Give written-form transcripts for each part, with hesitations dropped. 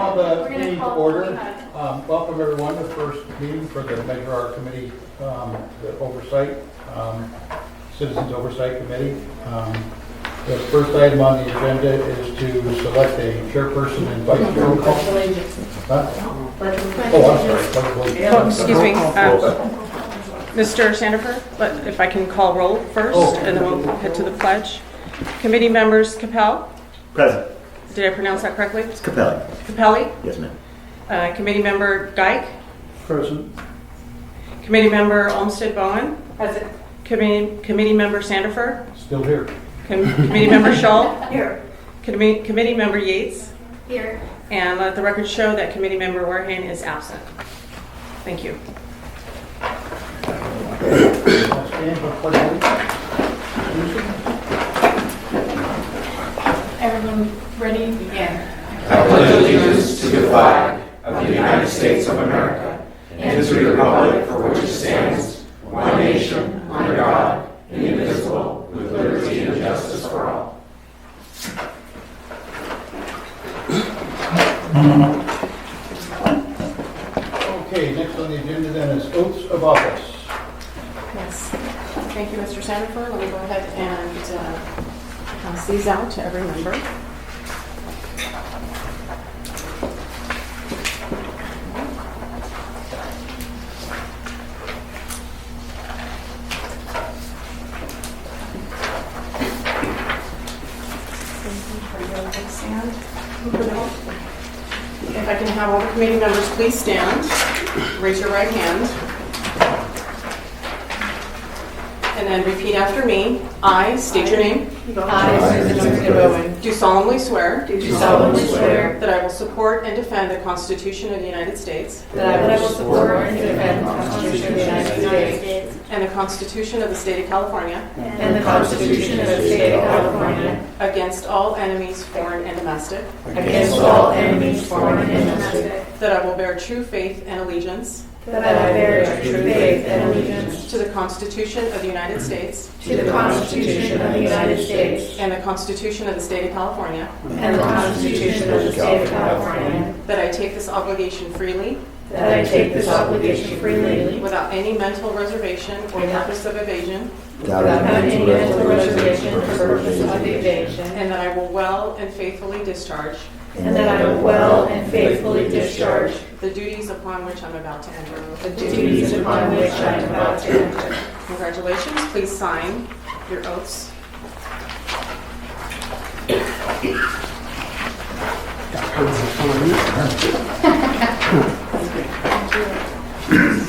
call the meeting to order. Welcome everyone to the first meeting for the Measure R Committee, the Oversight, Citizens Oversight Committee. The first item on the agenda is to select a chairperson and vice chair. Oh, excuse me, Mr. Sanford, if I can call roll first, and then we'll head to the pledge. Committee members, Capel? Present. Did I pronounce that correctly? It's Capelli. Capelli? Yes, ma'am. Committee member Dyke? Present. Committee member Olmsted Bowen? Present. Committee member Sanford? Still here. Committee member Shull? Here. Committee member Yates? Here. And let the record show that committee member Warhane is absent. Thank you. Stand for pledge of allegiance. Everyone ready to begin? I pledge allegiance to the flag of the United States of America and to the republic for which it stands, one nation, under God, indivisible, with liberty and justice for all. Okay, next on the agenda then is oaths of office. Yes. Thank you, Mr. Sanford. Let me go ahead and pass these out to every member. If I can have all the committee members please stand, raise your right hand, and then repeat after me. I state your name. I, Susan Bowen, Do solemnly swear do solemnly swear that I will support and defend the Constitution of the United States that I will support and defend the Constitution of the United States and the Constitution of the State of California and the Constitution of the State of California against all enemies, foreign and domestic, against all enemies, foreign and domestic, that I will bear true faith and allegiance that I bear true faith and allegiance to the Constitution of the United States to the Constitution of the United States and the Constitution of the State of California, and the Constitution of the State of California, that I take this obligation freely that I take this obligation freely without any mental reservation or purpose of evasion, without any mental reservation or purpose of evasion, and that I will well and faithfully discharge and that I will well and faithfully discharge the duties upon which I'm about to enter. the duties upon which I am about to enter. Congratulations. Please sign your oaths. Thank you. Thank you.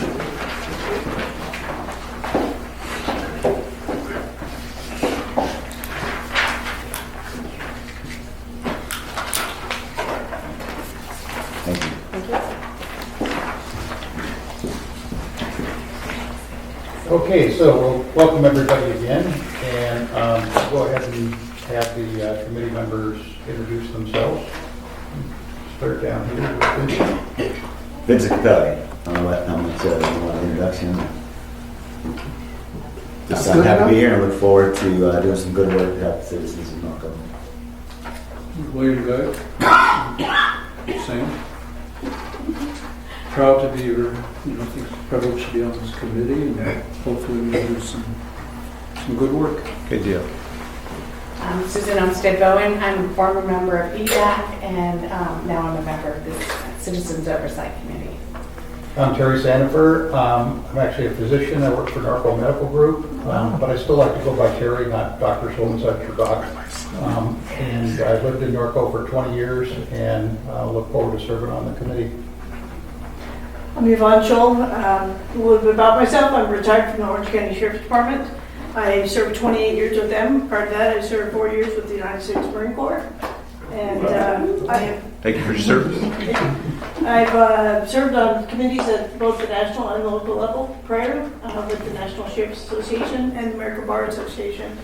Okay, so we'll welcome everybody again, and go ahead and have the committee members introduce themselves. Start down here with Vincent Capelli. I'm the introduction. Just I'm happy to be here and look forward to doing some good work to help the citizens of Norco. William Guy. Same. Proud to be here. I think it's privileged to be on this committee, and hopefully we can do some good work. Good deal. I'm Susan Olmsted Bowen. I'm a former member of EDAC, and now I'm a member of the Citizens Oversight Committee. I'm Terry Sanford. I'm actually a physician. I work for Norco Medical Group, but I still like to go by Terry, not Dr. So-and-such or Doc. And I've lived in Norco for 20 years and look forward to serving on the committee. I'm Yvonne Scholl. A little bit about myself. I'm retired from the Orange County Sheriff's Department. I served 28 years with them. Prior to that, I served 4 years with the United States Marine Corps. And Thank you for your service. I've served on committees at both the national and the local level prior with the National Sheriff's Association and the American Bar Association.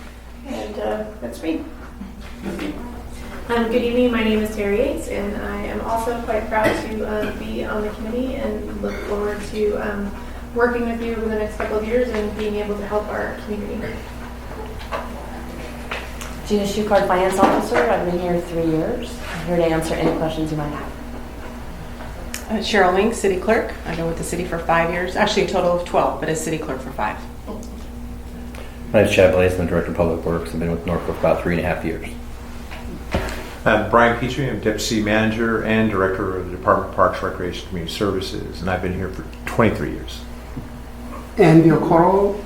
And that's me. Good evening, my name is Terry Yates, and I am also quite proud to be on the committee and look forward to working with you over the next couple of years and being able to help our community. Gina Shucard, Finance Officer. I've been here 3 years. I'm here to answer any questions you might have. Cheryl Wing, city clerk. I've been with the city for 5 years, actually a total of 12, but as city clerk for 5. My name is Chad Blaze. I'm the Director of Public Works. I've been with Norco for about 3.5 years. Brian Petrie, I'm Deputy City Manager and Director of the Department of Parks, Recreation, and Community Services, and I've been here for 23 years. And Bill Coral,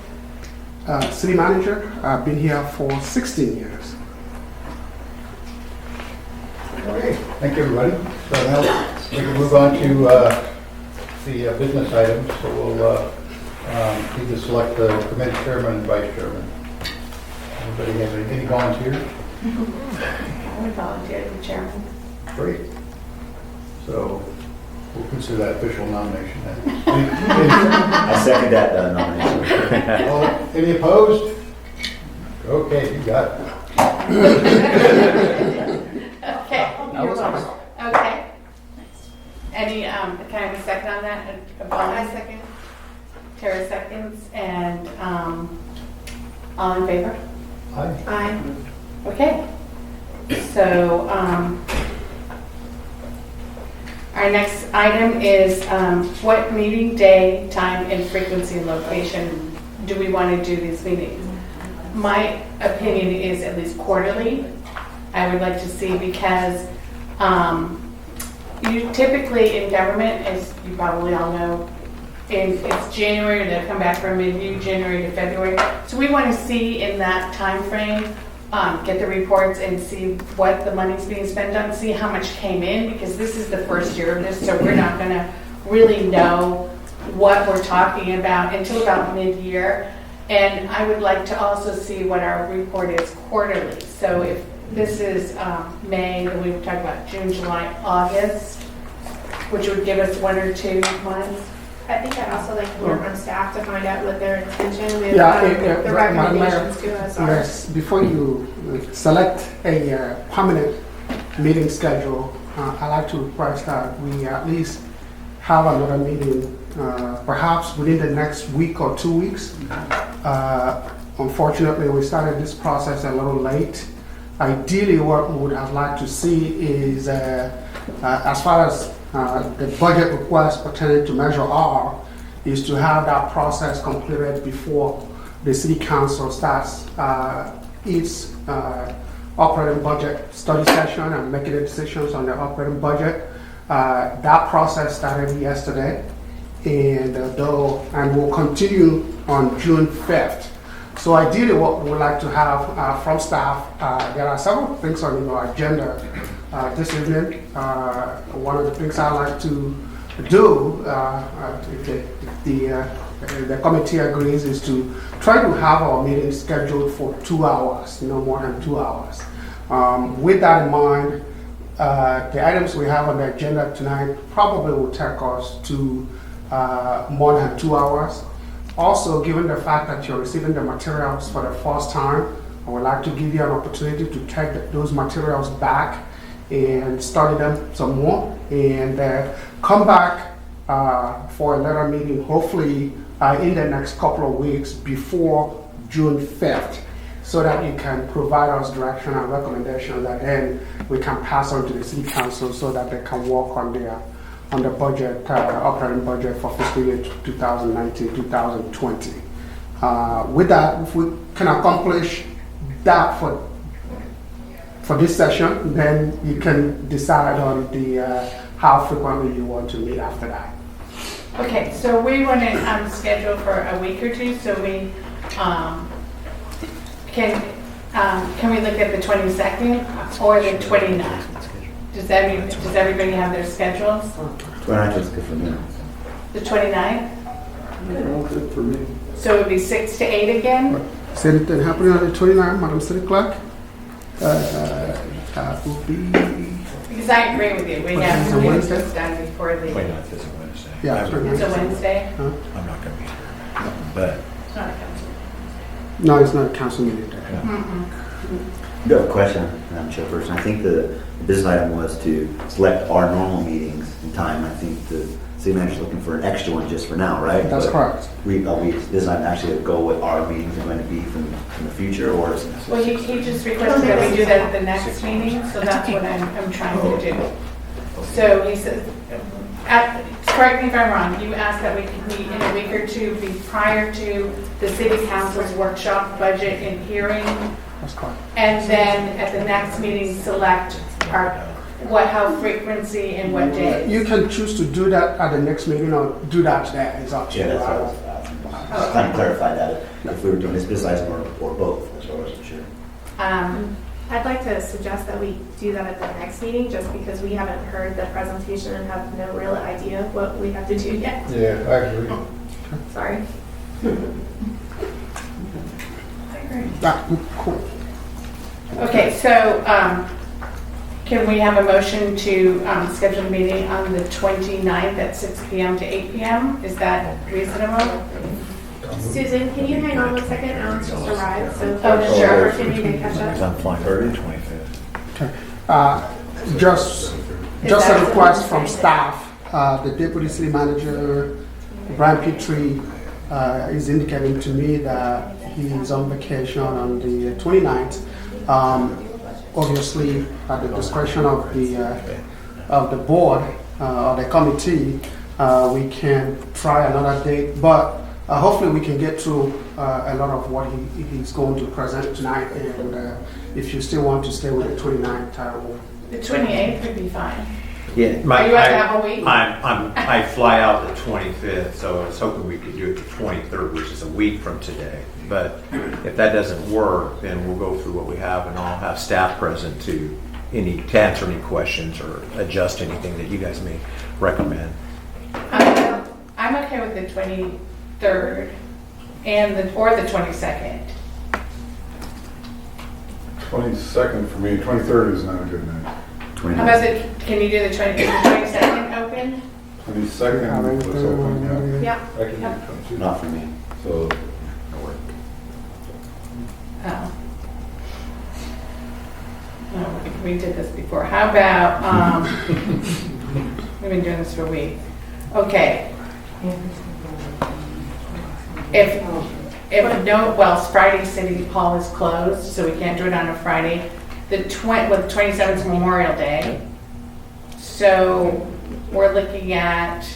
City Manager. I've been here for 16 years. Okay, thank you, everybody. So now we can move on to the business items. So we'll need to select the committee chairman and vice chairman. Anybody have any volunteers? I would volunteer to be chairman. Great. So we'll consider that official nomination then. I second that nomination. Any opposed? Okay, you got it. Okay. Okay. Any, can I have a second on that? A second. Tara seconds, and all in favor? Aye. Aye. Okay. So, our next item is what meeting day, time, and frequency and location do we want to do these meetings? My opinion is at least quarterly. I would like to see, because you typically in government, as you probably all know, it's January, they'll come back for a mid-year, January to February. So we want to see in that time frame, get the reports and see what the money's being spent on, see how much came in, because this is the first year of this, so we're not going to really know what we're talking about until about mid-year. And I would like to also see what our report is quarterly. So if this is May, then we would talk about June, July, August, which would give us 1 or 2 months. I think I'd also like to hear from staff to find out what their intention with the Madam Mayor, recommendations to us are. Yes, before you select a permanent meeting schedule, I'd like to request that we at least have another meeting, perhaps within the next week or 2 weeks. Unfortunately, we started this process a little late. Ideally, what we would have liked to see is, as far as the budget request pertaining to Measure R, is to have that process completed before the City Council starts its operating budget study session and making the decisions on the operating budget. That process started yesterday, and will continue on June 5th. So ideally, what we would like to have from staff, there are several things on your agenda this evening. One of the things I'd like to do, if the committee agrees, is to try to have our meeting scheduled for 2 hours, no more than 2 hours. With that in mind, the items we have on the agenda tonight probably will take us to more than 2 hours. Also, given the fact that you're receiving the materials for the first time, I would like to give you an opportunity to take those materials back and study them some more, and come back for another meeting, hopefully in the next couple of weeks before June 5th, so that you can provide us direction and recommendations that then we can pass on to the City Council so that they can work on the budget, operating budget for fiscal year 2019-2020. With that, if we can accomplish that for this session, then you can decide on the how frequently you want to meet after that. Okay, so we want to schedule for a week or two, so we can we look at the 22nd or the 29th? Does everybody have their schedules? 29th is good for me. The 29th? Good for me. So it would be 6 to 8 again? Same thing happening on the 29th, Madam City Clerk. That will be... Because I agree with you. We have to get this done before the... 29th is a Wednesday. Yeah, It's a Wednesday? Huh? I'm not going to be here. But It's not a council. No, it's not a council meeting day. I have a question, Madam Chairperson. I think the business item was to select our normal meetings in time. I think the city manager's looking for an extra one just for now, right? That's correct. This item actually go what our meetings are going to be from the future, or is it? Well, he just requested that we do that at the next meeting, so that's what I'm trying to do. So he said, correct me if I'm wrong, you asked that we could meet in a week or two prior to the city council's workshop, budget and hearing, That's correct. and then at the next meeting, select how frequency and what day. You can choose to do that at the next meeting or do that there. It's up to Yeah, you. that's what I was asking. Just kind of clarify that, if we were doing this business item or both, that's what I wasn't sure. I'd like to suggest that we do that at the next meeting, just because we haven't heard the presentation and have no real idea what we have to do yet. Yeah, I agree. Sorry. Yeah, cool. Okay, so can we have a motion to schedule a meeting on the 29th at 6 p.m. to 8 p.m.? Is that reasonable? Susan, can you hang on 1 second? Alan's just arrived, so Oh, sure. Opportunity to catch up. I'm flying 25th. Okay. Just a request from staff. The deputy city manager, Brian Petrie, is indicating to me that he is on vacation on the 29th. Obviously, at the discretion of the board or the committee, we can try another date, but hopefully we can get through a lot of what he's going to present tonight. And if you still want to stay with the 29th, I will. The 28th would be fine. Yeah, Are you at that whole week? I fly out the 25th, so I was hoping we could do it the 23rd, which is a week from today. But if that doesn't work, then we'll go through what we have, and I'll have staff present to answer any questions or adjust anything that you guys may recommend. I'm okay with the 23rd or the 22nd. 22nd for me, 23rd is not a good night. How about can you do the 22nd open? 22nd, let's open, Yeah. I can do the 22nd. Not for me. So, Oh. No, we did this before. How about, we've been doing this for a week. Okay. Friday City Hall is closed, so we can't do it on a Friday. The 27th is Memorial Day. So we're looking at,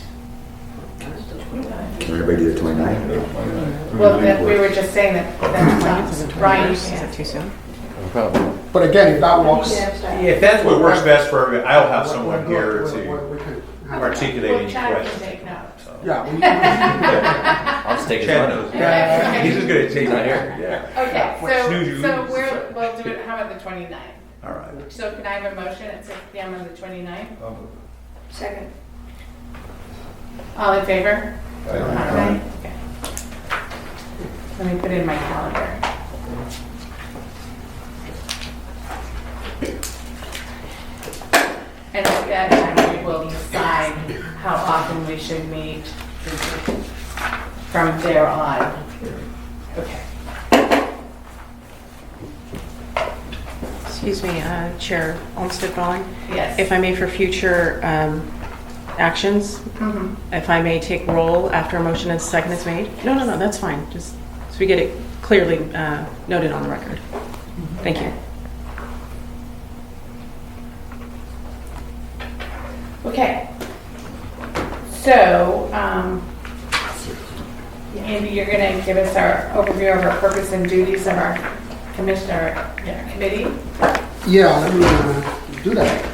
Can everybody do the 29th? well, we were just saying that's Brian. Is that too soon? No problem. But again, if that works, If that's what works best for everybody, I'll have someone here to we can have- articulate Well, any Chad can questions. take notes. Yeah, I'll just take his Chad money. knows. Yeah, he's just gonna take Not it here. Yeah. Okay, Snooze you so lose. we'll do it, how about the 29th? All right. So can I have a motion at 6 p.m. on the 29th? Second. All in favor? Aye. Aye. Okay. Let me put it in my calendar. And at that time, we will decide how often we should meet from there on. Okay. Excuse me, Chair Olmsted Bowling. Yes. If I may, for future actions, Mhm. if I may take roll after a motion and second is made? No, that's fine, just so we get it clearly noted on the record. Thank you. Okay. So, Andy, you're going to give us our overview of our purpose and duties of our committee. Yeah, let me do that.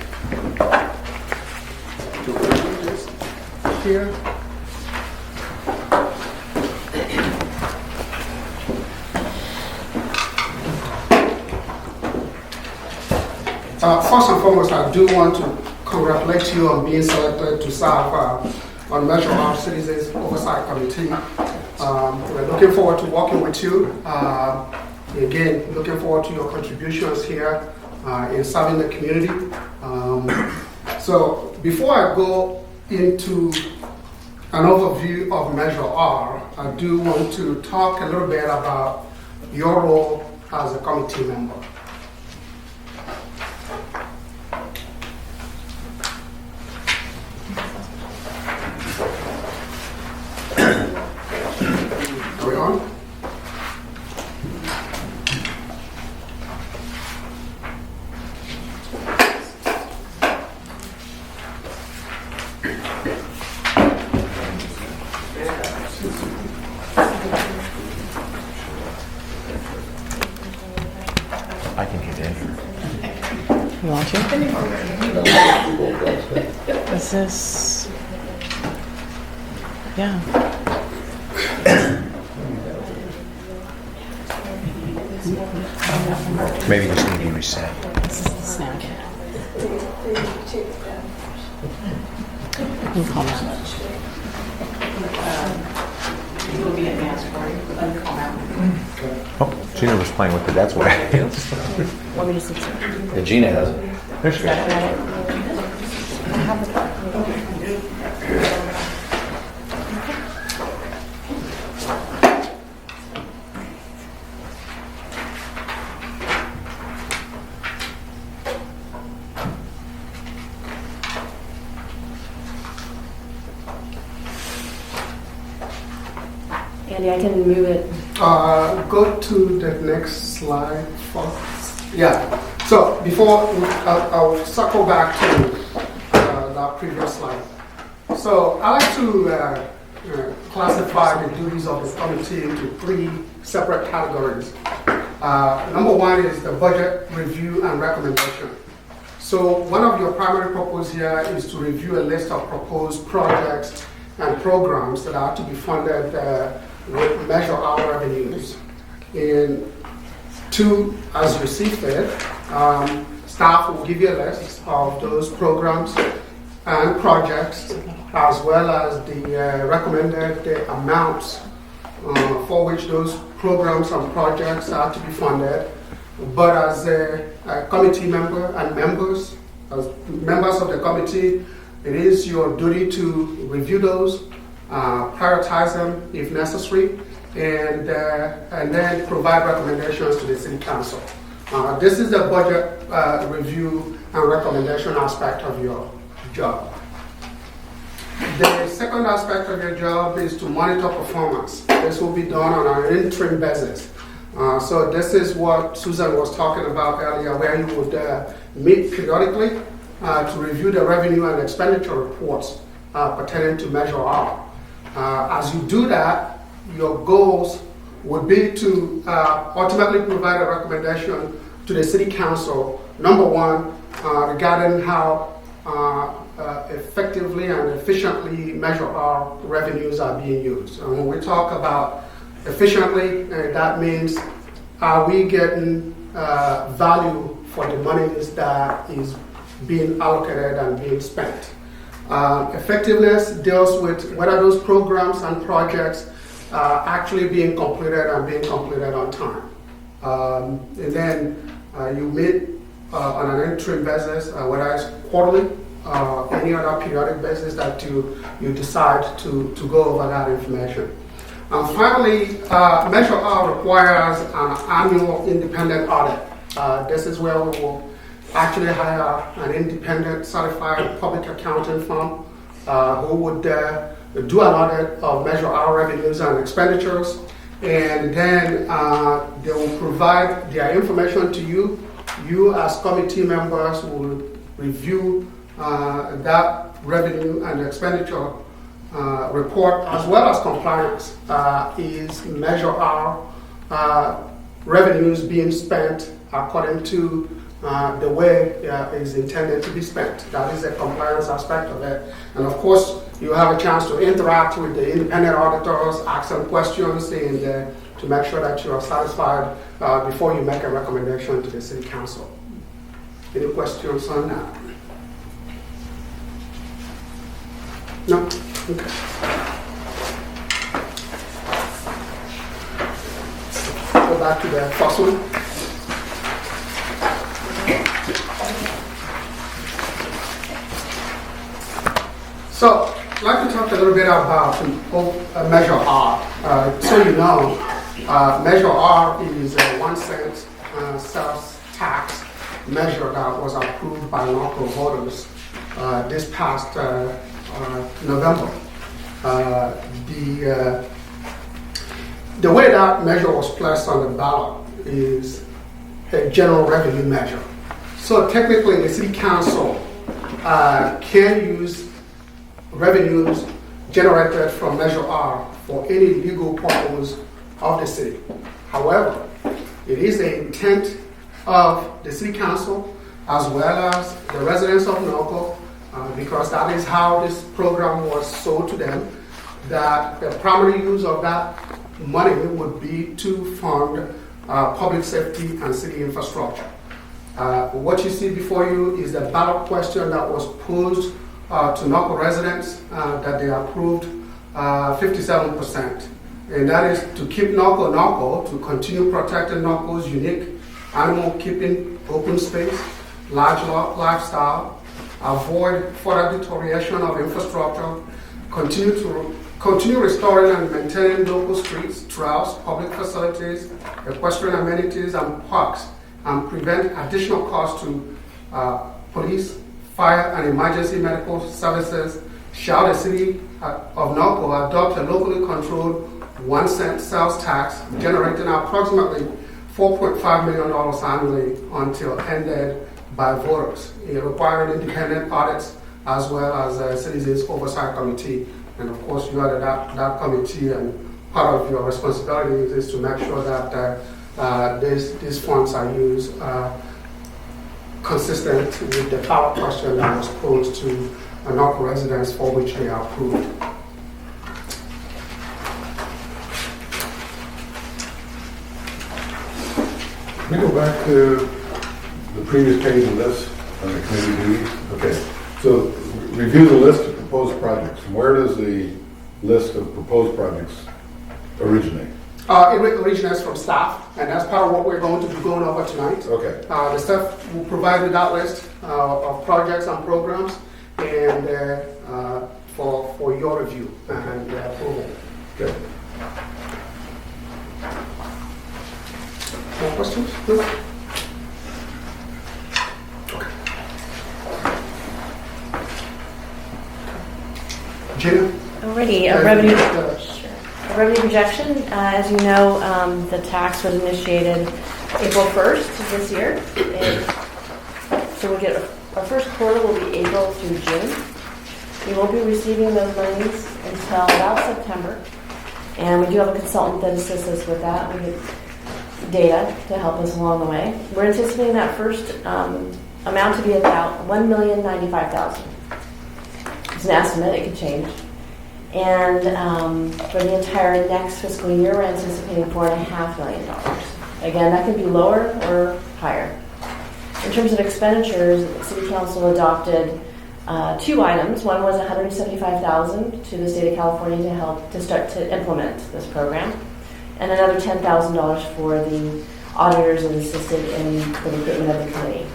Here. First and foremost, I do want to congratulate you on being selected to serve on Measure Our Citizens Oversight Committee. We're looking forward to working with you. Again, looking forward to your contributions here in serving the community. So before I go into an overview of Measure R, I do want to talk a little bit about your role as a committee member. Are we on? I can get in. You want to? Is this? Yeah. Maybe this need to be reset. This is the snack. You can call that. Oh, Gina was playing with it. That's why. Let me just look. Yeah, Gina has it. There she goes. Andy, I can move it. Go to the next slide first. Yeah. So before I'll circle back to that previous slide. So I like to classify the duties of the committee into 3 separate categories. Number 1 is the budget review and recommendation. So one of your primary purposes here is to review a list of proposed projects and programs that are to be funded with Measure R revenues. And 2, as you see fit, staff will give you a list of those programs and projects, as well as the recommended amounts for which those programs and projects are to be funded. But as a committee member and members, as members of the committee, it is your duty to review those, prioritize them if necessary, and then provide recommendations to the City Council. This is the budget review and recommendation aspect of your job. The second aspect of your job is to monitor performance. This will be done on an interim basis. So this is what Susan was talking about earlier, where you would meet periodically to review the revenue and expenditure reports pertaining to Measure R. As you do that, your goals would be to ultimately provide a recommendation to the City Council, number 1, regarding how effectively and efficiently Measure R revenues are being used. And when we talk about efficiently, that means are we getting value for the monies that is being allocated and being spent. Effectiveness deals with whether those programs and projects are actually being completed and being completed on time. And then you meet on an interim basis, whether it's quarterly, any other periodic basis that you decide to go over that information. And finally, Measure R requires an annual independent audit. This is where we will actually hire an independent certified public accounting firm who would do an audit of Measure R revenues and expenditures, and then they will provide their information to you. You as committee members will review that revenue and expenditure report, as well as compliance. Is Measure R revenues being spent according to the way it is intended to be spent? That is the compliance aspect of it. And of course, you have a chance to interact with the independent auditors, ask them questions, and to make sure that you are satisfied before you make a recommendation to the City Council. Any questions on that? No? Okay. Go back to the first one. So, I'd like to talk a little bit about Measure R. So you know, Measure R is a 1 cent sales tax measure that was approved by Norco voters this past November. The way that measure was placed on the ballot is a general revenue measure. So technically, the City Council can use revenues generated from Measure R for any legal purpose of the city. However, it is the intent of the city council as well as the residents of Norco, because that is how this program was sold to them, that the primary use of that money would be to fund public safety and city infrastructure. What you see before you is the ballot question that was posed to Norco residents that they approved 57%. And that is to keep Norco, to continue protecting Norco's unique animal keeping open space, large lifestyle, avoid further deterioration of infrastructure, continue restoring and maintaining local streets, trails, public facilities, equestrian amenities, and parks, and prevent additional costs to police, fire, and emergency medical services. Shall the city of Norco adopt a locally controlled 1 cent sales tax, generating approximately $4.5 million annually until ended by voters, requiring independent audits as well as a citizens oversight committee. And of course, you are that committee, and part of your responsibility is to make sure that these funds are used consistent with the ballot question that was posed to Norco residents for which they are approved. Let me go back to the previous page of this on the committee duties. Okay, so review the list of proposed projects. And where does the list of proposed projects originate? It originates from staff, and that's part of what we're going to be going over tonight. Okay. The staff will provide you that list of projects and programs, and for your review and approval. Okay. More questions? No? Okay. Gina? Alrighty, a revenue projection. As you know, the tax was initiated April 1st this year. And so we get our first quarter will be April through June. We won't be receiving those monies until about September. And we do have a consultant that assists us with that. We get data to help us along the way. We're anticipating that first amount to be about $1,095,000. It's an estimate, it could change. And for the entire next fiscal year, we're anticipating $4.5 million. Again, that could be lower or higher. In terms of expenditures, the City Council adopted 2 items. One was $175,000 to the state of California to help to start to implement this program, and another $10,000 for the auditors and assisted in the recruitment of the committee.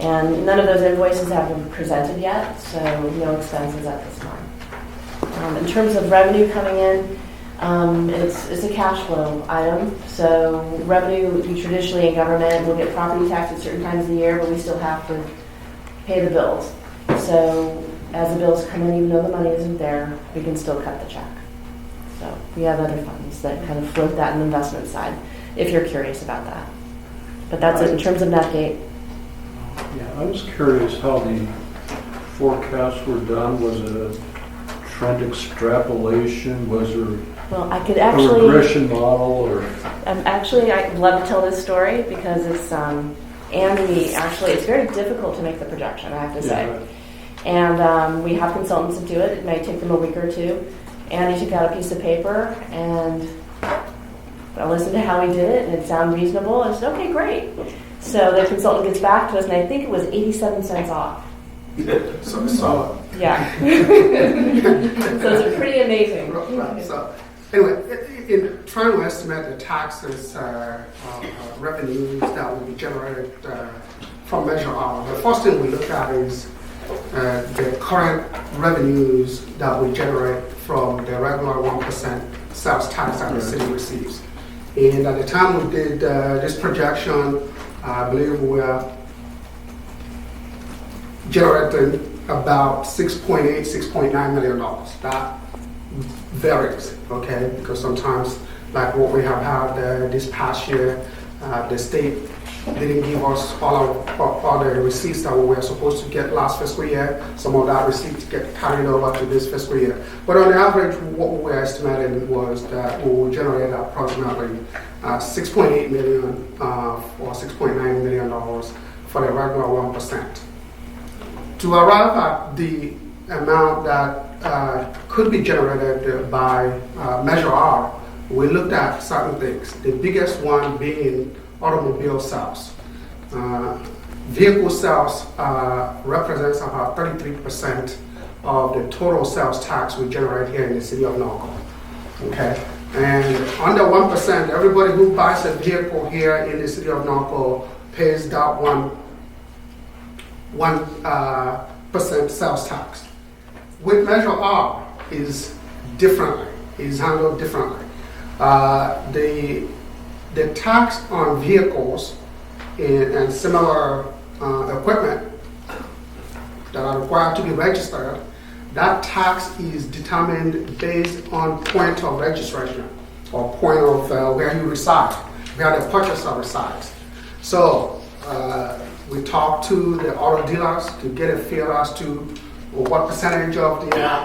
And none of those invoices have been presented yet, so no expenses at this time. In terms of revenue coming in, it's a cash flow item. So revenue, we traditionally in government will get property tax at certain times of the year, but we still have to pay the bills. So as the bills come in, even though the money isn't there, we can still cut the check. So we have other funds that kind of float that in the investment side, if you're curious about that. But that's it in terms of net gate. Yeah, I was curious how the forecasts were done. Was it a trend extrapolation? Was there I could actually a regression model, or? Actually, I'd love to tell this story because it's Andy. Actually, it's very difficult to make the projection, I have to say. Yeah. And we have consultants that do it. It may take them a week or two. Andy took out a piece of paper and I listened to how he did it, and it sounded reasonable. I said, okay, great. So the consultant gets back to us, and I think it was 87 cents off. So solid. Yeah. So it's pretty amazing. Right. So anyway, in trying to estimate the taxes revenues that will be generated from Measure R, the first thing we look at is the current revenues that we generate from the regular 1% sales tax that the city receives. And at the time we did this projection, I believe we were generating about $6.8, $6.9 million. That varies, okay? Because sometimes, like what we have had this past year, the state didn't give us all the receipts that we were supposed to get last fiscal year. Some of that receipts get carried over to this fiscal year. But on average, what we were estimating was that we will generate approximately 6.8 million or $6.9 million for the regular 1%. To arrive at the amount that could be generated by Measure R, we looked at certain things. The biggest one being automobile sales. Vehicle sales represents about 33% of the total sales tax we generate here in the city of Norco. Okay, and under 1%, everybody who buys a vehicle here in the city of Norco pays that 1% sales tax. With Measure R is handled differently. The tax on vehicles and similar equipment that are required to be registered, that tax is determined based on point of registration or point of where you reside, where the purchaser resides. So we talk to the auto dealers to get a feel as to what percentage of the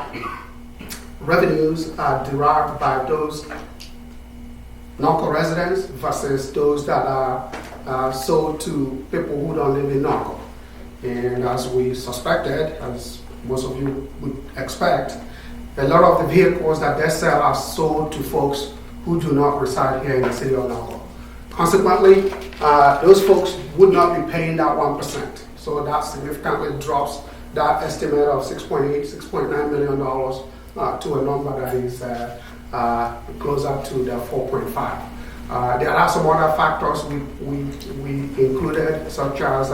revenues are derived by those Norco residents versus those that are sold to people who don't live in Norco. And as we suspected, as most of you would expect, a lot of the vehicles that they sell are sold to folks who do not reside here in the city of Norco. Consequently, those folks would not be paying that 1%. So that significantly drops that estimate of $6.9 million to a number that is closer to the 4.5. There are some other factors we included, such as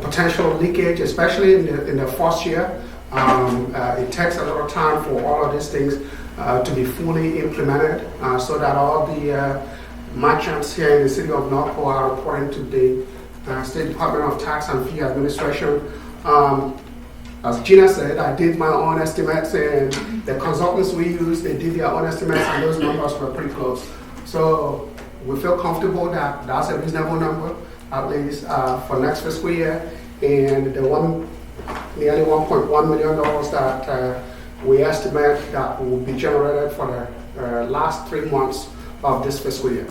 potential leakage, especially in the first year. It takes a lot of time for all of these things to be fully implemented, so that all the merchants here in the city of Norco are reporting to the State Department of Tax and Fee Administration. As Gina said, I did my own estimates, and the consultants we used, they did their own estimates, and those numbers were pretty close. So we feel comfortable that that's a reasonable number, at least for next fiscal year, and the nearly $1.1 million that we estimate that will be generated for the last 3 months of this fiscal year.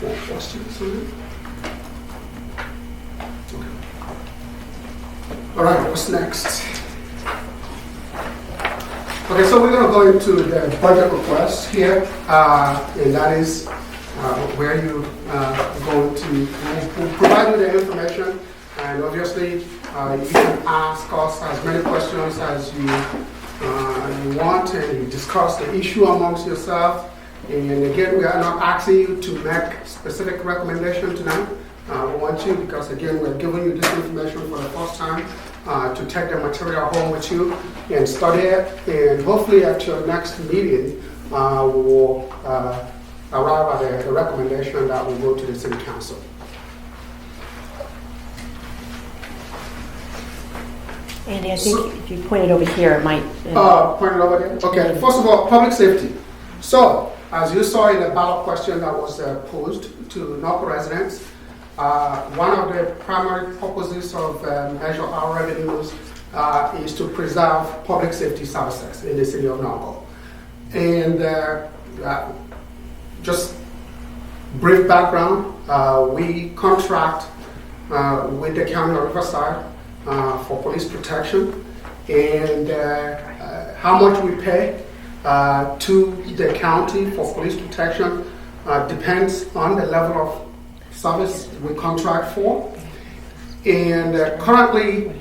More questions on it? All right, what's next? Okay, so we're going to go into the budget request here, and that is where you going to we'll provide you the information, and obviously you can ask us as many questions as you want, and you discuss the issue amongst yourself. And again, we are not asking you to make specific recommendation tonight. We want you, because again, we're giving you this information for the first time, to take the material home with you and study it. And hopefully at your next meeting, we will arrive at a recommendation that will go to the City Council. Andy, I think if you point it over here, it might... Point it over there? Okay, first of all, public safety. So, as you saw in the ballot question that was posed to Norco residents, one of the primary purposes of Measure R revenues is to preserve public safety services in the city of Norco. And just brief background, we contract with the County of Oversight for police protection, and how much we pay to the county for police protection depends on the level of service we contract for. And currently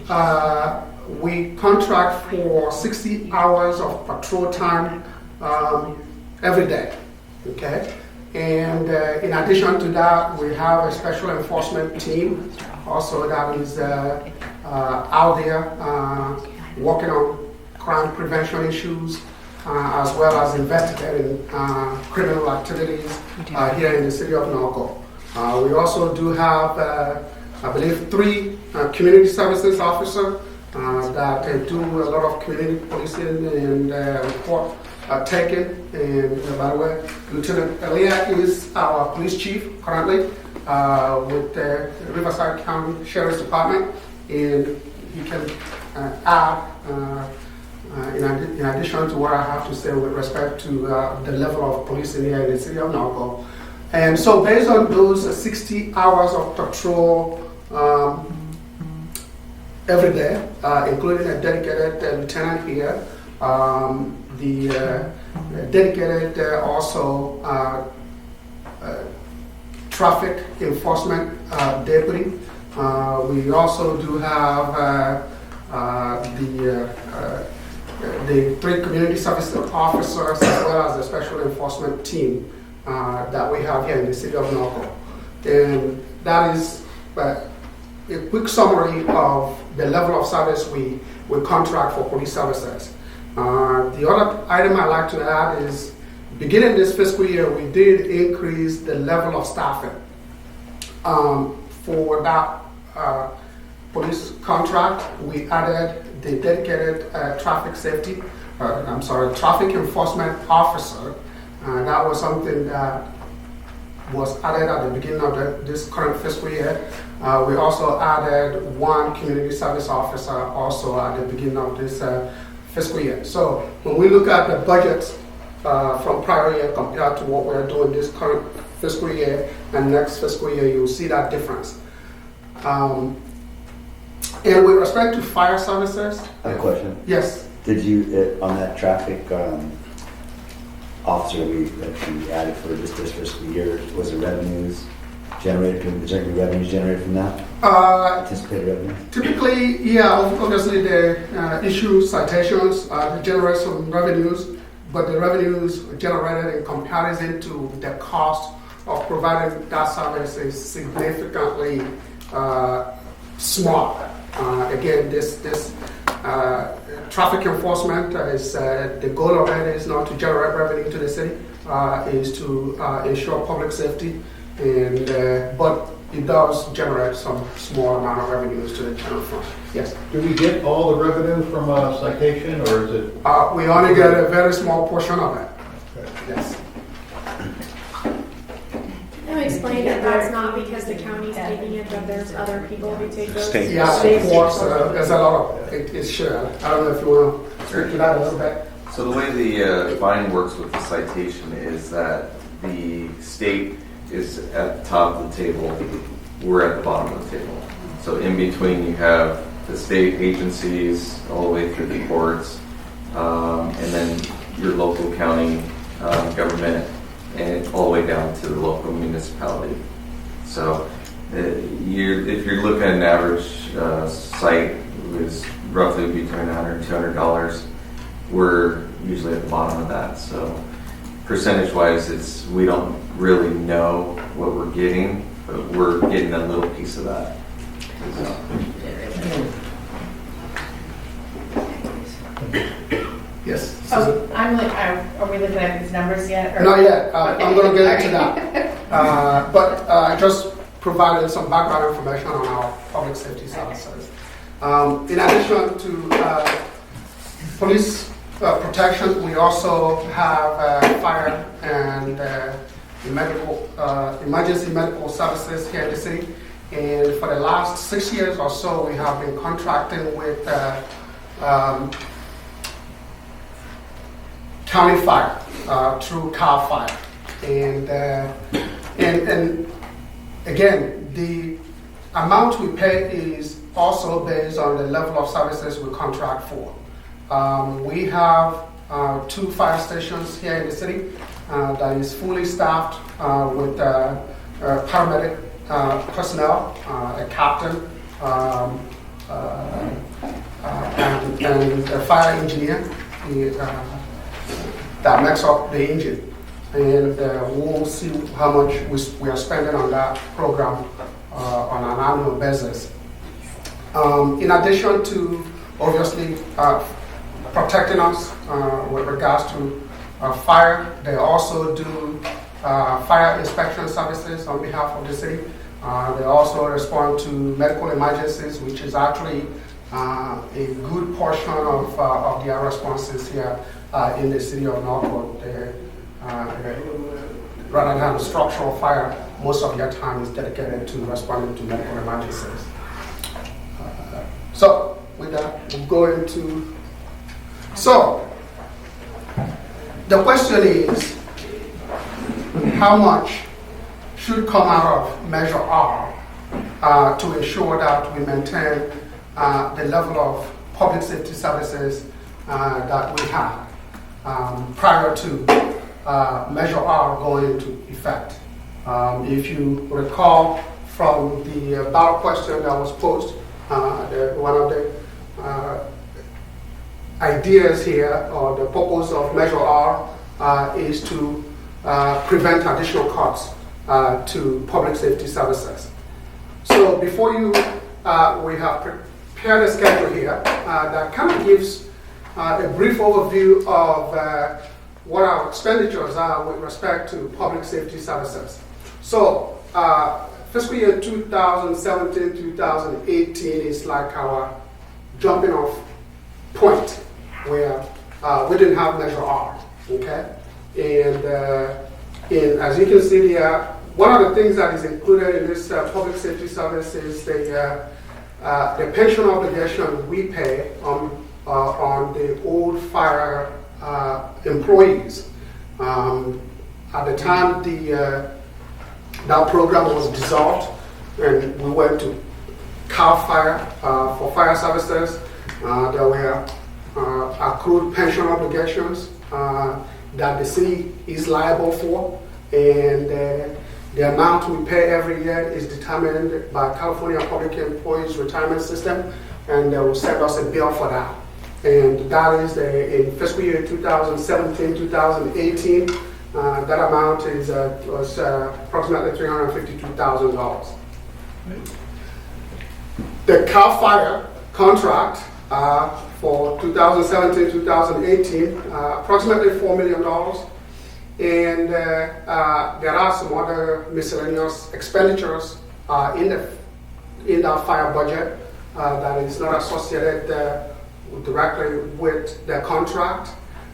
we contract for 60 hours of patrol time every day. Okay, and in addition to that, we have a special enforcement team also that is out there working on crime prevention issues, as well as investigating criminal activities here in the city of Norco. We also do have, I believe, 3 community services officers that do a lot of community policing and report taken. And by the way, Lieutenant Elia is our police chief currently with the Riverside County Sheriff's Department, and he can add in addition to what I have to say with respect to the level of policing here in the city of Norco. And so based on those 60 hours of patrol every day, including a dedicated lieutenant here, the dedicated also traffic enforcement deputy. We also do have the 3 community service officers as well as the special enforcement team that we have here in the city of Norco. And that is a quick summary of the level of service we contract for police services. The other item I'd like to add is, beginning this fiscal year, we did increase the level of staffing for that police contract. We added the dedicated traffic enforcement officer. That was something that was added at the beginning of this current fiscal year. We also added 1 community service officer also at the beginning of this fiscal year. So when we look at the budgets from prior year compared to what we're doing this current fiscal year and next fiscal year, you'll see that difference. And with respect to fire services, I have a question. yes. Did you, on that traffic officer that you added for this fiscal year, was there revenues generated from that? Anticipated revenues? Typically, yeah, obviously they issue citations, they generate some revenues, but the revenues generated in comparison to the cost of providing that service is significantly small. Again, this traffic enforcement is the goal of it is not to generate revenue to the city, is to ensure public safety, and but it does generate some small amount of revenues to the general fund. Yes. Do we get all the revenue from a citation, or is it? We only get a very small portion of it. Okay. Yes. Can you explain that that's not because the county's taking it, but there's other people who take those? State. Yeah, of course, there's a lot of it's shared. I don't know if you want to speak to that a little bit. So the way the fine works with the citation is that the state is at the top of the table, we're at the bottom of the table. So in between you have the state agencies all the way through the courts, and then your local county government, and all the way down to the local municipality. So if you're looking at an average site is roughly between $100 and $200, we're usually at the bottom of that. So percentage-wise, we don't really know what we're getting, but we're getting a little piece of that. Yes. Oh, are we looking at these numbers yet? Or? Not yet. Okay. I'm going to get into that. But just providing some background information on our public safety services. In addition to police protection, we also have fire and emergency medical services here in the city. And for the last 6 years or so, we have been contracting with county fire through CAL Fire. And again, the amount we pay is also based on the level of services we contract for. We have 2 fire stations here in the city that is fully staffed with paramedic personnel, a captain, and a fire engineer that makes up the engine. And we'll see how much we are spending on that program on an annual basis. In addition to obviously protecting us with regards to fire, they also do fire inspection services on behalf of the city. They also respond to medical emergencies, which is actually a good portion of their responses here in the city of Norco. Rather than structural fire, most of your time is dedicated to responding to medical emergencies. So with that, we'll go into. So the question is, how much should come out of Measure R to ensure that we maintain the level of public safety services that we had prior to Measure R going into effect. If you recall from the ballot question that was posed, one of the ideas here, or the purpose of Measure R, is to prevent additional costs to public safety services. So before you, we have prepared a schedule here that kind of gives a brief overview of what our expenditures are with respect to public safety services. So fiscal year 2017-2018 is like our jumping off point where we didn't have Measure R, okay? And as you can see here, one of the things that is included in this public safety service is the pension obligation we pay on the old fire employees. At the time that program was dissolved and we went to CAL FIRE for fire services, there were accrued pension obligations that the city is liable for, and the amount we pay every year is determined by California Public Employees Retirement System, and they will send us a bill for that. And that is in fiscal year 2017-2018, that amount was approximately $352,000. The CAL FIRE contract for 2017-2018, approximately $4 million. And there are some other miscellaneous expenditures in our fire budget that is not associated directly with the contract,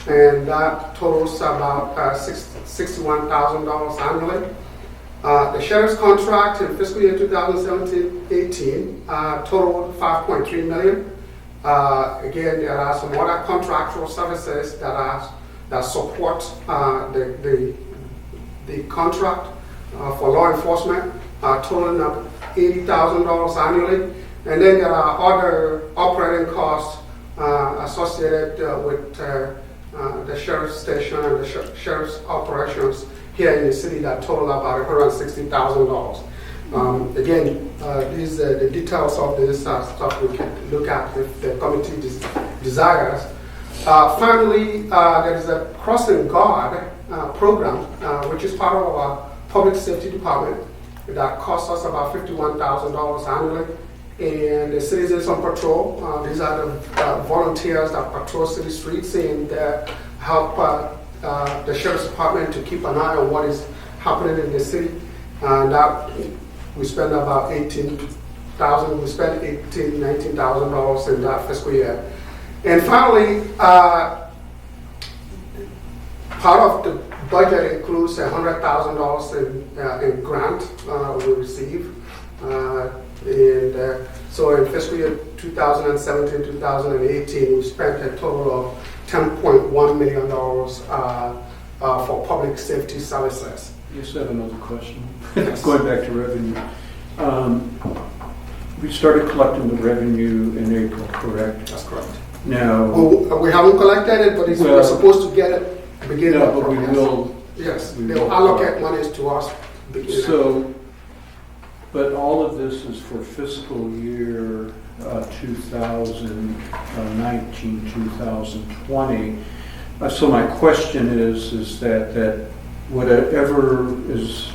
and that totals about $61,000 annually. The sheriff's contract in fiscal year 2017-18 totaled $5.3 million. Again, there are some other contractual services that support the contract for law enforcement, totaling up $80,000 annually. And then there are other operating costs associated with the sheriff's station and the sheriff's operations here in the city that total about $160,000. Again, these the details of this stuff we can look at if the committee desires. Finally, there is a crossing guard program, which is part of our public safety department, that costs us about $51,000 annually. And the citizens on patrol, these are the volunteers that patrol city streets and help the sheriff's department to keep an eye on what is happening in the city. And that we spend about $19,000 in that fiscal year. And finally, part of the budget includes $100,000 in grant we receive. So in fiscal year 2017-2018, we spent a total of $10.1 million for public safety services. Yes, I have another question. Going back to revenue. We started collecting the revenue in April, correct? That's correct. Now, we haven't collected it, but we're supposed to get it beginning of but we will. Yes, they'll allocate monies to us. So, but all of this is for fiscal year 2019-2020. So my question is that whatever is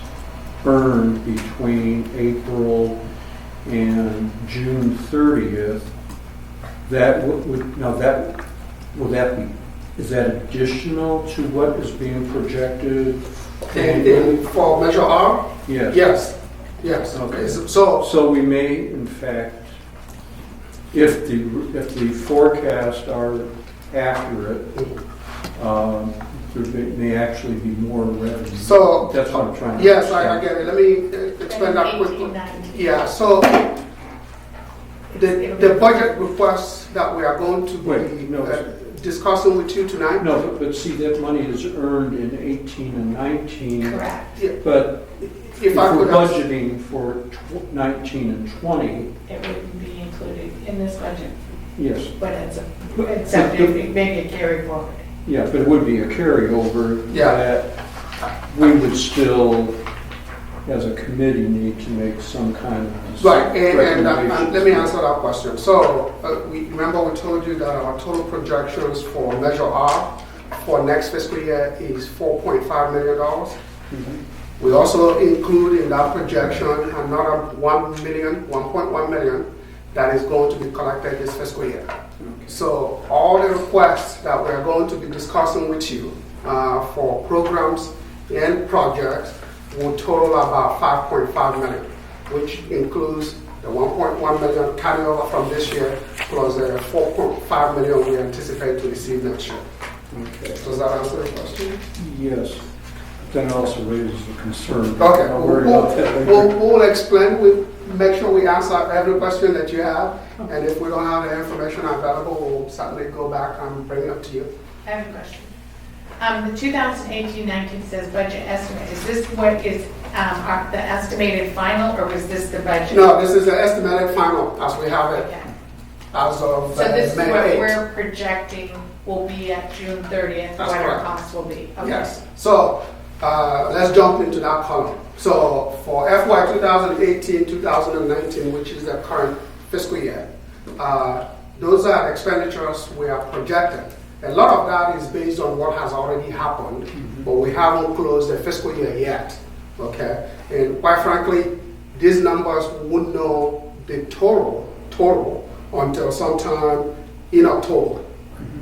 earned between April and June 30th, is that additional to what is being projected? For Measure R? Yes. Yes. Okay. So we may, in fact, if the forecasts are accurate, there may actually be more revenue. So, That's what I'm trying to yes, I understand. get it. Let me explain that quickly. 1890. Yeah, so the budget requests that we are going to Wait, be no. discussing with you tonight. No, but see, that money is earned in 18 and 19. Correct. But If if I we're could ask- budgeting for 19 and 20, It wouldn't be included in this budget, yes. but except if we make it carry forward. Yeah, but it would be a carryover Yeah. that we would still, as a committee, need to make some kind of Right, and recommendations. let me answer that question. So, remember we told you that our total projections for Measure R for next fiscal year is $4.5 million. Mhm. We also include in that projection another 1.1 million that is going to be collected this fiscal year. So all the requests that we are going to be discussing with you for programs and projects will total about 5.5 million, which includes the 1.1 million carryover from this year plus the 4.5 million we anticipate to receive next year. Okay. Does that answer the question? Yes. Then it also raises a concern. Okay, I'll worry about that later. we'll explain, we'll make sure we answer every question that you have, and if we don't have the information available, we'll certainly go back and bring it up to you. I have a question. The 2018-19 says budget estimate. Is this what is the estimated final, or was this the budget? No, this is the estimated final as we have it Okay. as of So this is May what 8th. we're projecting will be at June 30th, That's what our correct. costs will be. Okay. Yes, so let's jump into that column. So for FY 2018-2019, which is the current fiscal year, those are expenditures we are projecting. A lot of that is based on what has already happened, but we haven't closed the fiscal year yet, okay? And quite frankly, these numbers won't know the total until sometime in October,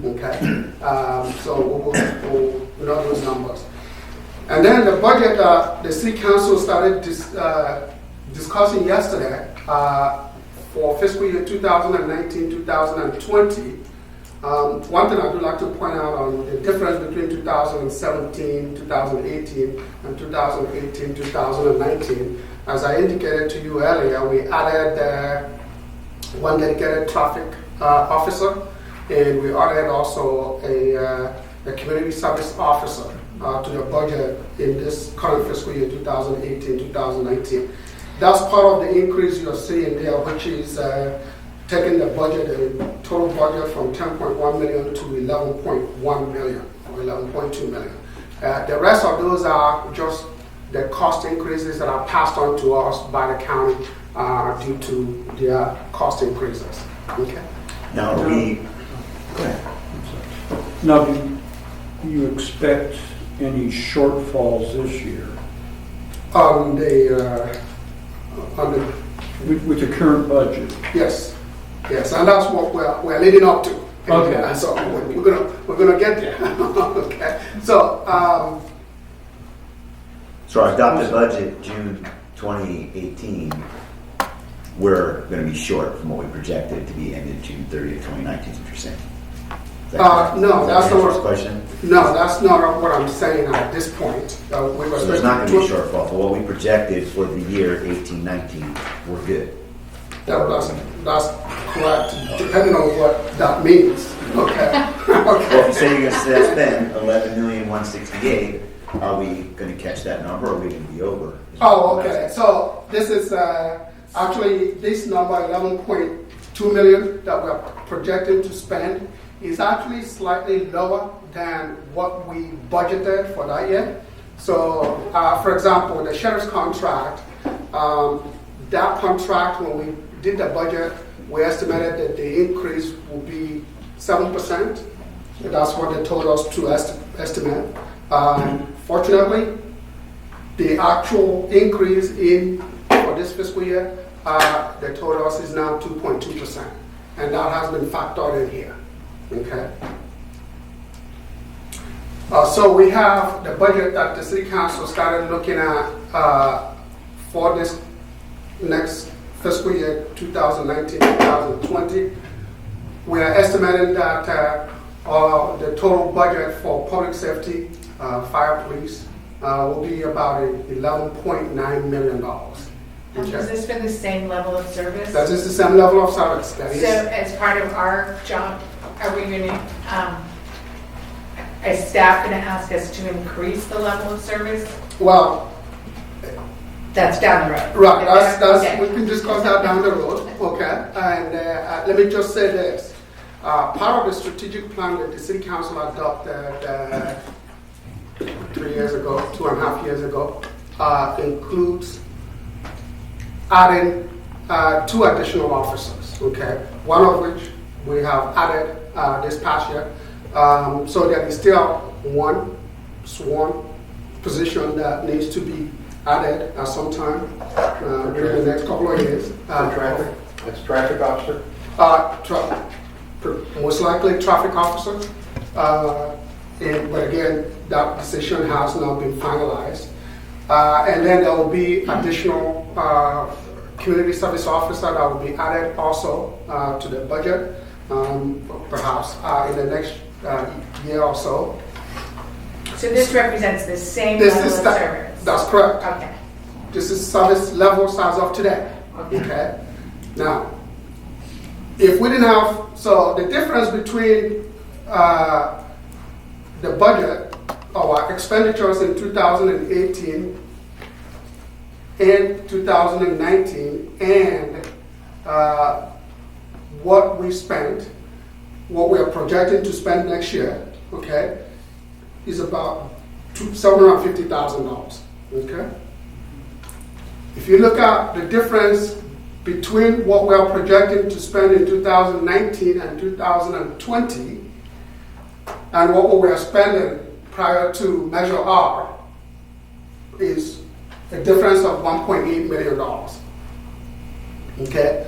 okay? So we'll know those numbers. And then the budget the City Council started discussing yesterday for fiscal year 2019-2020. One thing I would like to point out on the difference between 2017, 2018, and 2018, 2019. As I indicated to you earlier, we added one dedicated traffic officer, and we added also a community service officer to the budget in this current fiscal year 2018-2019. That's part of the increase you're seeing there, which is taking the budget, the total budget from 10.1 million to 11.1 million or 11.2 million. The rest of those are just the cost increases that are passed on to us by the county due to their cost increases. Okay. Now, are we, go ahead. Now, do you expect any shortfalls this year On the with the current budget? yes, and that's what we're leading up to. Okay. So we're gonna get there. Okay. So So our adopted budget, June 2018, we're going to be short from what we projected to be ended June 30th, 2019, is what you're saying? Is that correct? no, Is that that's the not first what- question. no, that's not what I'm saying at this point. We were So there's not going to be a shortfall, but what we projected for the year 18-19, we're good. That's correct, depending on what that means. Okay. Well, if Okay. you say you're going to spend 11,168,000, are we going to catch that number, or are we going to be over? Oh, okay. So this is actually this number 11.2 million that we're projecting to spend is actually slightly lower than what we budgeted for that year. So, for example, the sheriff's contract, that contract, when we did the budget, we estimated that the increase will be 7%. That's what they told us to estimate. Fortunately, the actual increase for this fiscal year, they told us is now 2.2%, and that has been factored in here. Okay. So we have the budget that the City Council started looking at for this next fiscal year 2019-2020. We are estimating that the total budget for public safety, fire, police, will be about $11.9 million. And is this for the same level of service? That is the same level of service. That is. So as part of our job, are we going to, is staff going to ask us to increase the level of service? Well, that's down the road. Right, that's Okay. we can discuss that down the road, okay? And let me just say this. Part of the strategic plan that the City Council adopted 3 years ago, 2.5 years ago, includes adding 2 additional officers, okay? One of which we have added this past year. So there is still one sworn position that needs to be added at some time during the next couple of years. That's traffic officer? Most likely traffic officer. But again, that decision has not been finalized. And then there will be additional community service officer that will be added also to the budget, perhaps in the next year or so. So this represents the same level of service? That's correct. Okay. This is service levels as of today. Okay. Now, if we didn't have, so the difference between the budget, our expenditures in 2018 and 2019, and what we spent, what we are projecting to spend next year, okay, is about $750,000. Okay. If you look at the difference between what we are projecting to spend in 2019 and 2020, and what we are spending prior to Measure R, is a difference of $1.8 million. Okay?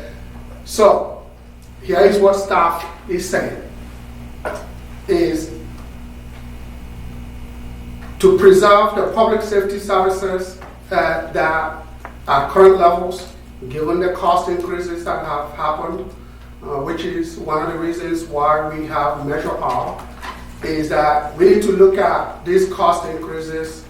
So, here is what staff is saying, is to preserve the public safety services that are current levels, given the cost increases that have happened, which is one of the reasons why we have Measure R, is that we need to look at these cost increases.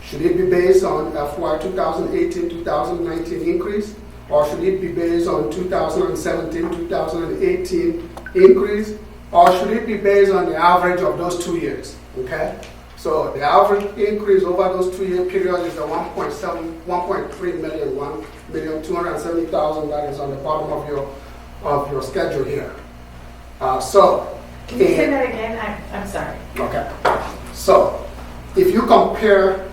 Should it be based on FY 2018-2019 increase, or should it be based on 2017-2018 increase, or should it be based on the average of those 2 years? Okay, so the average increase over those 2-year period is the 1.3 million, 1,270,000 that is on the bottom of your schedule here. So can you say that again? I'm sorry. Okay. So if you compare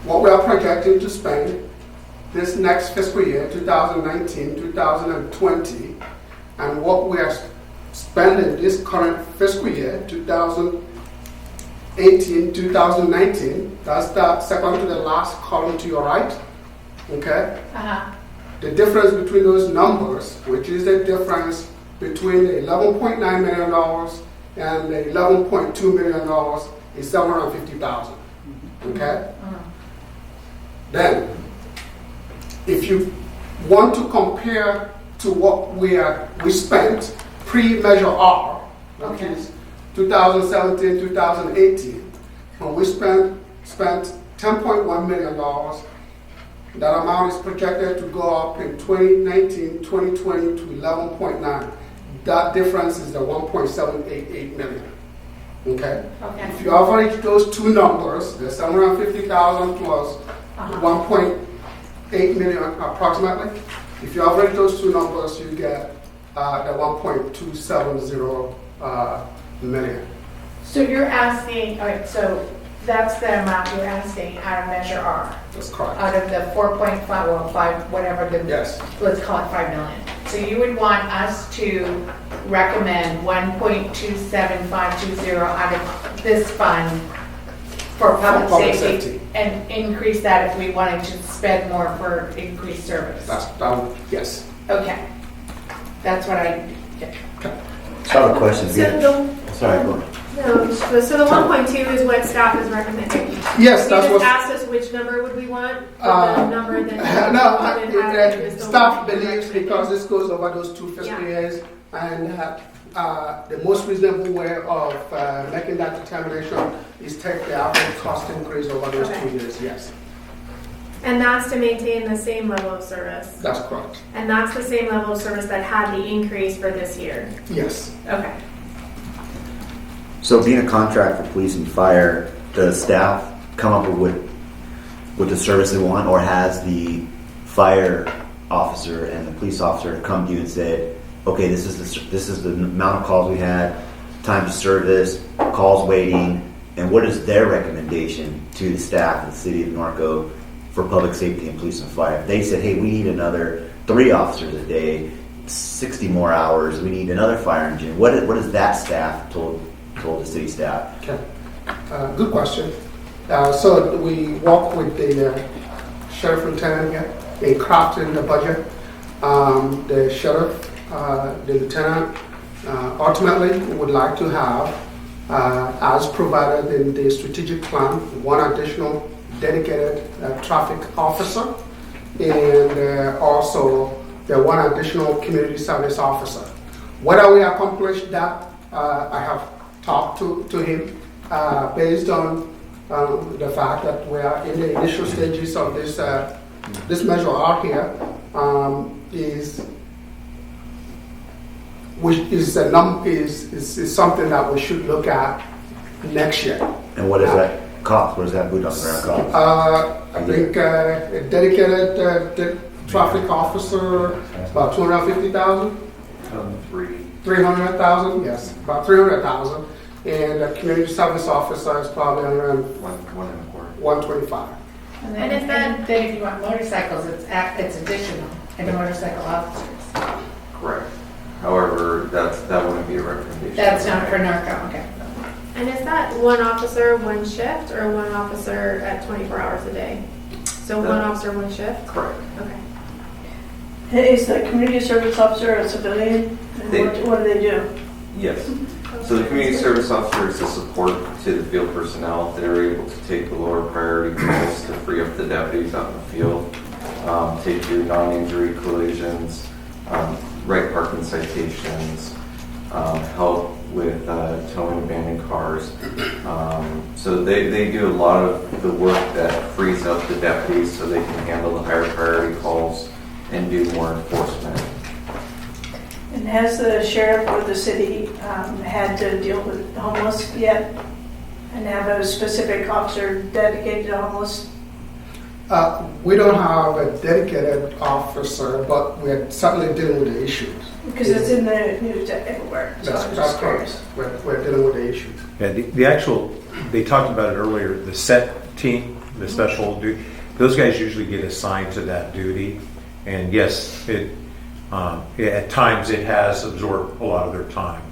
what we are projecting to spend this next fiscal year, 2019, 2020, and what we are spending this current fiscal year, 2018, 2019, that's the second to the last column to your right, okay? The difference between those numbers, which is the difference between the $11.9 million and the $11.2 million, is $750,000, okay? Then, if you want to compare to what we spent pre-Measure R, which is 2017, 2018, when we spent $10.1 million, that amount is projected to go up in 2019, 2020 to 11.9. That difference is the 1.788 million. Okay? If you average those two numbers, the 750,000 plus 1.8 million approximately, if you average those two numbers, you get the 1.270 million. So you're asking, all right, so that's the amount you're asking out of Measure R. That's correct. Out of the 4.5, well, 5, whatever the, yes, let's call it 5 million. So you would want us to recommend 1.27520 out of this fund for public safety and increase that if we wanted to spend more for increased service. That's yes. Okay. That's what I get. So I have a question. Sorry, go ahead. No, so the 1.2 is what staff is recommending. Yes, that's what. Asked us which number would we want? The number that Staff believes because this goes over those 2 fiscal years, and the most reasonable way of making that determination is take the average cost increase over those 2 years, yes. And that's to maintain the same level of service. That's correct. And that's the same level of service that had the increase for this year. Yes. Okay. So being a contract for police and fire, does staff come up with the service they want, or has the fire officer and the police officer come to you and said, okay, this is the amount of calls we had, time to serve this, calls waiting, and what is their recommendation to the staff of the city of Norco for public safety and police and fire? They said, hey, we need another 3 officers a day, 60 more hours, we need another fire engine. What is that staff told the city staff? Okay. Good question. So we work with the sheriff lieutenant here in crafting the budget. The sheriff, the lieutenant, ultimately would like to have, as provided in the strategic plan, 1 additional dedicated traffic officer, and also the 1 additional community service officer. Whether we accomplish that, I have talked to him based on the fact that we are in the initial stages of this measure out here, is something that we should look at next year. And what does that cost? What does that boot on the ground cost? I think a dedicated traffic officer, about 250,000. 300,000, yes, about 300,000. And a community service officer is probably around 125. And then if you want motorcycles, it's additional, and the motorcycle officers. Correct. However, that wouldn't be a recommendation. That's not for Norco, okay. And is that 1 officer, 1 shift, or 1 officer at 24 hours a day? So 1 officer, 1 shift? Correct. Okay. Is the community service officer a civilian? And what do they do? Yes. So the community service officer is a support to the field personnel. They're able to take the lower priority calls to free up the deputies out in the field, take your non-injury collisions, write parking citations, help with towing abandoned cars. So they do a lot of the work that frees up the deputies so they can handle the higher priority calls and do more enforcement. And has the sheriff or the city had to deal with the homeless yet? And have a specific officer dedicated to homeless? We don't have a dedicated officer, but we're certainly dealing with the issues. Because it's in the news everywhere. So That's correct. We're dealing with the issues. Yeah, the actual, they talked about it earlier, the set team, the special duty, those guys usually get assigned to that duty. And yes, at times it has absorbed a lot of their time.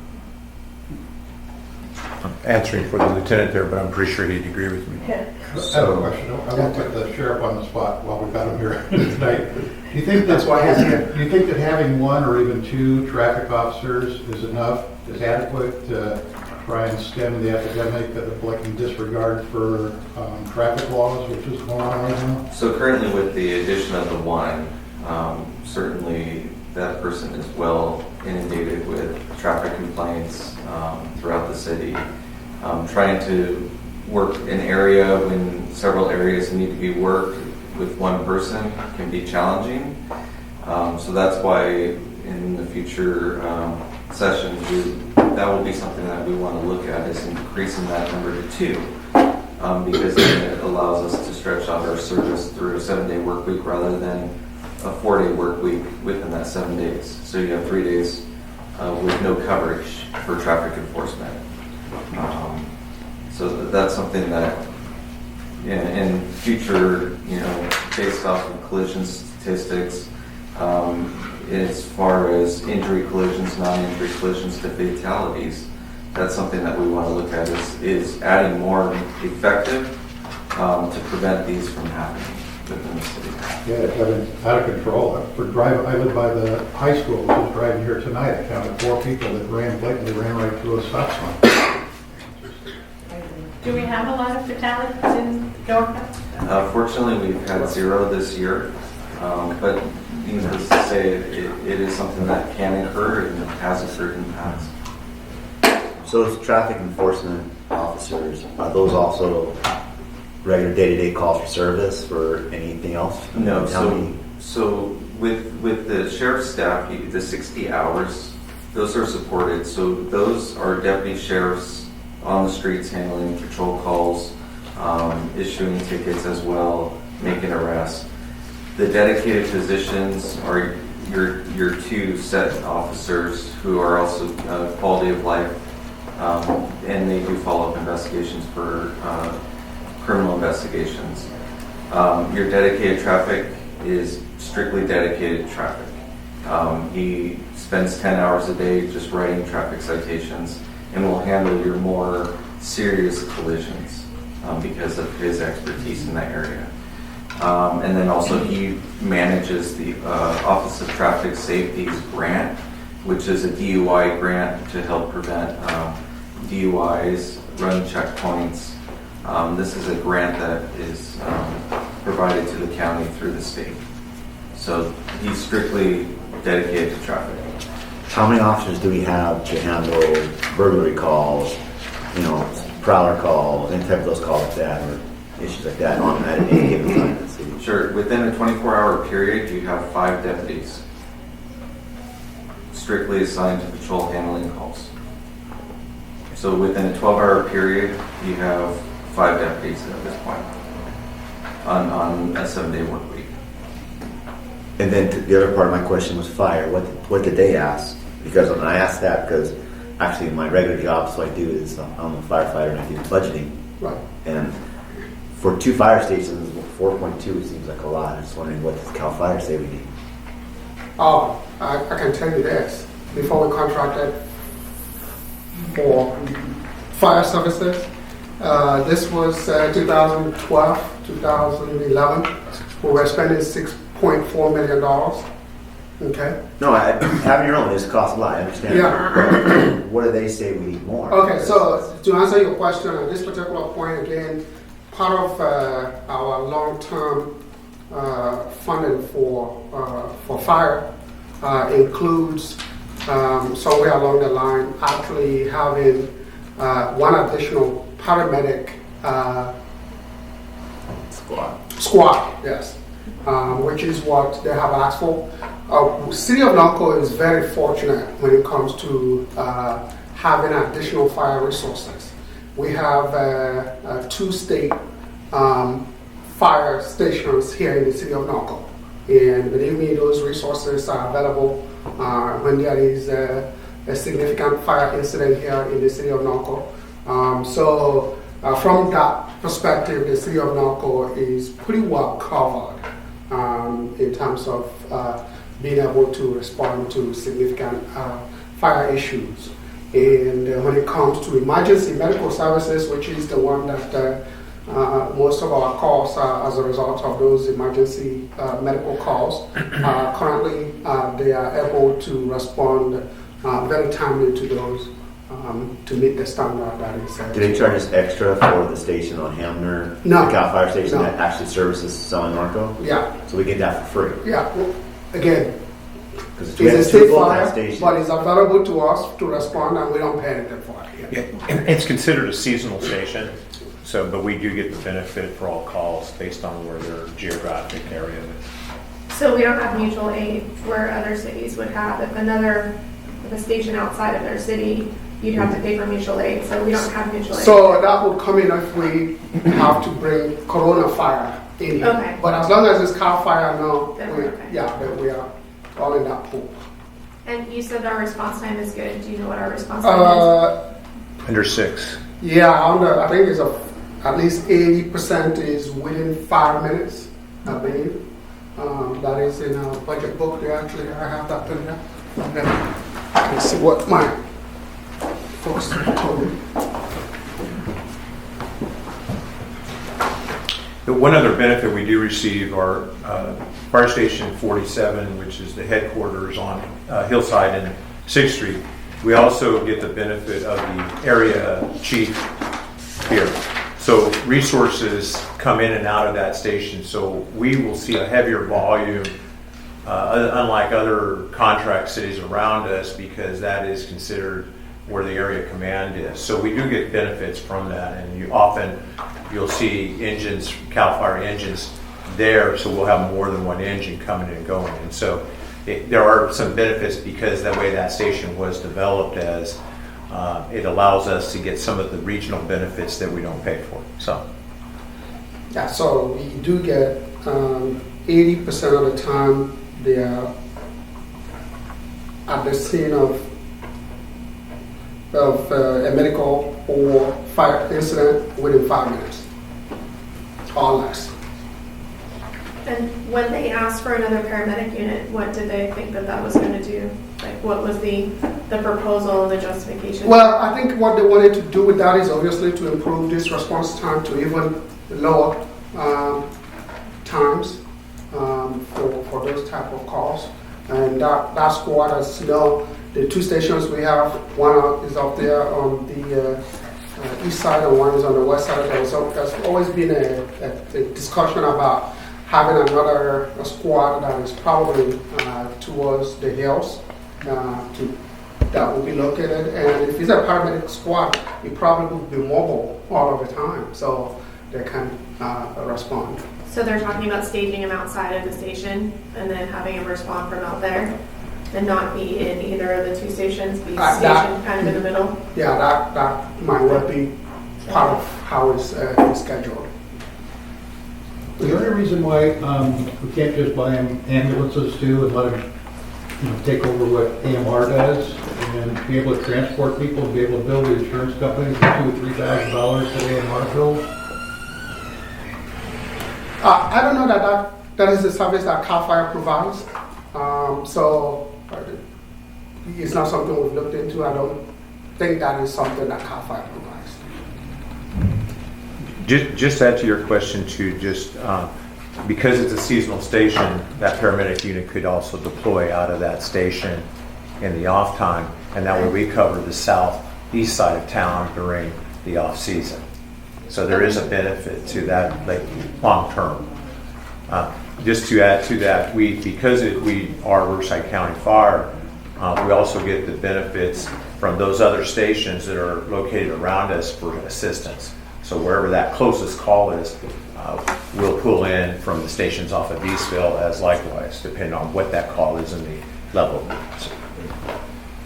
I'm answering for the lieutenant there, but I'm pretty sure he'd agree with me. Yeah. I have a question. I won't put the sheriff on the spot while we've got him here tonight. Do you think that having 1 or even 2 traffic officers is enough, is adequate to try and stem the epidemic of blatant disregard for traffic laws, which is going on right now? So currently with the addition of the 1, certainly that person is well inundated with traffic complaints throughout the city. Trying to work an area when several areas need to be worked with 1 person can be challenging. So that's why in the future sessions, that will be something that we want to look at, is increasing that number to 2. Because then it allows us to stretch out our service through a 7-day work week rather than a 4-day work week within that 7 days. So you have 3 days with no coverage for traffic enforcement. So that's something that in future, based off of collision statistics, as far as injury collisions, non-injury collisions to fatalities, that's something that we want to look at is adding more effective to prevent these from happening within the city. Yeah, it's out of control. I live by the high school, I was driving here tonight, I counted 4 people that blatantly ran right through a stop sign. Do we have a lot of fatalities in Norco? Fortunately, we've had 0 this year, but needless to say, it is something that can occur and has occurred in the past. So those traffic enforcement officers, are those also regular day-to-day calls for service for anything else? No, How many- so with the sheriff's staff, the 60 hours, those are supported. So those are deputy sheriffs on the streets handling patrol calls, issuing tickets as well, making arrests. The dedicated positions are your 2 set officers who are also quality of life, and they do follow-up investigations for criminal investigations. Your dedicated traffic is strictly dedicated traffic. He spends 10 hours a day just writing traffic citations and will handle your more serious collisions because of his expertise in that area. And then also he manages the Office of Traffic Safety's grant, which is a DUI grant to help prevent DUIs, run checkpoints. This is a grant that is provided to the county through the state. So he's strictly dedicated to traffic. How many officers do we have to handle burglary calls, prowler calls, any type of those calls like that, or issues like that on that any given time in the city? Sure. Within a 24-hour period, you have 5 deputies strictly assigned to patrol handling calls. So within a 12-hour period, you have 5 deputies at this point on a 7-day work week. And then the other part of my question was fire. What did they ask? Because when I asked that, because actually my regular job, so I do is I'm a firefighter and I do budgeting. Right. And for 2 fire stations, 4.2 seems like a lot. I'm just wondering what does Cal Fire say we need? Oh, I can tell you this. Before we contracted for fire services, this was 2012, 2011. We were spending $6.4 million. Okay. No, having your own is cost a lot. I understand. Yeah. What do they say we need more? Okay, so to answer your question on this particular point, again, part of our long-term funding for fire includes somewhere along the line actually having one additional paramedic squad, yes, which is what they have asked for. City of Norco is very fortunate when it comes to having additional fire resources. We have 2 state fire stations here in the city of Norco. And believe me, those resources are available when there is a significant fire incident here in the city of Norco. So from that perspective, the city of Norco is pretty well covered in terms of being able to respond to significant fire issues. And when it comes to emergency medical services, which is the one that most of our calls are as a result of those emergency medical calls, currently they are able to respond very timely to those to meet the standard that is set. Do they charge us extra for the station on Hamner, No. the Cal Fire Station No. that actually services some in Norco? Yeah. So we get that for free? Yeah. Again, Because it's a state fire, stations. but it's available to us to respond, and we don't pay anything for it. Yeah, and it's considered a seasonal station, but we do get the benefit for all calls based on where their geographic area is. So we don't have mutual aid where other cities would have. If a station outside of their city, you'd have to pay for mutual aid. So we don't have mutual aid. So that would come in if we have to bring Corona fire in here. Okay. But as long as it's Cal Fire, no, Then we're okay. then we are all in that pool. And you said our response time is good. Do you know what our response time is? Under 6. Yeah, I think it's at least 80% is within 5 minutes, I believe. That is in our budget book. I have that in there. Let's see what my folks told me. The one other benefit we do receive are Fire Station 47, which is the headquarters on Hillside and 6th Street. We also get the benefit of the area chief here. So resources come in and out of that station, so we will see a heavier volume, unlike other contract cities around us, because that is considered where the area command is. So we do get benefits from that, and you'll see engines, CAL FIRE engines there, so we'll have more than one engine coming and going. And so there are some benefits because the way that station was developed as it allows us to get some of the regional benefits that we don't pay for. So Yeah, so we do get 80% of the time they are at the scene of a medical or fire incident within 5 minutes or less. And when they asked for another paramedic unit, what did they think that was going to do? Like, what was the proposal, the justification? Well, I think what they wanted to do with that is obviously to improve this response time to even lower times for those type of calls. And that squad, as you know, the two stations we have, one is up there on the east side and one is on the west side. There's always been a discussion about having another squad that is probably towards the hills that will be located. And if it's a paramedic squad, it probably will be mobile all of the time, so they can respond. So they're talking about staging them outside of the station and then having them respond from out there and not be in either of the two stations, be stationed kind of in the middle? Yeah, that might well be part of how it's scheduled. Is there any reason why we can't just buy ambulances too and let them take over what AMR does and be able to transport people and be able to bill the insurance companies $2,000 or $3,000 that AMR bills? I don't know that is a service that CAL FIRE provides. So it's not something we've looked into. I don't think that is something that CAL FIRE provides. just add to your question too, because it's a seasonal station, that paramedic unit could also deploy out of that station in the off time, and that way we cover the southeast side of town during the off season. So there is a benefit to that, like long term. Just to add to that, because we are Oversight County Fire, we also get the benefits from those other stations that are located around us for assistance. So wherever that closest call is, we'll pull in from the stations off of Eastville as likewise, depending on what that call is and the level.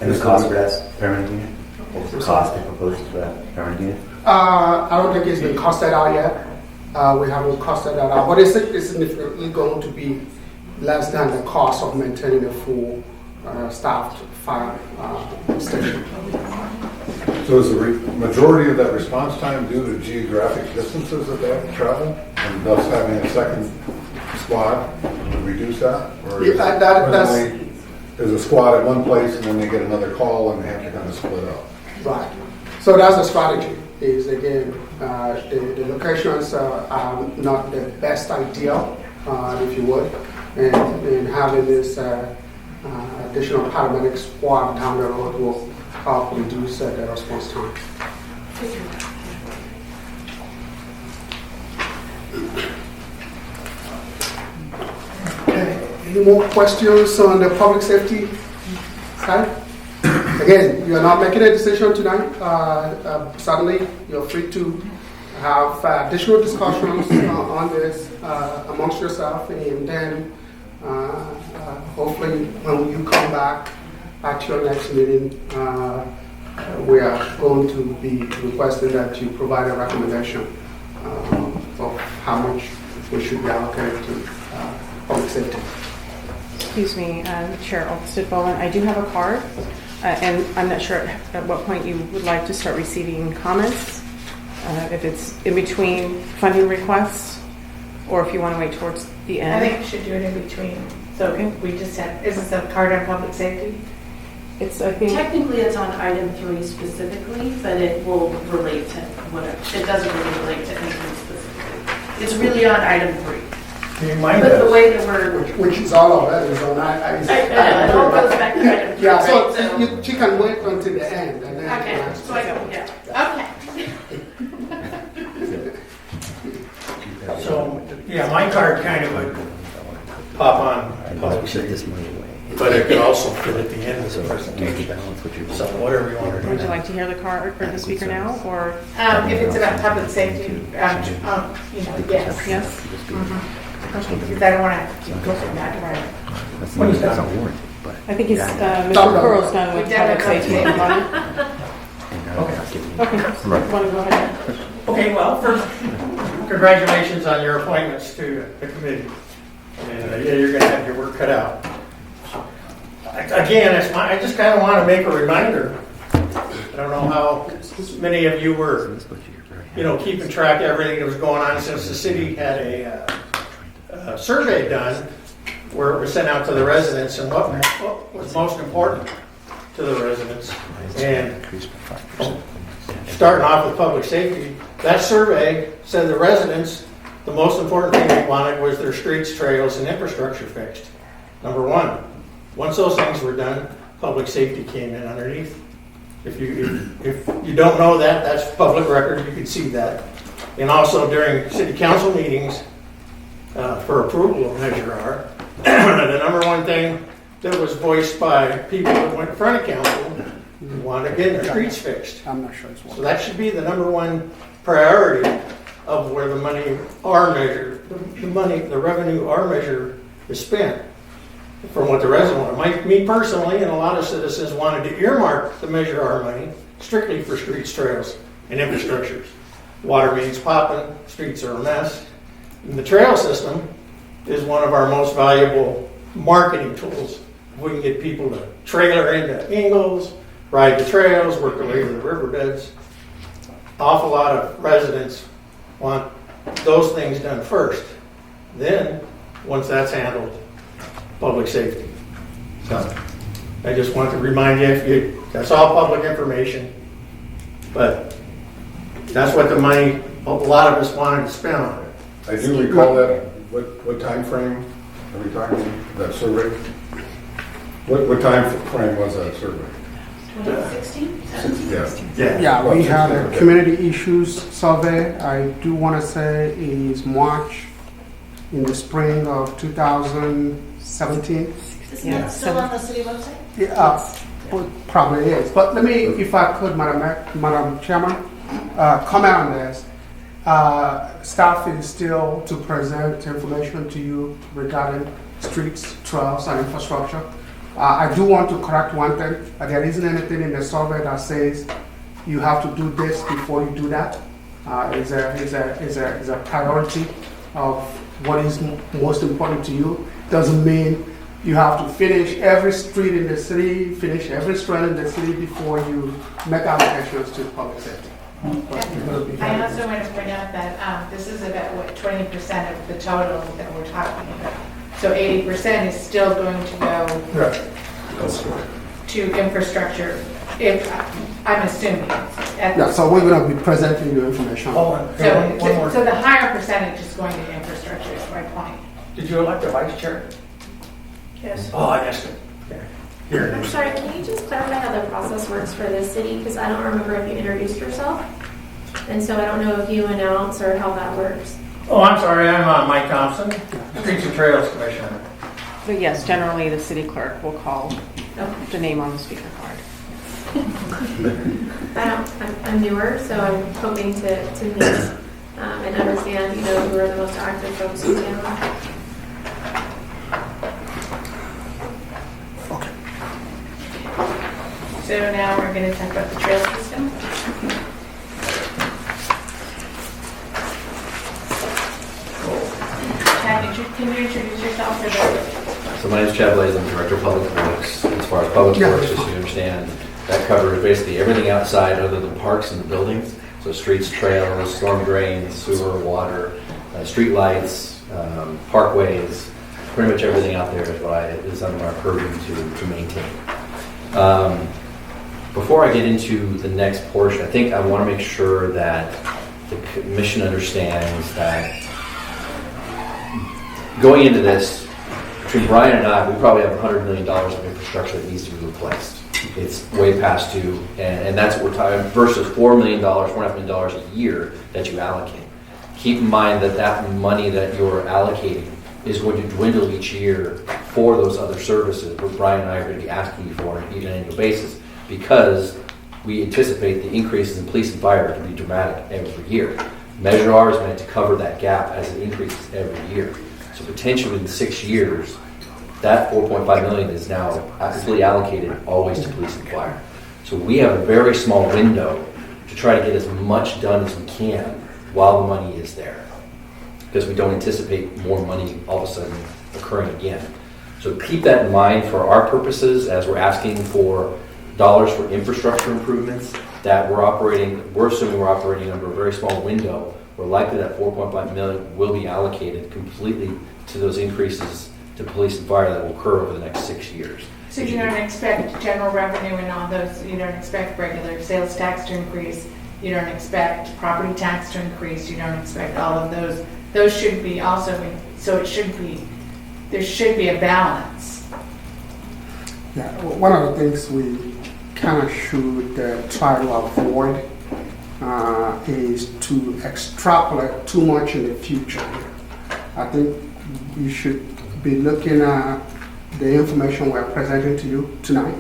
And the cost for that paramedic unit? What's the cost they proposed for that paramedic unit? I don't think it's been costed out yet. We haven't costed that out, but it's significantly going to be less than the cost of maintaining a full staffed fire station. So is the majority of that response time due to geographic distances that they have to travel, and thus having a second squad would reduce that? Or there's a squad at one place and then they get another call and they have to kind of split up? Right. So that's the strategy. Is again, the locations are not the best idea, if you would, and having this additional paramedic squad down the road will help reduce the response time. Okay. Any more questions on the public safety side? Again, you are not making a decision tonight. Suddenly, you're free to have additional discussions on this amongst yourself, and then hopefully when you come back at your next meeting, we are going to be requesting that you provide a recommendation of how much we should be allocated to public safety. Excuse me, Chair Olmsted Bowen, I do have a card. And I'm not sure at what point you would like to start receiving comments, if it's in between funding requests, or if you want to wait towards the end. I think we should do it in between. So we just have, is this a card on public safety? It's, I think, technically it's on item 3 specifically, but it will relate to whatever. It doesn't really relate to anything specifically. It's really on item 3. But the way that we're... Which is all of it is on that. It all goes back to item 3. Yeah, right? so she can wait until the end. And then Okay, so I can, yeah. Okay. know, yeah, my card kind of would pop on public safety, but it could also fit at the end of the presentation. So whatever you want to do. Would you like to hear the card or the speaker now, or? If it's about public safety, you know, yes. Yes? Because I don't want to keep looking back. Right. When he's done. I think he's, Mr. Pearl's done with We've done public it. safety. Okay, want to go ahead? Okay, well, first, congratulations on your appointments to the committee. And yeah, you're going to have your work cut out. Again, I just kind of want to make a reminder. I don't know how many of you were, keeping track of everything that was going on since the city had a survey done where it was sent out to the residents and what was most important to the residents. And starting off with public safety, that survey said the residents, the most important thing they wanted was their streets, trails, and infrastructure fixed. Number one. Once those things were done, public safety came in underneath. If you don't know that, that's public record. You can see that. And also during city council meetings for approval of Measure R, the number one thing that was voiced by people that went in front of council who wanted to get their streets fixed. I'm not sure it's one. So that should be the number one priority of where the money R measure, the revenue R measure is spent. From what the resident wanted. Me personally, and a lot of citizens wanted to earmark the Measure R money strictly for streets, trails, and infrastructures. Water mains popping, streets are a mess. And the trail system is one of our most valuable marketing tools. We can get people to trailer into Ingalls, ride the trails, work their way to the riverbeds. Awful lot of residents want those things done first. Then, once that's handled, public safety. So I just want to remind you, that's all public information, but that's what the money, a lot of us wanted to spend on it. I do recall that. What time frame are we talking? That survey? What time frame was that survey? 2016? Yeah, we had a community issues survey. I do want to say is March in the spring of 2017. Isn't that still on the city website? Yeah, probably is. But let me, if I could, Madam Chairman, comment on this. Staff is still to present information to you regarding streets, trails, and infrastructure. I do want to correct one thing. There isn't anything in the survey that says you have to do this before you do that. It's a priority of what is most important to you. Doesn't mean you have to finish every street in the city, finish every street in the city before you make allocations to public safety. I also want to point out that this is about 20% of the total that we're talking about. So 80% is still going to go to infrastructure. If I'm assuming. Yeah, so we're going to be presenting you information. One more. So the higher percentage is going to infrastructure is my point. Did you elect a vice chair? Yes. Oh, I guess. Here. I'm sorry, can you just clarify how the process works for this city? Because I don't remember if you introduced yourself. And so I don't know if you announce or how that works. Oh, I'm sorry. I'm Mike Thompson, Streets and Trails Commissioner. But yes, generally the city clerk will call the name on the speaker card. I'm newer, so I'm hoping to meet and understand, who are the most active folks in town. So now we're going to talk about the trail system. Chad, can you introduce yourself for the... So my name is Chad Blaze. I'm Director of Public Works. As far as Public Works, just so you understand, that covers basically everything outside other than parks and the buildings. So streets, trails, storm drains, sewer, water, street lights, parkways, pretty much everything out there is under our purview to maintain. Before I get into the next portion, I think I want to make sure that the commission understands that going into this, between Brian and I, we probably have $100 million of infrastructure that needs to be replaced. It's way past due, and that's what we're talking versus $4 million, $4.5 million a year that you allocate. keep in mind that that money that you're allocating is going to dwindle each year for those other services, what Brian and I are going to be asking you for on an annual basis, because we anticipate the increases in police and fire to be dramatic every year. Measure R is meant to cover that gap as it increases every year. So potentially in 6 years, that 4.5 million is now fully allocated always to police and fire. So we have a very small window to try to get as much done as we can while the money is there, because we don't anticipate more money all of a sudden occurring again. So keep that in mind for our purposes as we're asking for dollars for infrastructure improvements that we're assuming we're operating under a very small window. We're likely that 4.5 million will be allocated completely to those increases to police and fire that will occur over the next 6 years. So you don't expect general revenue and all those, you don't expect regular sales tax to increase, you don't expect property tax to increase, you don't expect all of those. Those should be also, so there should be a balance. Yeah, one of the things we kind of should try to avoid is to extrapolate too much in the future. I think you should be looking at the information we're presenting to you tonight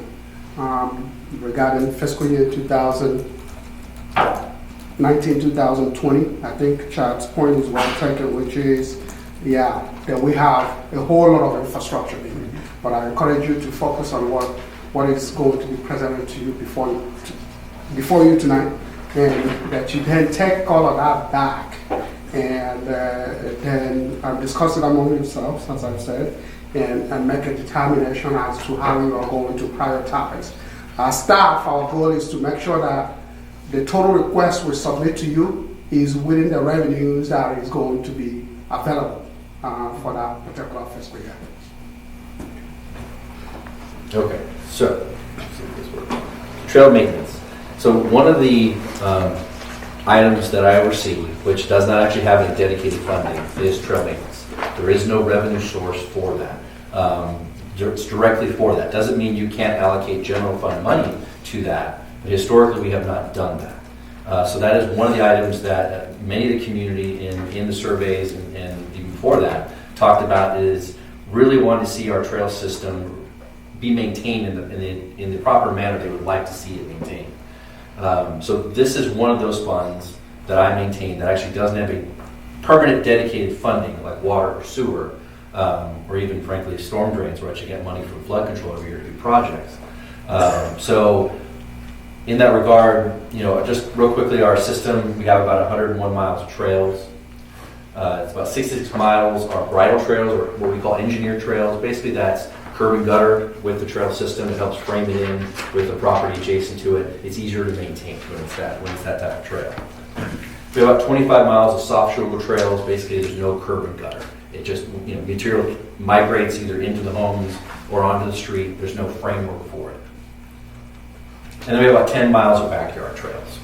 regarding fiscal year 2019-2020. I think Chad's point is well taken, which is, that we have a whole lot of infrastructure needs. But I encourage you to focus on what is going to be presented to you before you tonight, and that you then take all of that back and then discuss it among yourselves, as I've said, and make a determination as to how you are going to prioritize. As staff, our goal is to make sure that the total request we submit to you is within the revenues that is going to be available for that particular fiscal year. Okay, so let's see if this works. Trail maintenance. So one of the items that I oversee, which does not actually have any dedicated funding, is trail maintenance. There is no revenue source for that. It's directly for that. Doesn't mean you can't allocate general fund money to that, but historically we have not done that. So that is one of the items that many of the community in the surveys and even before that talked about, is really wanting to see our trail system be maintained in the proper manner they would like to see it maintained. So this is one of those funds that I maintain that actually doesn't have a permanent dedicated funding like water or sewer, or even frankly storm drains, where I actually get money from flood control every year to do projects. So in that regard, just real quickly, our system, we have about 101 miles of trails. It's about 66 miles are bridle trails, or what we call engineered trails. Basically, that's curb and gutter with the trail system. It helps frame it in with the property adjacent to it. It's easier to maintain when it's that type of trail. We have about 25 miles of soft shoulder trails. Basically, there's no curb and gutter. It just, material migrates either into the homes or onto the street. There's no framework for it. And then we have about 10 miles of backyard trails.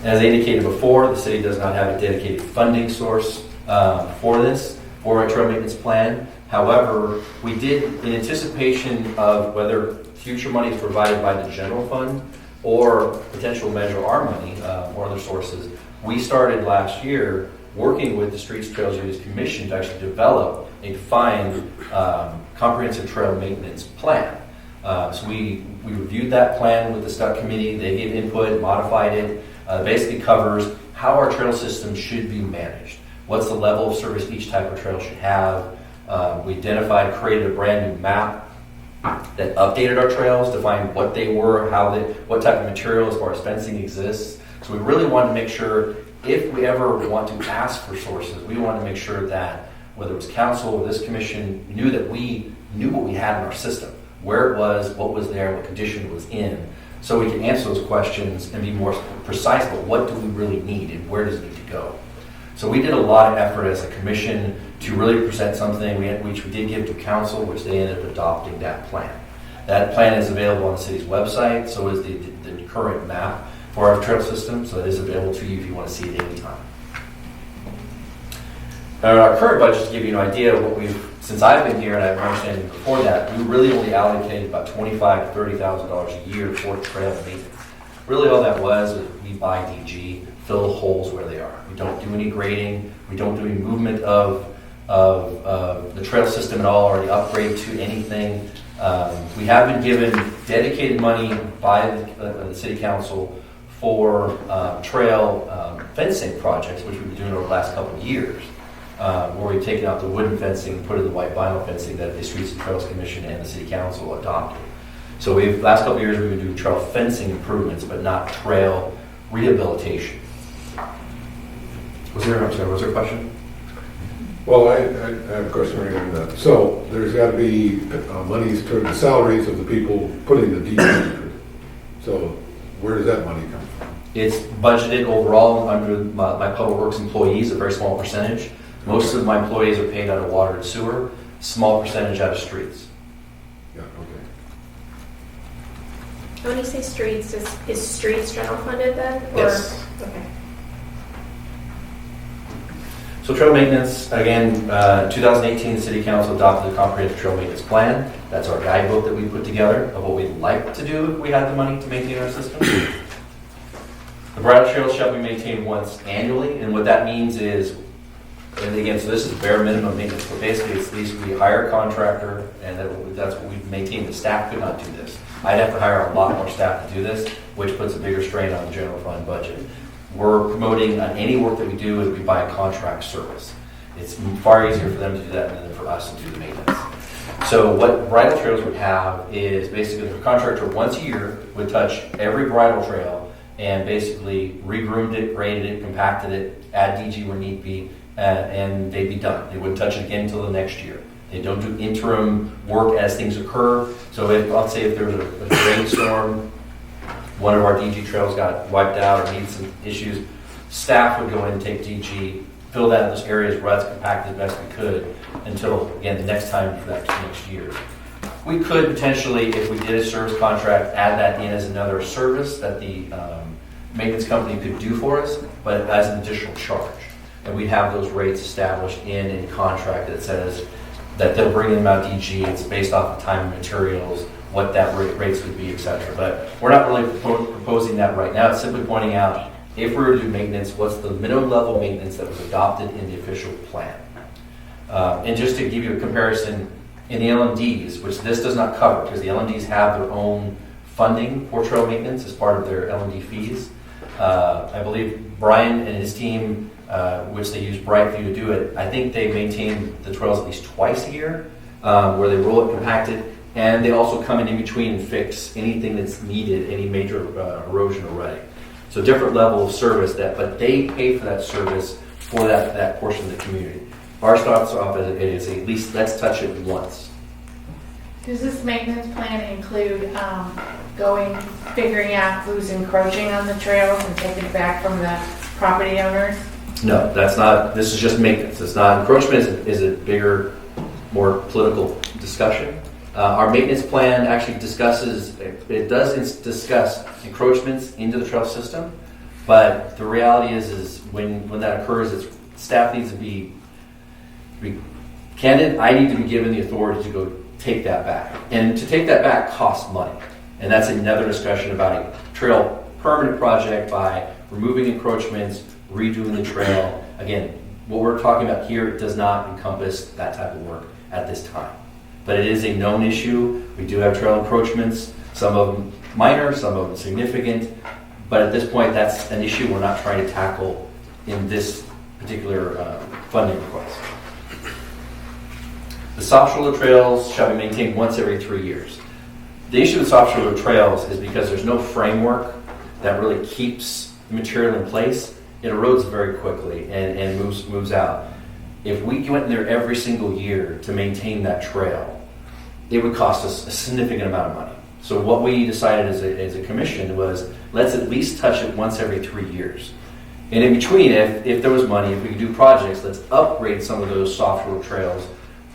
As I indicated before, the city does not have a dedicated funding source for our trail maintenance plan. However, we did, in anticipation of whether future money is provided by the general fund or potential Measure R money or other sources, we started last year working with the Streets, Trails, Use Commission to actually develop a defined comprehensive trail maintenance plan. So we reviewed that plan with the STUC committee. They gave input, modified it. Basically covers how our trail system should be managed. What's the level of service each type of trail should have. We identified, created a brand new map that updated our trails, defined what they were, what type of material as far as fencing exists. So we really wanted to make sure, if we ever want to ask for sources, we wanted to make sure that whether it was council or this commission knew that we knew what we had in our system, where it was, what was there, what condition it was in, so we can answer those questions and be more precise about what do we really need and where does it need to go. So we did a lot of effort as a commission to really present something which we did give to council, which they ended up adopting that plan. That plan is available on the city's website, so is the current map for our trail system, so it is available to you if you want to see it anytime. Our current budget, to give you an idea of what since I've been here, and I've understanding before that, we really only allocated about $25,000 to $30,000 a year for trail maintenance. Really all that was we buy DG, fill holes where they are. We don't do any grading. We don't do any movement of the trail system at all, or the upgrade to anything. We have been given dedicated money by the city council for trail fencing projects, which we've been doing over the last couple of years, where we've taken out the wooden fencing and put in the white vinyl fencing that the Streets and Trails Commission and the city council adopted. So last couple of years we've been doing trail fencing improvements, but not trail rehabilitation. Was there a question? Well, I have a question regarding that. So there's got to be monies toward the salaries of the people putting the DG. So where does that money come from? It's budgeted overall under my public works employees, a very small percentage. Most of my employees are paid out of water and sewer, small percentage out of streets. Yeah, okay. When you say streets, is streets general funded then? Or? Yes. Okay. So trail maintenance, again, 2018, the City Council adopted the Comprehensive Trail Maintenance Plan. That's our guidebook that we put together of what we'd like to do if we had the money to maintain our system. The bridle trails shall be maintained once annually, and what that means is, and again, so this is bare minimum maintenance, but basically it's at least we hire a contractor, and that's what we've maintained. The staff could not do this. I'd have to hire a lot more staff to do this, which puts a bigger strain on the general fund budget. We're promoting on any work that we do is we buy a contract service. It's far easier for them to do that than for us to do the maintenance. So what bridle trails would have is basically the contractor once a year would touch every bridle trail and basically re-groomed it, graded it, compacted it, add DG where need be, and they'd be done. They wouldn't touch it again until the next year. They don't do interim work as things occur. So let's say if there was a rainstorm, one of our DG trails got wiped out or needed some issues, staff would go in and take DG, fill that in those areas, ruts, compact as best we could until, again, the next time for that next year. We could potentially, if we did a service contract, add that in as another service that the maintenance company could do for us, but as an additional charge. And we'd have those rates established in a contract that says that they'll bring in about DG, it's based off the time and materials, what that rates would be, etc. But we're not really proposing that right now. It's simply pointing out, if we were to do maintenance, what's the minimum level of maintenance that was adopted in the official plan? And just to give you a comparison, in the LMDs, which this does not cover, because the LMDs have their own funding for trail maintenance as part of their LMD fees. I believe Brian and his team, which they use Brightview to do it, I think they maintain the trails at least twice a year, where they roll it, compact it, and they also come in between and fix anything that's needed, any major erosion or rutting. So different level of service, but they pay for that service for that portion of the community. Our starts off as it is, at least let's touch it once. Does this maintenance plan include figuring out who's encroaching on the trails and taking it back from the property owners? No, that's not. This is just maintenance. It's not encroachment. Is a bigger, more political discussion. Our maintenance plan actually discusses. It does discuss encroachments into the trail system, but the reality is when that occurs, staff needs to be candid. I need to be given the authority to go take that back, and to take that back costs money, and that's another discussion about a trail permanent project by removing encroachments, redoing the trail. Again, what we're talking about here does not encompass that type of work at this time. But it is a known issue. We do have trail encroachments, some of them minor, some of them significant. But at this point, that's an issue we're not trying to tackle in this particular funding request. The soft shoulder trails shall be maintained once every 3 years. The issue with soft shoulder trails is because there's no framework that really keeps the material in place. It erodes very quickly and moves out. If we went in there every single year to maintain that trail, it would cost us a significant amount of money. So what we decided as a commission was, let's at least touch it once every 3 years. And in between, if there was money, if we could do projects, let's upgrade some of those soft road trails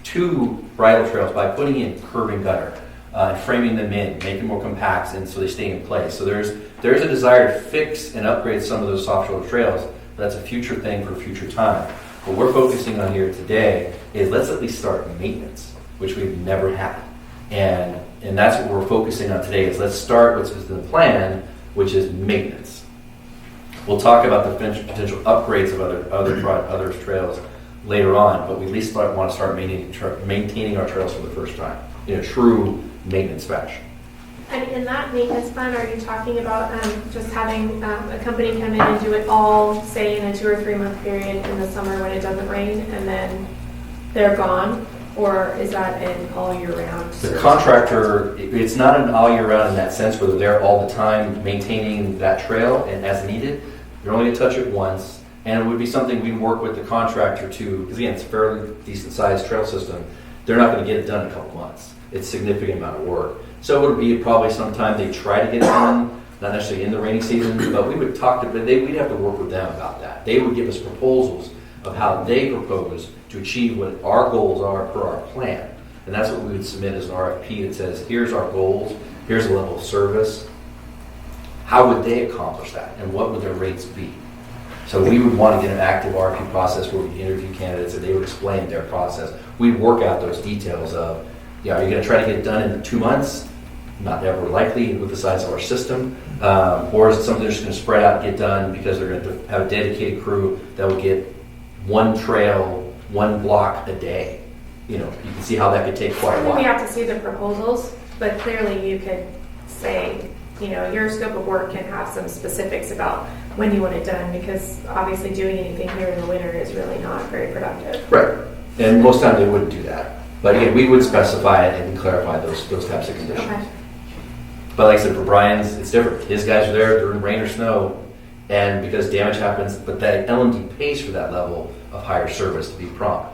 to bridle trails by putting in curb and gutter, and framing them in, making them more compact, and so they stay in place. So there's a desire to fix and upgrade some of those soft road trails, but that's a future thing for a future time. What we're focusing on here today is let's at least start maintenance, which we've never had. And that's what we're focusing on today is let's start what's in the plan, which is maintenance. We'll talk about the potential upgrades of other trails later on, but we at least want to start maintaining our trails for the first time in a true maintenance fashion. And in that maintenance fund, are you talking about just having a company come in and do it all, say in a 2 or 3 month period in the summer when it doesn't rain, and then they're gone? Or is that an all year round? The contractor, it's not an all year round in that sense where they're there all the time maintaining that trail and as needed. They're only going to touch it once. And it would be something we'd work with the contractor to, because again, it's a fairly decent sized trail system. They're not going to get it done in a couple months. It's a significant amount of work. So it would be probably sometime they try to get it done, not necessarily in the rainy season, but we would talk to, we'd have to work with them about that. They would give us proposals of how they propose to achieve what our goals are per our plan. And that's what we would submit as an RFP that says, here's our goals, here's the level of service. How would they accomplish that? And what would their rates be? So we would want to get an active RFP process where we interview candidates and they would explain their process. We'd work out those details of, are you going to try to get it done in 2 months? Not ever likely with the size of our system. Or is it something they're just going to spread out and get done because they're going to have a dedicated crew that will get one trail, one block a day? You can see how that could take quite a while. We have to see the proposals, but clearly you could say, your scope of work can have some specifics about when you want it done, because obviously doing anything here in the winter is really not very productive. Right. And most times they wouldn't do that. But again, we would specify it and clarify those types of conditions. Okay. But like I said, for Brian's, it's different. His guys are there during rain or snow, and because damage happens, but that LMD pays for that level of higher service to be prompt.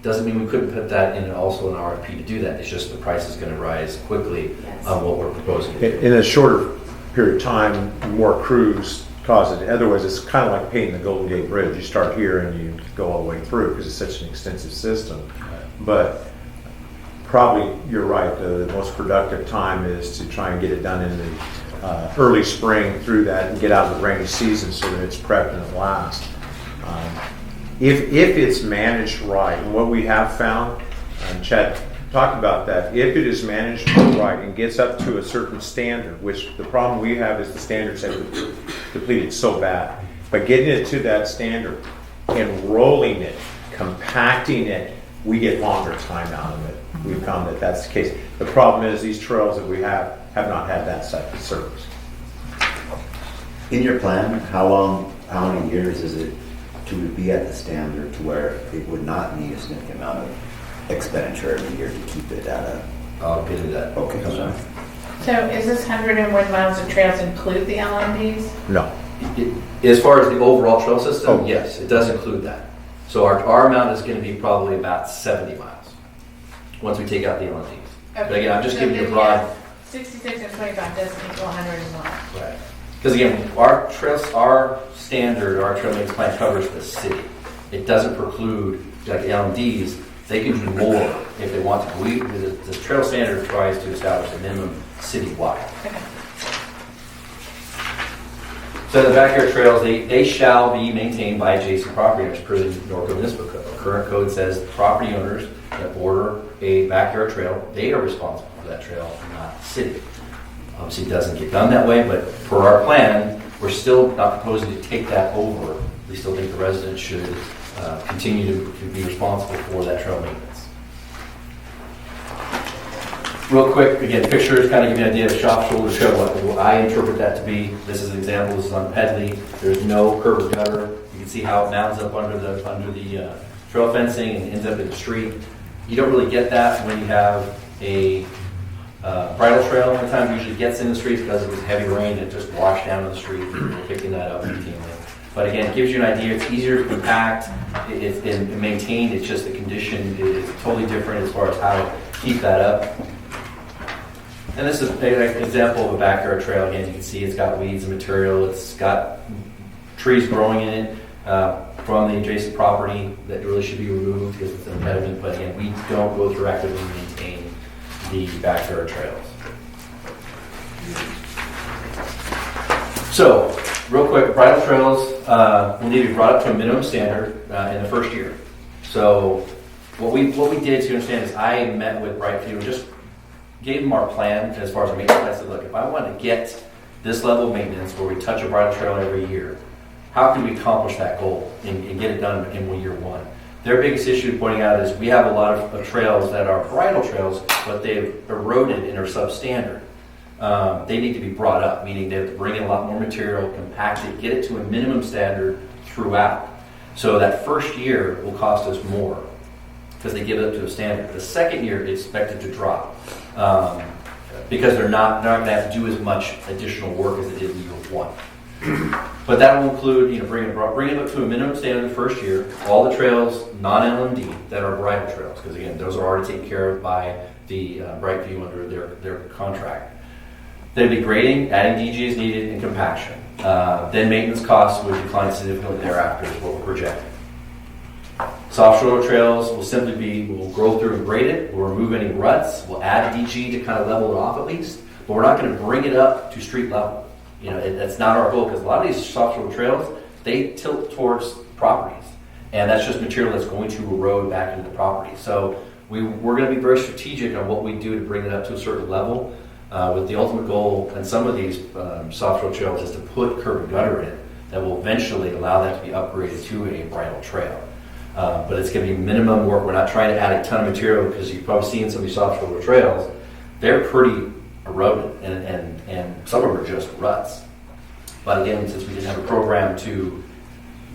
Doesn't mean we couldn't put that in also an RFP to do that. It's just the price is going to rise quickly on what we're proposing. In a shorter period of time, more crews cause it. Otherwise, it's kind of like painting the Golden Gate Bridge. You start here and you go all the way through because it's such an extensive system. But probably you're right. The most productive time is to try and get it done in the early spring through that and get out of the rainy season so that it's prepped and it lasts. If it's managed right, and what we have found, and Chad talked about that, if it is managed right and gets up to a certain standard, which the problem we have is the standards have depleted so bad, but getting it to that standard and rolling it, compacting it, we get longer time out of it. We found that that's the case. The problem is these trails that we have not had that type of service. In your plan, how many years is it to be at the standard to where it would not need a significant amount of expenditure every year to keep it at a... I'll get into that. Okay. So is this 101 miles of trails include the LMDs? No. As far as the overall trail system, yes, it does include that. So our amount is going to be probably about 70 miles once we take out the LMDs. Okay. But again, I'm just giving you a broad... 66 and 25 doesn't equal 101. Right. Because again, our trail maintenance plan covers the city. It doesn't preclude, like LMDs, they can do more if they want to. The trail standard tries to establish a minimum citywide. Okay. So the backyard trails, they shall be maintained by adjacent property owners per the Norco Municipal Code. The current code says property owners that border a backyard trail, they are responsible for that trail, not the city. Obviously, it doesn't get done that way, but per our plan, we're still not proposing to take that over. We still think the residents should continue to be responsible for that trail maintenance. Real quick, again, pictures kind of give you an idea of shop shoulder show what I interpret that to be. This is an example. This is on Pedley. There's no curb or gutter. You can see how it mounds up under the trail fencing and ends up in the street. You don't really get that when you have a bridle trail. At the time, it usually gets in the streets because it was heavy rain. It just washed down to the street. We're picking that up routinely. But again, it gives you an idea. It's easier to compact. It's maintained. It's just the condition is totally different as far as how to keep that up. And this is an example of a backyard trail. Again, you can see it's got weeds and material. It's got trees growing in it from the adjacent property that really should be removed because it's an impediment. But again, we don't go through actively maintain the backyard trails. So, real quick, bridle trails will need to be brought up to a minimum standard in the first year. So, what we did to understand is I met with Brightfield and just gave them our plan as far as our maintenance. I said, look, if I want to get this level of maintenance where we touch a bridle trail every year, how can we accomplish that goal and get it done in year one? Their biggest issue pointing out is we have a lot of trails that are bridle trails, but they've eroded and are substandard. They need to be brought up, meaning they have to bring in a lot more material, compact it, get it to a minimum standard throughout. So that first year will cost us more because they give it up to a standard. The second year it's expected to drop because they're not going to have to do as much additional work as they did in year one. But that will include, bringing it up to a minimum standard the first year. All the trails, non-LMD, that are bridle trails, because again, those are already taken care of by the Brightview under their contract. They'd be grading, adding DG as needed, and compaction. Then maintenance costs would decline significantly thereafter, is what we're projecting. Soft shoulder trails will simply be, we'll grow through and grade it, we'll remove any ruts, we'll add DG to kind of level it off at least, but we're not going to bring it up to street level. That's not our goal, because a lot of these soft shoulder trails, they tilt towards properties, and that's just material that's going to erode back into the property. So we're going to be very strategic on what we do to bring it up to a certain level, with the ultimate goal, and some of these soft shoulder trails, is to put curb and gutter in that will eventually allow that to be upgraded to a bridle trail. But it's going to be minimum work. We're not trying to add a ton of material, because you've probably seen some of these soft shoulder trails. They're pretty eroded, and some of them are just ruts. But again, since we didn't have a program to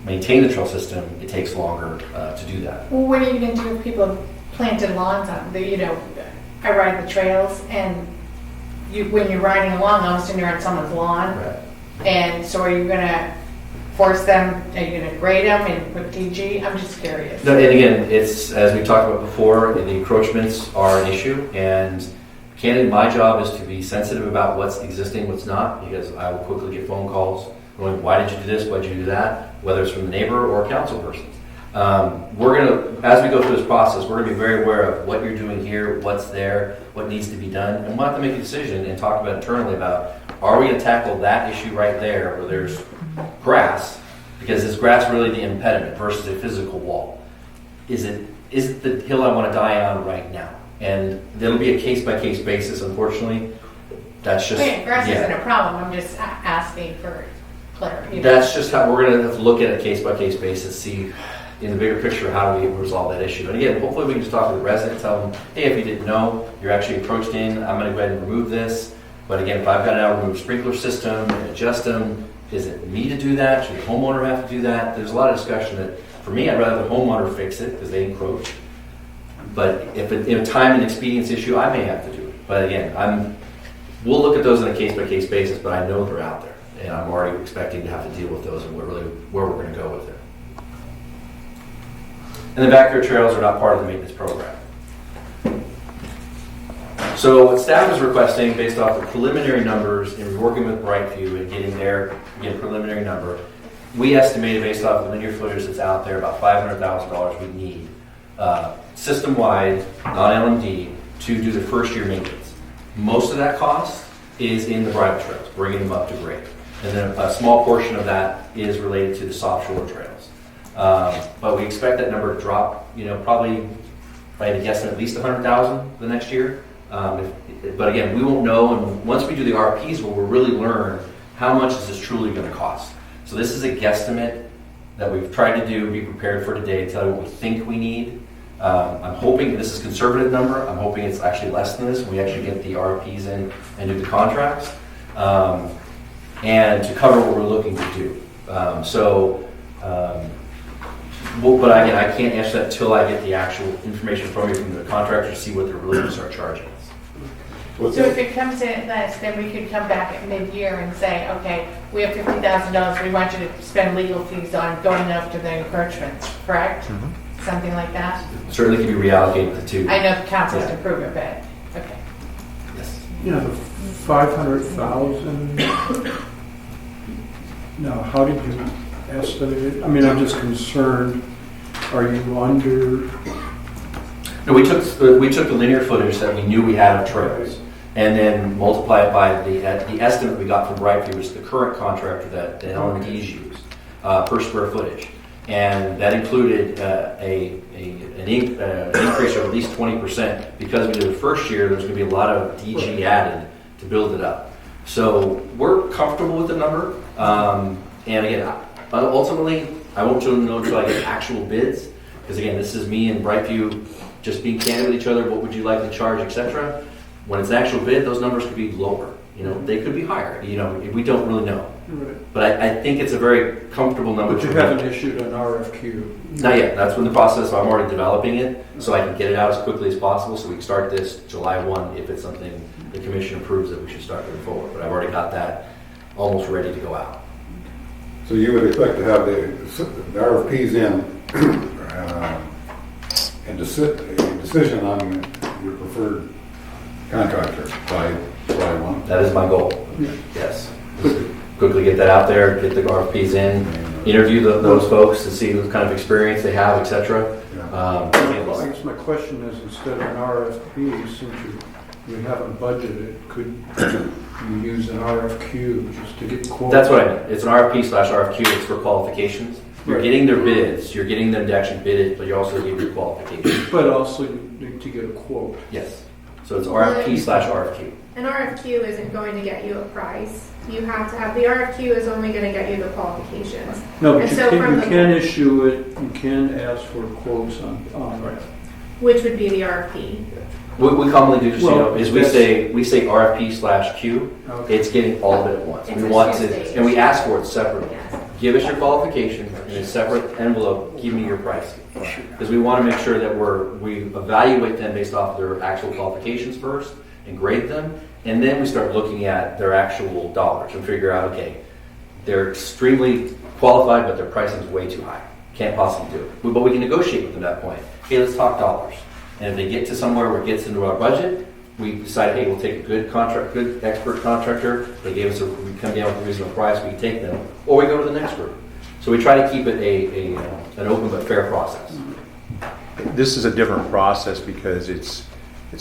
maintain the trail system, it takes longer to do that. Well, what are you going to do if people have planted lawns on them? I ride the trails, and when you're riding along, all of a sudden you're on someone's lawn. Right. And so are you going to force them, are you going to grade them and put DG? I'm just curious. No, and again, it's, as we talked about before, the encroachments are an issue, and candidly, my job is to be sensitive about what's existing, what's not, because I will quickly get phone calls going, why did you do this, why did you do that, whether it's from the neighbor or a council person. We're going to, as we go through this process, we're going to be very aware of what you're doing here, what's there, what needs to be done, and we'll have to make a decision and talk about internally about, are we going to tackle that issue right there where there's grass, because is grass really the impediment versus a physical wall? Is it the hill I want to die on right now? And there'll be a case-by-case basis, unfortunately. That's just... Grass isn't a problem, I'm just asking for clarity. That's just how we're going to have to look at a case-by-case basis, see in the bigger picture how do we resolve that issue. And again, hopefully we can just talk to the resident, tell them, hey, if you didn't know, you're actually approached in, I'm going to go ahead and remove this. But again, if I've got to now remove sprinkler system and adjust them, is it me to do that? Should the homeowner have to do that? There's a lot of discussion that, for me, I'd rather the homeowner fix it because they encroach. But if it's time and expedience issue, I may have to do it. But again, we'll look at those on a case-by-case basis, but I know they're out there. And I'm already expecting to have to deal with those and where we're going to go with it. And the backyard trails are not part of the maintenance program. So what staff is requesting, based off the preliminary numbers and working with Brightview and getting their, again, preliminary number, we estimated based off the linear footage that's out there about $500,000 we need system-wide, non-LMD, to do the first year maintenance. Most of that cost is in the bridle trails, bringing them up to grade. And then a small portion of that is related to the soft shoulder trails. But we expect that number to drop, probably, if I had to guess, at least $100,000 the next year. But again, we won't know, and once we do the RPs, we'll really learn how much is this truly going to cost. So this is a guesstimate that we've tried to do, be prepared for today, tell you what we think we need. I'm hoping this is a conservative number. I'm hoping it's actually less than this when we actually get the RPs in and do the contracts, and to cover what we're looking to do. But again, I can't answer that until I get the actual information from you from the contractor to see what they're really going to start charging us. So if it comes in less, then we could come back at mid-year and say, okay, we have $50,000, we want you to spend legal fees on going up to the encroachments, correct? Mm-hmm. Something like that? Certainly can be reallocated to... I know the council has to approve it, but, okay. Yes. The 500,000, now how did you estimate it? I mean, I'm just concerned, are you under... No, we took the linear footage that we knew we had of trails, and then multiply it by the estimate we got from Brightview, which is the current contractor that the LMDs use per square footage. And that included an increase of at least 20%. Because we did the first year, there's going to be a lot of DG added to build it up. So we're comfortable with the number. And again, Ultimately, I won't know until I get actual bids, because again, this is me and Brightview just being candid with each other. What would you like to charge, etc. When it's an actual bid, those numbers could be lower. They could be higher. We don't really know. Right. But I think it's a very comfortable number. But you haven't issued an RFQ. Not yet. That's when the process. I'm already developing it, so I can get it out as quickly as possible, so we can start this July 1 if it's something the commission approves that we should start moving forward. But I've already got that almost ready to go out. So you would expect to have the RFPs in and a decision on your preferred contractor by July 1? That is my goal. Yes. Quickly get that out there, get the RFPs in, interview those folks to see what kind of experience they have, etc. I guess my question is, instead of an RFP, since you haven't budgeted, could you use an RFQ just to get quotes? That's what I mean. It's an RFP/RFQ. It's for qualifications. You're getting their bids. You're getting them to actually bid it, but you're also getting your qualifications. But also you need to get a quote. Yes. So it's RFP/RFQ. An RFQ isn't going to get you a price. You have to have, the RFQ is only going to get you the qualifications. No, but And you so from can the- issue it, you can ask for quotes on it. Which would be the RFP. What we commonly do, just so you know, is we that's- say RFP/Q. Okay. It's getting all of it at once. It's We a want two-stage. to, and we ask for it separately. Yes. Give us your qualification in a separate envelope. Give me your price, because we want to make sure that we evaluate them based off their actual qualifications first and grade them, and then we start looking at their actual dollars and figure out, okay, they're extremely qualified, but their pricing is way too high. Can't possibly do it. But we can negotiate with them at that point. Hey, let's talk dollars. And if they get to somewhere where it gets into our budget, we decide, hey, we'll take a good expert contractor. They gave us we come down with a reasonable price, we can take them, or we go to the next group. So we try to keep it an open but fair process. This is a different process because it's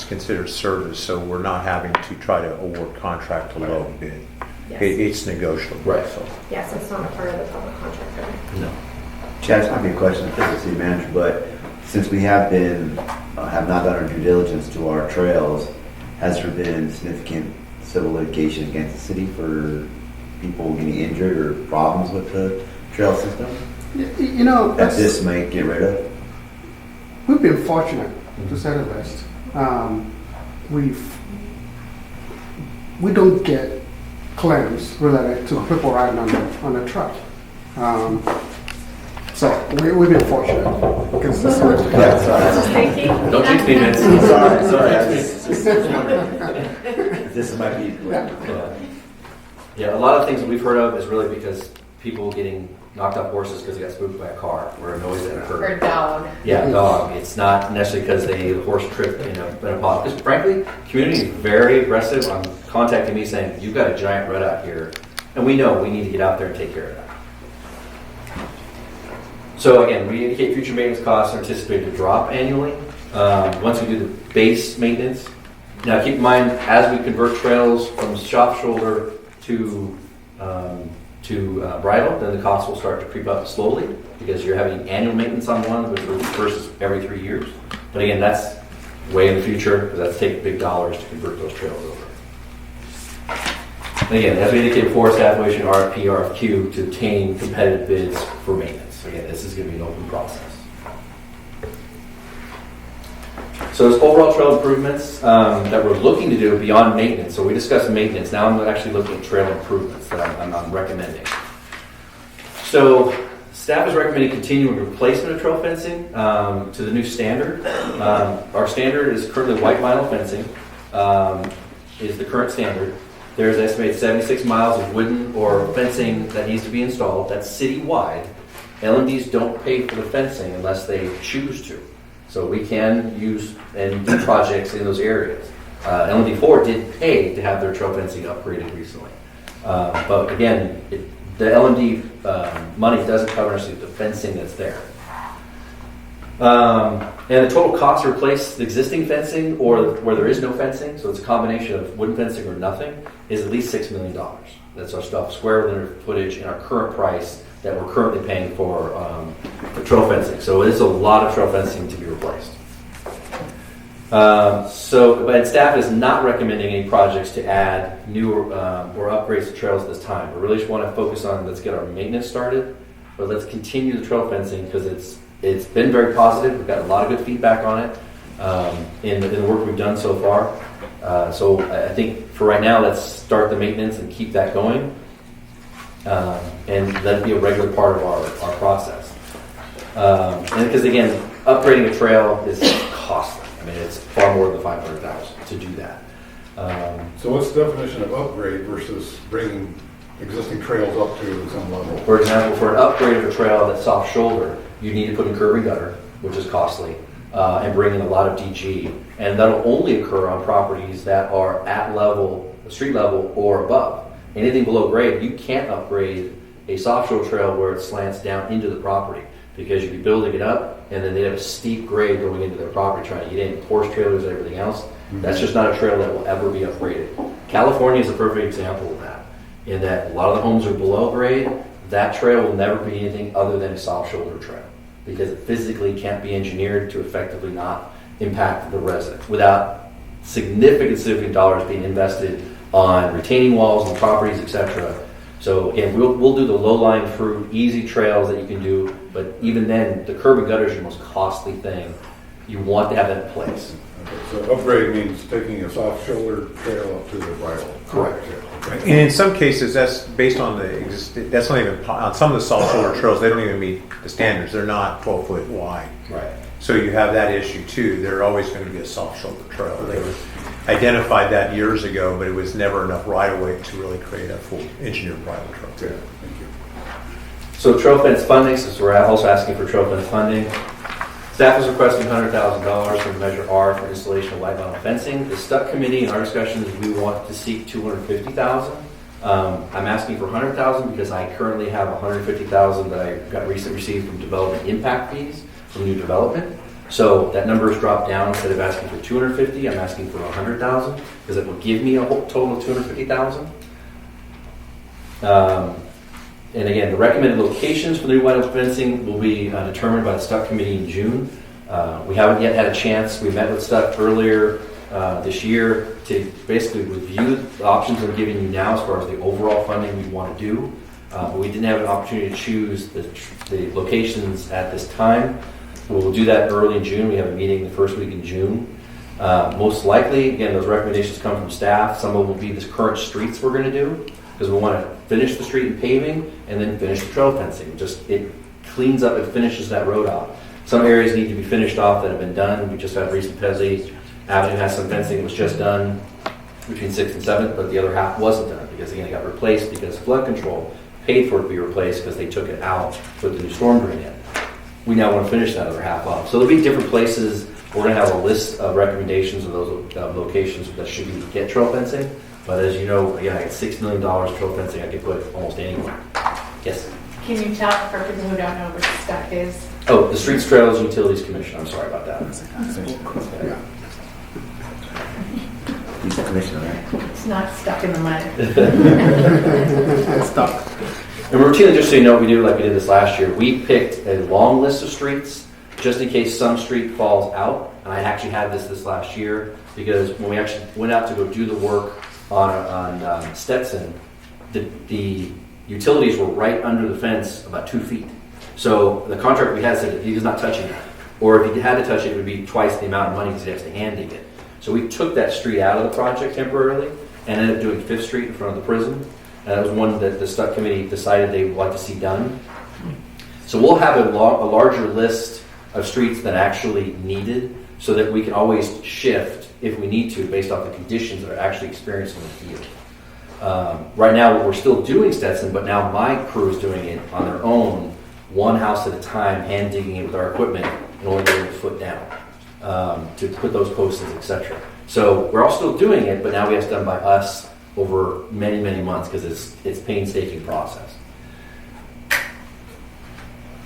considered service, so we're not having to try to award contract to low bid. Yes. It's negotiable. Right. So. Yes, it's not a part of the public contract. No. Chad, this might be a question for the city manager, but since we have not done our due diligence to our trails, has there been significant civil litigation against the city for people getting injured or problems with the trail system that this might get rid of? We've been fortunate, to say the least. We don't get claims related to people riding on the truck. So we've been fortunate. Thank you. Don't jinx me, Vince. Sorry. This might be. Yeah, a lot of things that we've heard of is really because people getting knocked off horses because they got spooked by a car or a noise that occurred. Or dog. Yeah, dog. It's not necessarily because the horse tripped in a pod. Because frankly, community is very aggressive on contacting me saying, you've got a giant red out here. And we know we need to get out there and take care of that. So again, we indicate future maintenance costs are anticipated to drop annually once we do the base maintenance. Now keep in mind, as we convert trails from shop shoulder to bridle, then the cost will start to creep up slowly because you're having annual maintenance on one versus every 3 years. But again, that's way in the future because that's taking big dollars to convert those trails over. And again, as we indicated before, staff evaluation, RFP, RFQ to obtain competitive bids for maintenance. Again, this is going to be an open process. So there's overall trail improvements that we're looking to do beyond maintenance. So we discussed maintenance. Now I'm actually looking at trail improvements that I'm recommending. So staff is recommending continuing replacement of trail fencing to the new standard. Our standard is currently white vinyl fencing is the current standard. There's an estimated 76 miles of wooden or fencing that needs to be installed. That's citywide. LMDs don't pay for the fencing unless they choose to. So we can use and do projects in those areas. LMD4 did pay to have their trail fencing upgraded recently. But again, the LMD money doesn't cover necessarily the fencing that's there. And the total cost to replace the existing fencing or where there is no fencing, so it's a combination of wooden fencing or nothing, is at least $6 million. That's our stuff, square linear footage, and our current price that we're currently paying for trail fencing. So it is a lot of trail fencing to be replaced. But staff is not recommending any projects to add new or upgrades to trails at this time. We really just want to focus on let's get our maintenance started. but let's continue the trail fencing because it's been very positive. We've got a lot of good feedback on it in the work we've done so far. So I think for right now, let's start the maintenance and keep that going, and let it be a regular part of our process. And because again, upgrading a trail is costly. I mean, it's far more than $500,000 to do that. So what's the definition of upgrade versus bringing existing trails up to some level? For example, for an upgrade of a trail that's soft shoulder, you need to put in curb and gutter, which is costly, and bring in a lot of DG. And that'll only occur on properties that are at level, street level or above. Anything below grade, you can't upgrade a soft shoulder trail where it slants down into the property because you'd be building it up and then they'd have a steep grade going into their property trying to get in, horse trailers and everything else. That's just not a trail that will ever be upgraded. California is a perfect example of that, in that a lot of the homes are below grade. That trail will never be anything other than a soft shoulder trail because it physically can't be engineered to effectively not impact the resident without significant dollars being invested on retaining walls and properties, etc. So again, we'll do the low-lying fruit, easy trails that you can do, but even then, the curb and gutter is your most costly thing. You want to have that in place. Okay, so upgrade means taking a soft shoulder trail up to the bridle. Correct. And in some cases, that's based on that's not even, on some of the soft shoulder trails, they don't even meet the standards. They're not 12 foot wide. Right. So you have that issue too. They're always going to be a soft shoulder trail. They identified that years ago, but it was never enough right of way to really create a full engineered bridle trail. Okay, thank you. So trail fence funding, since we're also asking for trail fence funding, staff is requesting $100,000 from Measure R for installation of light vinyl fencing. The STUC committee in our discussions, we want to seek $250,000. I'm asking for $100,000 because I currently have $150,000 that I got recently received from development impact fees from new development. So that number has dropped down. Instead of asking for $250,000, I'm asking for $100,000 because it will give me a whole total of $250,000. And again, the recommended locations for the new vinyl fencing will be determined by the STUC committee in June. We haven't yet had a chance. We met with STUC earlier this year to basically review the options I'm giving you now as far as the overall funding we want to do. But we didn't have an opportunity to choose the locations at this time. We'll do that early in June. We have a meeting the first week in June. Most likely, again, those recommendations come from staff. Some of them will be the current streets we're going to do because we want to finish the street and paving and then finish the trail fencing. It cleans up and finishes that road off. Some areas need to be finished off that have been done. We just had recent Pesley Avenue has some fencing that was just done between 6th and 7th, but the other half wasn't done because again it got replaced because flood control paid for it to be replaced because they took it out, put the new storm drain in. We now want to finish that other half off. So there'll be different places. We're going to have a list of recommendations of those locations that should get trail fencing. But as you know, again, I got $6 million trail fencing I could put almost anywhere. Yes? Can you tell for people who don't know what STUC is? Oh, the Streets, Trails, and Utilities Commission. I'm sorry about that. Yeah. He's the commissioner, right? It's not stuck in the mud. Stop. And routinely, just so you know what we do, like we did this last year, we picked a long list of streets just in case some street falls out. And I actually had this last year because when we actually went out to go do the work on Stetson, the utilities were right under the fence about 2 feet. So the contractor we had said he was not touching it. Or if he had to touch it, it would be twice the amount of money because he has to hand dig it. So we took that street out of the project temporarily and ended up doing 5th Street in front of the prison. And that was one that the STUC committee decided they would like to see done. So we'll have a larger list of streets that actually needed so that we can always shift if we need to based off the conditions that are actually experienced in the field. Right now we're still doing Stetson, but now my crew is doing it on their own, one house at a time, hand digging it with our equipment and only getting a foot down to put those posts in, etc. So we're all still doing it, but now we have it done by us over many, many months because it's a painstaking process.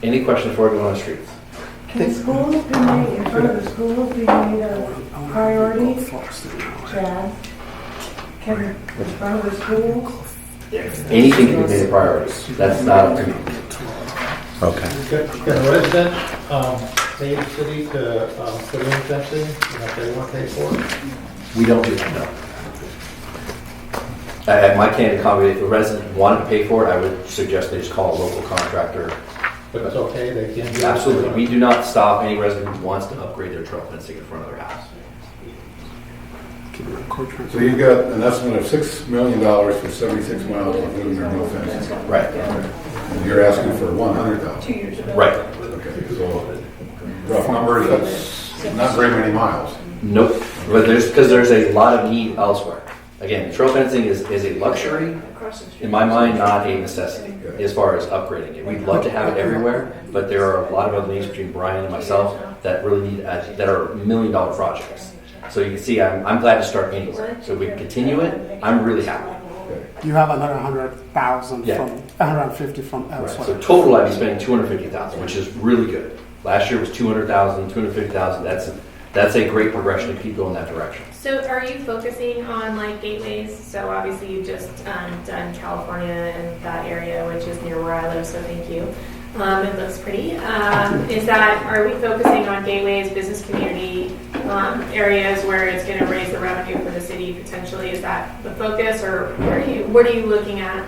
Any questions before I go on the streets? Can schools be made, in front of the schools be made a priority? Chad? Can in front of the schools? Anything can be made a priority. That's not up to me. Okay. Can a resident pay the city to put in fencing if they want to pay for it? We don't do that, no. At my candid comment, if a resident wanted to pay for it, I would suggest they just call a local contractor But it's okay, they can do it. Absolutely. We do not stop any resident who wants to upgrade their trail fencing in front of their house. So you've got an estimate of $6 million for 76 miles of living or no fencing. Right. And you're asking for 100,000. 2 years ago. Right. Okay, so rough numbers, that's not very many miles. Nope. But because there's a lot of need elsewhere. Again, trail fencing is a luxury, in my mind, not a necessity as far as upgrading it. We'd love to have it everywhere, but there are a lot of other needs between Brian and myself that really need, that are $1 million projects. So you can see, I'm glad to start anywhere. So if we can continue it, I'm really happy. You have another 100,000 Yeah. from 150 from Right. elsewhere. So total, I'd be spending 250,000, which is really good. Last year was 200,000, 250,000. That's a great progression to keep going that direction. So are you focusing on like gateways? So obviously you've just done California and that area, which is near where I live, so thank you. It looks pretty. Are we focusing on gateways, business community areas where it's going to raise the revenue for the city potentially? Is that the focus, or what are you looking at?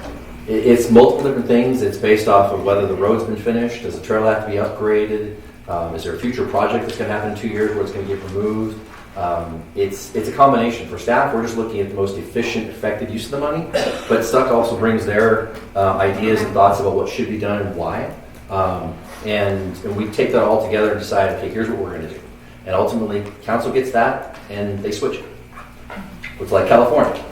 It's multiple different things. It's based off of whether the road's been finished, does the trail have to be upgraded, is there a future project that's going to happen in 2 years where it's going to get removed? It's a combination. For staff, we're just looking at the most efficient, effective use of the money, but Stuck also brings their ideas and thoughts about what should be done and why. And we take that all together and decide, okay, here's what we're going to do. And ultimately, council gets that, and they switch it. It's like California.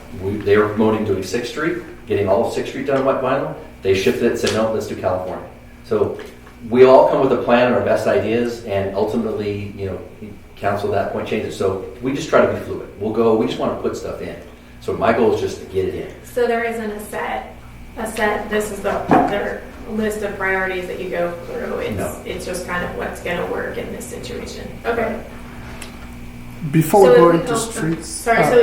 They were promoting doing 6th Street, getting all of 6th Street done white vinyl. They shifted it and said, no, let's do California. So we all come with a plan and our best ideas, and ultimately, council at that point changes. So we just try to be fluid. We just want to put stuff in. So my goal is just to get it in. So there isn't a set, this is their list of priorities that you go through. It's just kind of what's going to work in this situation. Okay. Before we So go if into streets. Sorry, so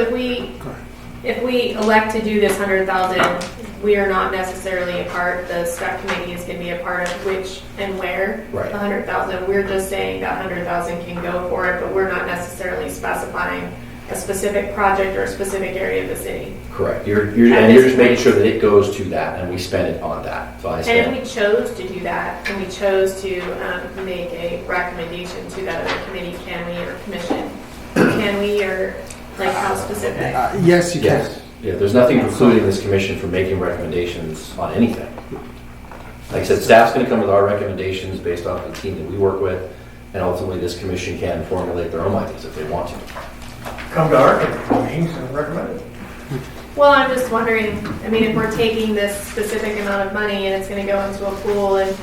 if we elect to do this 100,000, we are not necessarily a part, the Stuck committee is going to be a part of which and where Right. the 100,000. We're just saying that 100,000 can go for it, but we're not necessarily specifying a specific project or a specific area of the city. Correct. You're just making sure that it goes to that, and we spend it on that. So And if we chose to do that, and we chose to make a recommendation to that other committee, can we, or commission, can we, or like how specific? Yes, you can. Yes. Yeah, there's nothing precluding this commission from making recommendations on anything. Like I said, staff's going to come with our recommendations based off the team that we work with, and ultimately this commission can formulate their own ideas if they want to. Come to our meetings and recommend it. Well, I'm just wondering, if we're taking this specific amount of money and it's going to go into a pool, and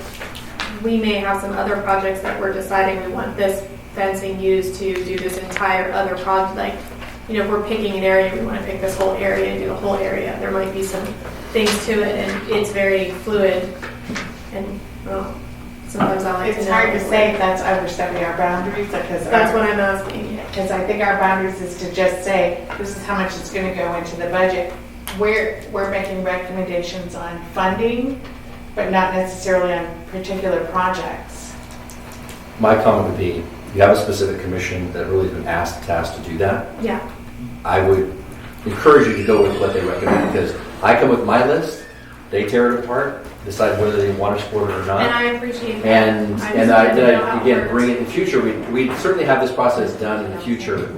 we may have some other projects that we're deciding we want this fencing used to do this entire other project, like, if we're picking an area, we want to pick this whole area and do the whole area. There might be some things to it, and it's very fluid. And sometimes I like to know. It's hard to say if that's overstepping our boundaries, because That's what I'm asking. Because I think our boundaries is to just say, this is how much it's going to go into the budget. We're making recommendations on funding, but not necessarily on particular projects. My comment would be, you have a specific commission that really has been tasked to do that. Yeah. I would encourage you to go with what they recommend, because I come with my list, they tear it apart, decide whether they want to support it or not. And I appreciate that. And I then just wanted to know how it again, works. bring it in the future. We certainly have this process done in the future,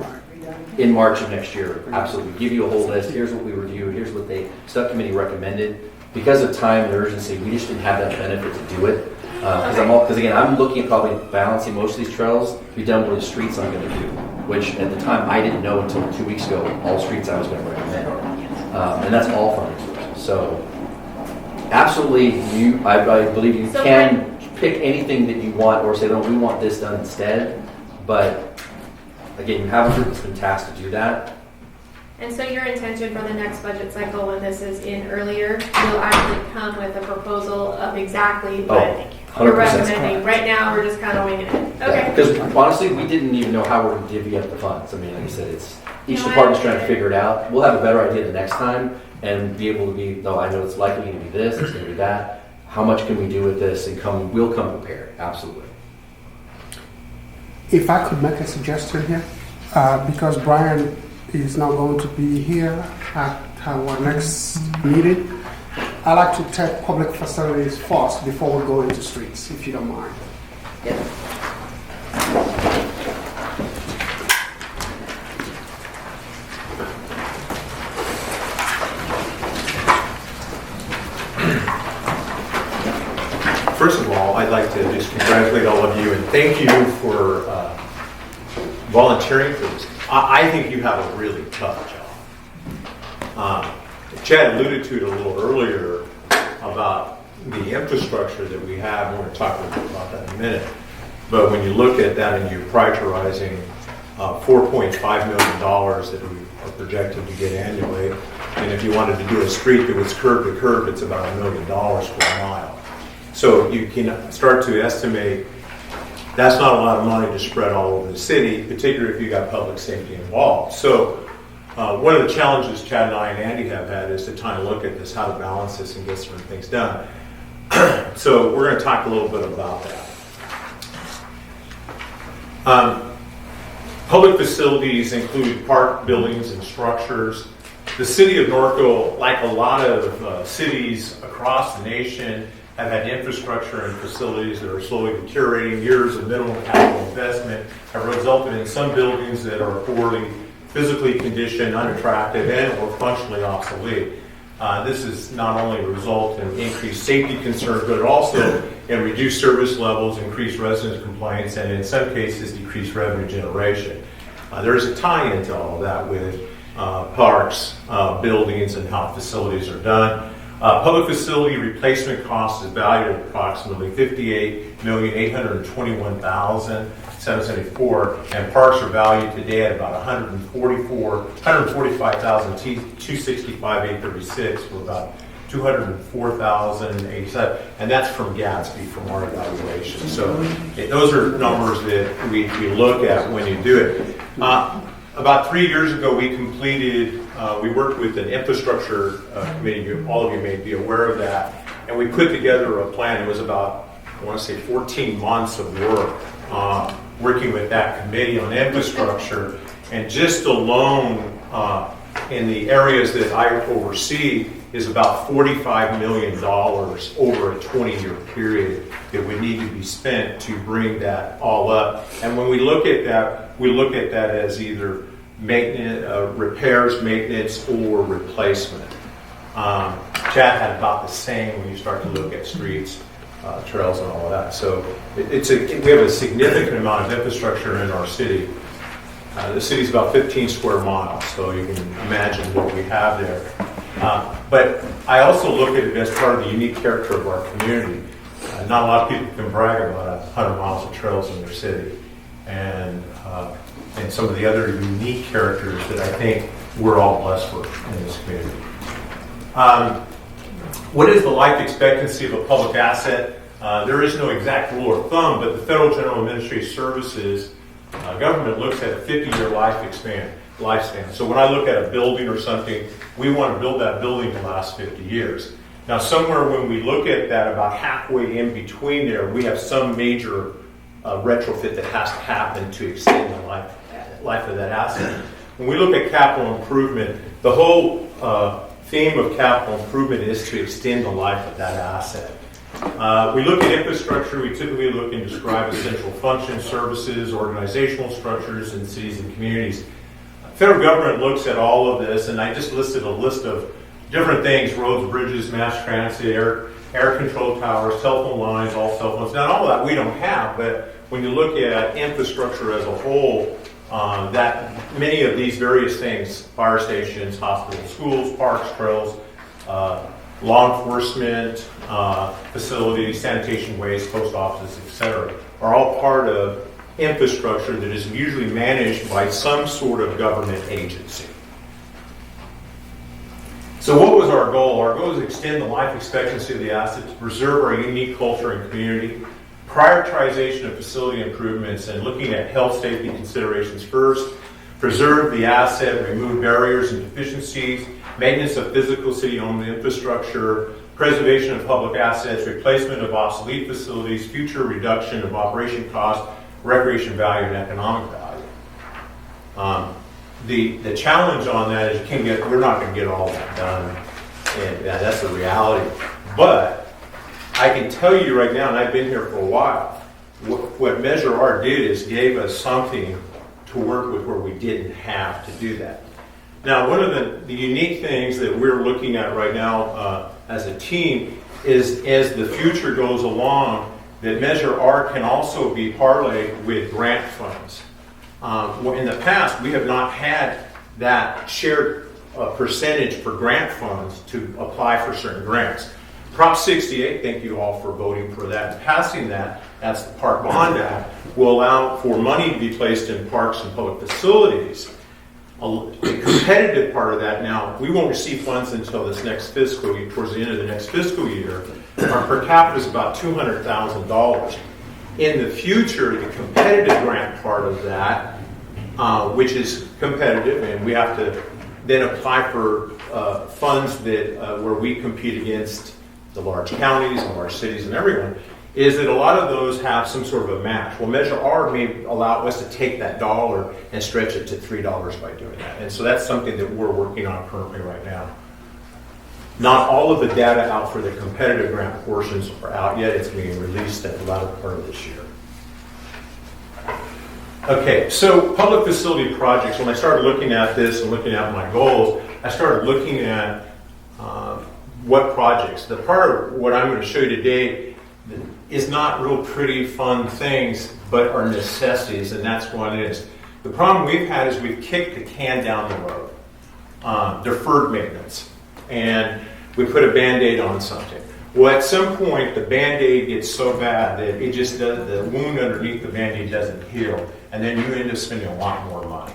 in March of next year. Absolutely. Give you a whole list. Here's what we reviewed. Here's what the subcommittee recommended. Because of time and urgency, we just didn't have that benefit to do it. Because again, I'm looking at probably balancing most of these trails to be done with the streets I'm going to do, which at the time I didn't know until 2 weeks ago all streets I was going to recommend. And that's all funding sources. So absolutely, I believe you can pick anything that you want or say, no, we want this done instead. But again, you have a group that's been tasked to do that. And so your intention for the next budget cycle, when this is in earlier, you'll actually come with a proposal of exactly what you're 100%. recommending. Right now, we're just kind of winging it. Okay. Because honestly, we didn't even know how we're going to divvy up the funds. Like I said, it's each department's trying to figure it out. We'll have a better idea the next time and be able to I know it's likely going to be this, it's going to be that. How much can we do with this? And we'll come prepared. Absolutely. If I could make a suggestion here, because Brian is not going to be here at our next meeting, I like to take public facilities first before we go into streets, if you don't mind. First of all, I'd like to just congratulate all of you and thank you for volunteering for this. I think you have a really tough job. Chad alluded to it a little earlier about the infrastructure that we have. We're going to talk a little bit about that in a minute. But when you look at that and you're prioritizing $4.5 million that we are projected to get annually, and if you wanted to do a street that was curb to curb, it's about $1 million per mile. So you can start to estimate that's not a lot of money to spread all over the city, particularly if you got public safety involved. So one of the challenges Chad and I and Andy have had is to try and look at this, how to balance this and get certain things done. So we're going to talk a little bit about that. Public facilities include park buildings and structures. The city of Norco, like a lot of cities across the nation, have had infrastructure and facilities that are slowly deteriorating. Years of minimal capital investment have resulted in some buildings that are poorly physically conditioned, unattractive, and or functionally obsolete. This is not only a result in increased safety concerns, but also in reduced service levels, increased resident complaints, and in some cases, decreased revenue generation. There is a tie into all of that with parks, buildings, and how facilities are done. Public facility replacement cost is valued at approximately $58,821,774, and parks are valued today at about $145,265,836 for about $204,087, and that's from Gatsby from our evaluation. So those are numbers that we look at when you do it. About 3 years ago, we completed, we worked with an infrastructure committee, all of you may be aware of that, and we put together a plan. It was about, I want to say 14 months of work, working with that committee on infrastructure, and just alone in the areas that I oversee is about $45 million over a 20-year period that would need to be spent to bring that all up. And when we look at that, we look at that as either maintenance, repairs, maintenance, or replacement. Chad had about the same when you start to look at streets, trails, and all of that. So we have a significant amount of infrastructure in our city. The city's about 15 square miles, so you can imagine what we have there. But I also look at it as part of the unique character of our community. Not a lot of people can brag about 100 miles of trails in their city. And some of the other unique characters that I think we're all blessed with in this community. What is the life expectancy of a public asset? There is no exact rule of thumb, but the Federal General Administrative Services government looks at a 50-year lifespan. So when I look at a building or something, we want to build that building to last 50 years. Now, somewhere when we look at that, about halfway in between there, we have some major retrofit that has to happen to extend the life of that asset. When we look at capital improvement, the whole theme of capital improvement is to extend the life of that asset. We look at infrastructure, we typically look and describe essential functions, services, organizational structures in cities and communities. Federal government looks at all of this, and I just listed a list of different things: roads, bridges, mass transit, air control towers, telephone lines, all cell phones. Now, all of that we don't have, but when you look at infrastructure as a whole, that many of these various things, fire stations, hospitals, schools, parks, trails, law enforcement, facilities, sanitation waste, post offices, etc., are all part of infrastructure that is usually managed by some sort of government agency. So what was our goal? Our goal is to extend the life expectancy of the asset, to preserve our unique culture and community, prioritization of facility improvements and looking at health safety considerations first, preserve the asset, remove barriers and deficiencies, maintenance of physical city-owned infrastructure, preservation of public assets, replacement of obsolete facilities, future reduction of operation costs, recreation value, and economic value. The challenge on that is we're not going to get all that done And that's the reality. But I can tell you right now, and I've been here for a while, what Measure R did is gave us something to work with where we didn't have to do that. Now, one of the unique things that we're looking at right now as a team is, as the future goes along, that Measure R can also be parlayed with grant funds. In the past, we have not had that shared percentage for grant funds to apply for certain grants. Prop 68, thank you all for voting for that and passing that. That's the Park Bond Act, will allow for money to be placed in parks and public facilities. The competitive part of that now, we won't receive funds until this next fiscal year, towards the end of the next fiscal year. Our per capita is about $200,000. In the future, the competitive grant part of that, which is competitive, and we have to then apply for funds that where we compete against the large counties and large cities and everyone, is that a lot of those have some sort of a match. Well, Measure R may allow us to take that dollar and stretch it to $3 by doing that. And so that's something that we're working on currently right now. Not all of the data out for the competitive grant portions are out yet. It's being released at the latter part of this year. Okay, so public facility projects. When I started looking at this and looking at my goals, I started looking at what projects. The part of what I'm going to show you today is not real pretty, fun things, but are necessities, and that's what it is. The problem we've had is we've kicked the can down the road, deferred maintenance, and we put a Band-Aid on something. Well, at some point, the Band-Aid gets so bad that it just does, the wound underneath the Band-Aid doesn't heal, and then you end up spending a lot more money.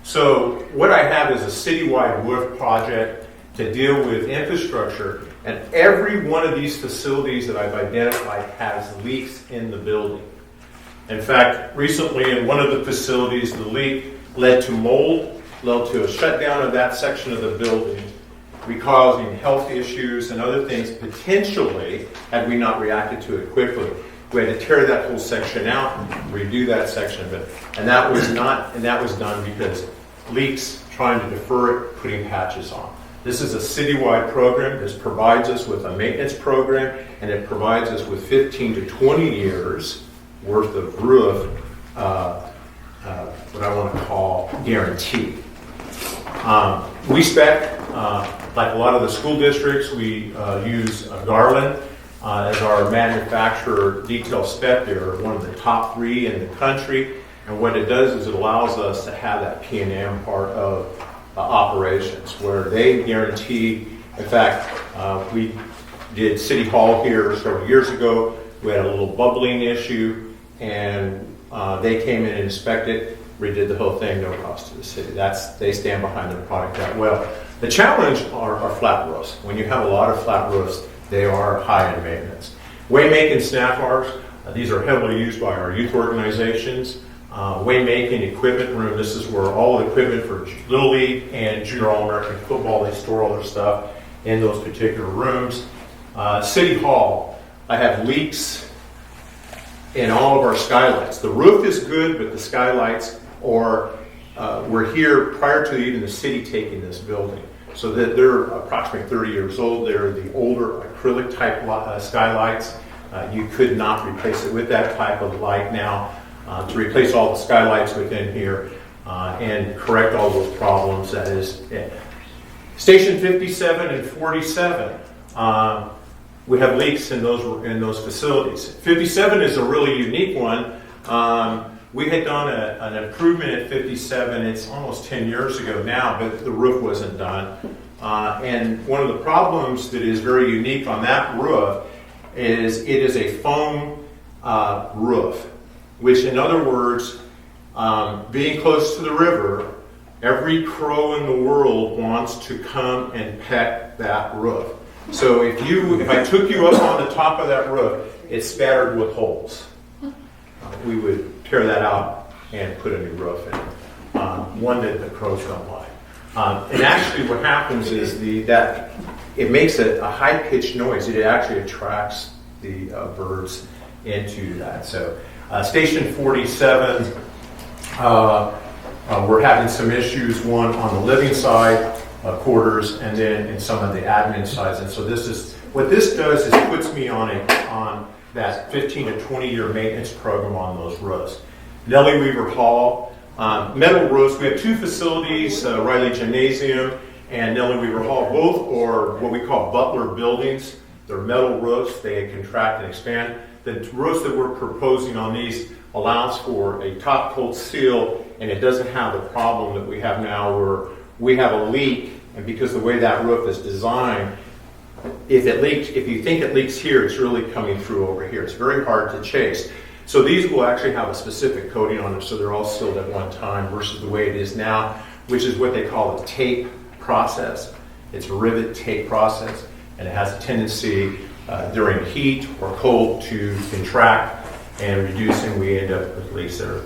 So what I have is a citywide roof project to deal with infrastructure, and every one of these facilities that I've identified has leaks in the building. In fact, recently in one of the facilities, the leak led to mold, led to a shutdown of that section of the building, causing health issues and other things potentially had we not reacted to it quickly. We had to tear that whole section out and redo that section of it. And that was done because leaks, trying to defer it, putting patches on. This is a citywide program. This provides us with a maintenance program, and it provides us with 15 to 20 years worth of roof, what I want to call guarantee. We spec, like a lot of the school districts, we use Garland as our manufacturer detail spec. They're one of the top 3 in the country, and what it does is it allows us to have that P&M part of operations where they guarantee. In fact, we did City Hall here several years ago. We had a little bubbling issue, and they came in and inspected, redid the whole thing, no cost to the city. They stand behind their product that well. The challenge are flat roofs. When you have a lot of flat roofs, they are high in maintenance. Waymaking snack bars, these are heavily used by our youth organizations. Waymaking equipment room, this is where all the equipment for Little League and Junior All-American football, they store all their stuff in those particular rooms. City Hall, I have leaks in all of our skylights. The roof is good, but the skylights were here prior to even the city taking this building. So that they're approximately 30 years old. They're the older acrylic type skylights. You could not replace it with that type of light now. To replace all the skylights within here and correct all those problems. That is it. Station 57 and 47. We have leaks in those facilities. 57 is a really unique one. We had done an improvement at 57. It's almost 10 years ago now, but the roof wasn't done. And one of the problems that is very unique on that roof is it is a foam roof. Which, in other words, being close to the river, every crow in the world wants to come and peck that roof. So if I took you up on the top of that roof, it's spattered with holes. We would tear that out and put a new roof in, one that the crows don't like. And actually what happens is that it makes a high-pitched noise. It actually attracts the birds into that. So Station 47, we're having some issues, one on the living side quarters, and then in some of the admin sides. And so what this does is puts me on that 15 to 20 year maintenance program on those roofs. Nellie Weaver Hall, metal roofs. We have two facilities, Riley Gymnasium and Nellie Weaver Hall. Both are what we call Butler buildings. They're metal roofs. They contract and expand. The roofs that we're proposing on these allows for a top coat seal, and it doesn't have the problem that we have now where we have a leak, and because the way that roof is designed, if you think it leaks here, it's really coming through over here. It's very hard to chase. So these will actually have a specific coating on them, so they're all sealed at one time versus the way it is now, which is what they call a tape process. It's a rivet tape process, and it has a tendency during heat or cold to contract and reduce, and we end up with leaks there.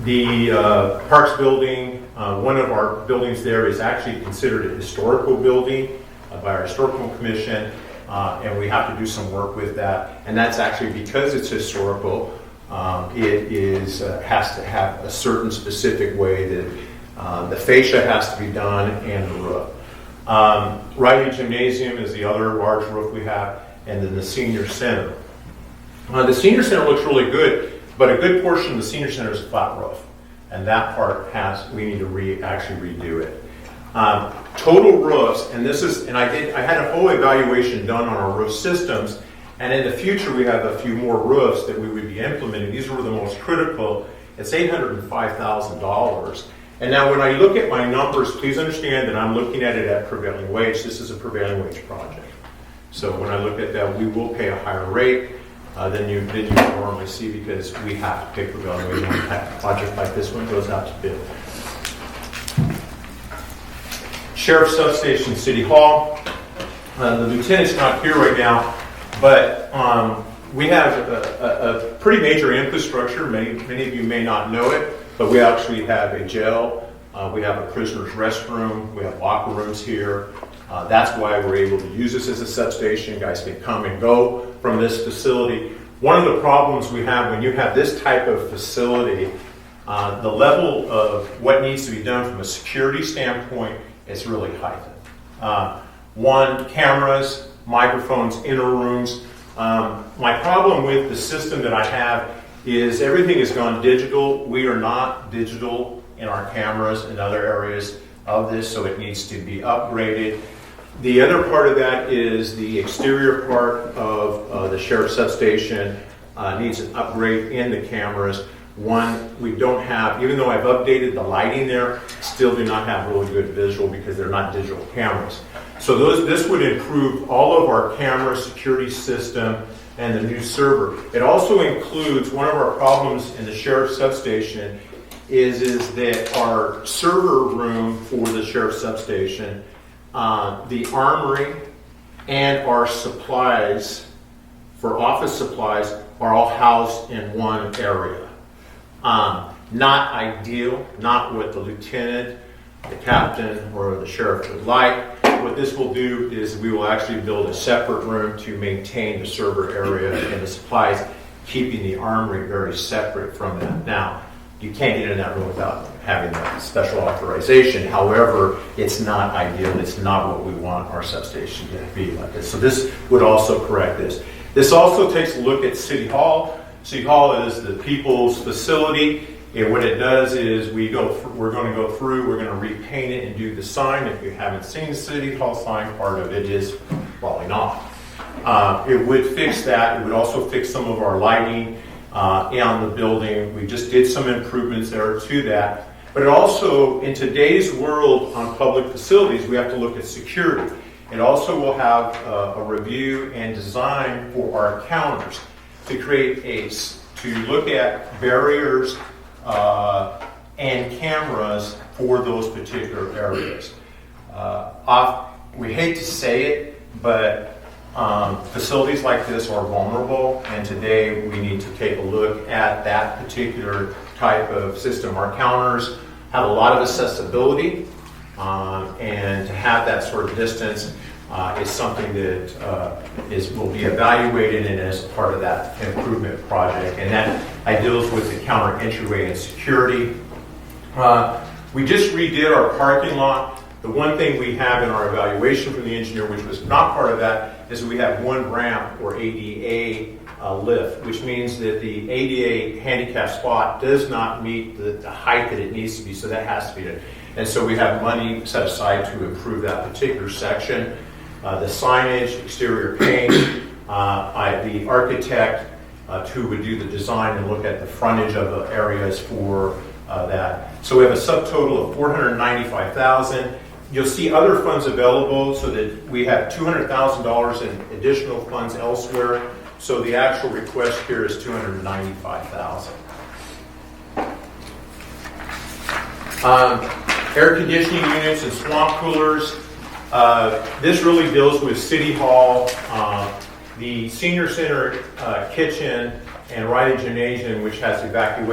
The Parks building, one of our buildings there is actually considered a historical building by our historical commission, and we have to do some work with that. And that's actually because it's historical. It has to have a certain specific way that the fascia has to be done and the roof. Riley Gymnasium is the other large roof we have, and then the senior center. The senior center looks really good, but a good portion of the senior center is a flat roof, and that part we need to actually redo it. Total roofs, and I had a whole evaluation done on our roof systems, and in the future we have a few more roofs that we would be implementing. These were the most critical. It's $805,000. And now when I look at my numbers, please understand that I'm looking at it at prevailing wage. This is a prevailing wage project. So when I look at that, we will pay a higher rate than you normally see, because we have to pay prevailing wage when a project like this one goes out to bid. Sheriff's Substation, City Hall. The lieutenant's not here right now, but we have a pretty major infrastructure. Many of you may not know it, but we actually have a jail. We have a prisoner's restroom. We have locker rooms here. That's why we're able to use this as a substation. Guys can come and go from this facility. One of the problems we have when you have this type of facility, the level of what needs to be done from a security standpoint is really heightened. One, cameras, microphones, inner rooms. My problem with the system that I have is everything has gone digital. We are not digital in our cameras and other areas of this, so it needs to be upgraded. The other part of that is the exterior part of the sheriff's substation needs an upgrade in the cameras. One, we don't have, even though I've updated the lighting there, still do not have really good visual because they're not digital cameras. So this would improve all of our camera security system and the new server. It also includes, one of our problems in the sheriff's substation is that our server room for the sheriff's substation, the armory, and our supplies for office supplies are all housed in one area. Not ideal, not what the lieutenant, the captain, or the sheriff would like. What this will do is we will actually build a separate room to maintain the server area and the supplies, keeping the armory very separate from that. Now, you can't get in that room without having that special authorization. However, it's not ideal. It's not what we want our substation to be like this. So this would also correct this. This also takes a look at City Hall. City Hall is the people's facility. And what it does is we're going to go through, we're going to repaint it and do the sign. If you haven't seen the City Hall sign, part of it is falling off. It would fix that. It would also fix some of our lighting on the building. We just did some improvements there to that. But it also, in today's world on public facilities, we have to look at security. It also will have a review and design for our counters to look at barriers and cameras for those particular areas. We hate to say it, but facilities like this are vulnerable, and today we need to take a look at that particular type of system. Our counters have a lot of accessibility, and to have that sort of distance is something that will be evaluated and as part of that improvement project, and that deals with the counter entryway and security. We just redid our parking lot. The one thing we have in our evaluation from the engineer, which was not part of that, is we have one ramp or ADA lift, which means that the ADA handicap spot does not meet the height that it needs to be, so that has to be done. And so we have money set aside to improve that particular section. The signage, exterior paint, the architect who would do the design and look at the frontage of the areas for that. So we have a subtotal of $495,000. You'll see other funds available, so that we have $200,000 in additional funds elsewhere. So the actual request here is $295,000. Air conditioning units and swamp coolers. This really deals with City Hall, the Senior Center kitchen, and Riley Gymnasium, which has vacuum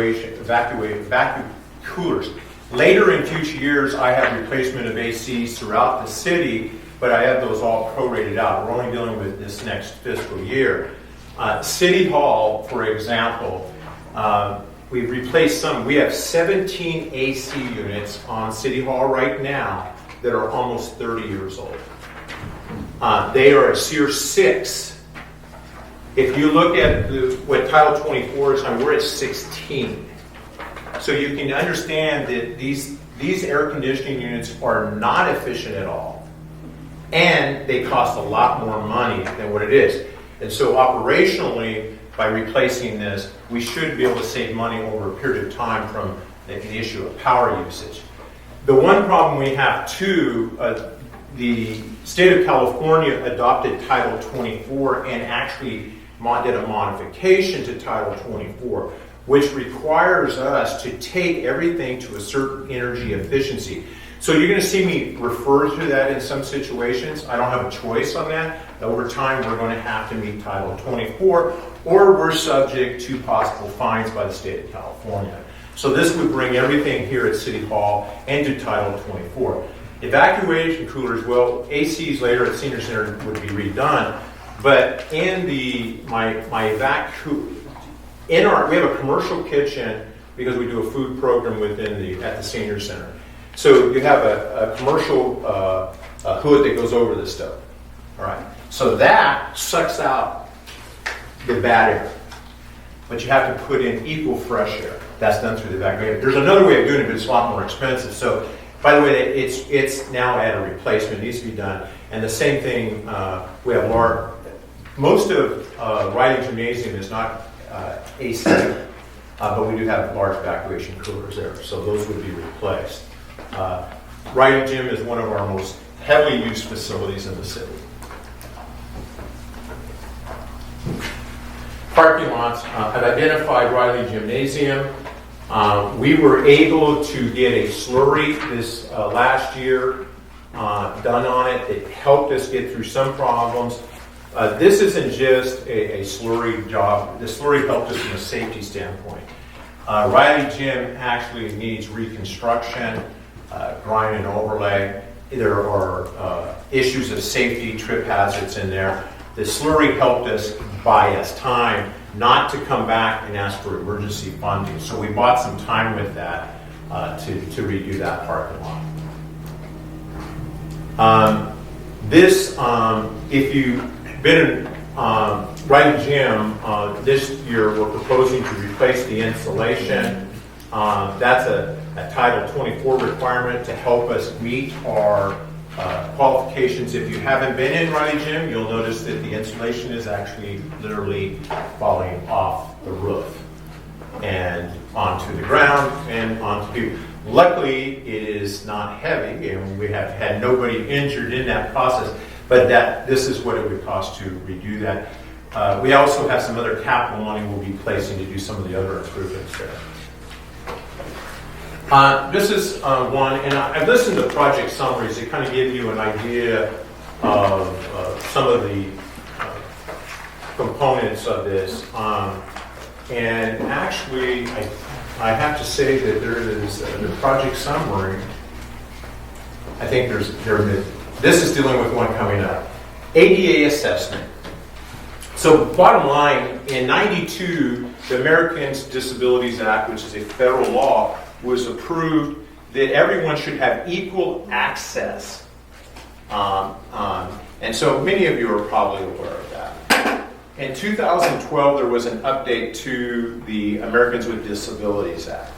coolers. Later in future years, I have replacement of ACs throughout the city, but I have those all prorated out. We're only dealing with this next fiscal year. City Hall, for example, we've replaced some. We have 17 AC units on City Hall right now that are almost 30 years old. They are at SEER 6. If you look at what Title 24 is, we're at 16. So you can understand that these air conditioning units are not efficient at all. And they cost a lot more money than what it is. And so operationally, by replacing this, we should be able to save money over a period of time from the issue of power usage. The one problem we have too, the state of California adopted Title 24 and actually did a modification to Title 24, which requires us to take everything to a certain energy efficiency. So you're going to see me refer to that in some situations. I don't have a choice on that. Over time, we're going to have to meet Title 24, or we're subject to possible fines by the state of California. So this would bring everything here at City Hall into Title 24. Evacuation coolers, well, ACs later at Senior Center would be redone, but in we have a commercial kitchen because we do a food program at the Senior Center. So you have a commercial hood that goes over the stove. All right. So that sucks out the bad air, but you have to put in equal fresh air. That's done through the evacuation. There's another way of doing it, but it's a lot more expensive. So, by the way, it's now at a replacement. It needs to be done. And the same thing, we have most of Riley Gymnasium is not AC, but we do have large evacuation coolers there. So those would be replaced. Riley Gym is one of our most heavily used facilities in the city. Parking lots. I've identified Riley Gymnasium. We were able to get a slurry this last year done on it. It helped us get through some problems. This isn't just a slurry job. The slurry helped us from a safety standpoint. Riley Gym actually needs reconstruction, grind and overlay. There are issues of safety, trip hazards in there. The slurry helped us buy us time not to come back and ask for emergency funding. So we bought some time with that to redo that parking lot. If you've been in Riley Gym, this year we're proposing to replace the insulation. That's a Title 24 requirement to help us meet our qualifications. If you haven't been in Riley Gym, you'll notice that the insulation is actually literally falling off the roof and onto the ground and onto people. Luckily, it is not heavy, and we have had nobody injured in that process, but this is what it would cost to redo that. We also have some other capital money we'll be placing to do some of the other improvements there. This is one, and I've listened to project summaries that kind of give you an idea of some of the components of this. And actually, I have to say that there is the project summary. I think this is dealing with one coming up. ADA assessment. So bottom line, in '92, the Americans Disabilities Act, which is a federal law, was approved, that everyone should have equal access. And so many of you are probably aware of that. In 2012, there was an update to the Americans with Disabilities Act.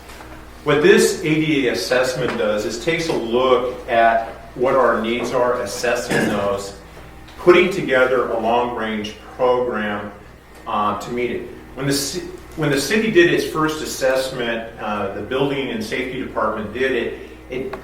What this ADA assessment does is takes a look at what our needs are, assessing those, putting together a long-range program to meet it. When the city did its first assessment, the building and safety department did it.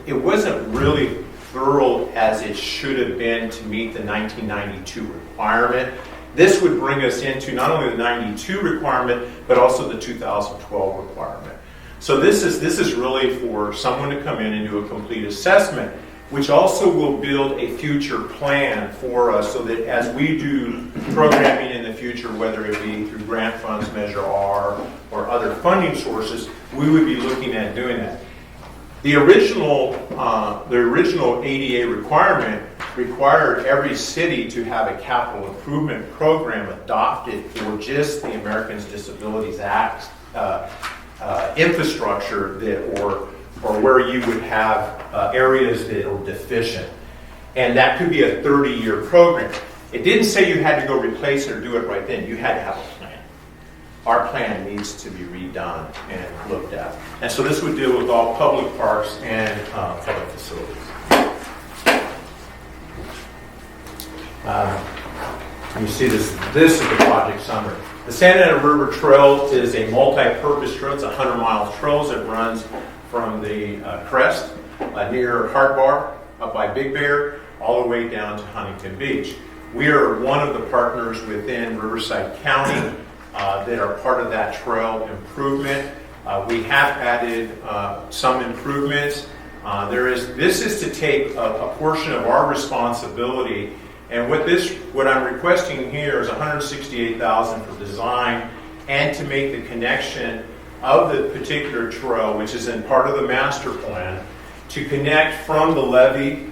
It wasn't really thorough as it should have been to meet the 1992 requirement. This would bring us into not only the 92 requirement, but also the 2012 requirement. So this is really for someone to come in and do a complete assessment, which also will build a future plan for us so that as we do programming in the future, whether it be through grant funds, Measure R, or other funding sources, we would be looking at doing that. The original ADA requirement required every city to have a capital improvement program adopted for just the Americans with Disabilities Act infrastructure or where you would have areas that are deficient. And that could be a 30-year program. It didn't say you had to go replace it or do it right then. You had to have a plan. Our plan needs to be redone and looked at. And so this would deal with all public parks and public facilities. You see this is the project summary. The Santa Ana River Trail is a multi-purpose trail. It's a 100-mile trail that runs from the crest near Hard Bar up by Big Bear all the way down to Huntington Beach. We are one of the partners within Riverside County that are part of that trail improvement. We have added some improvements. This is to take a portion of our responsibility, and what I'm requesting here is $168,000 for design and to make the connection of the particular trail, which is in part of the master plan, to connect from the levee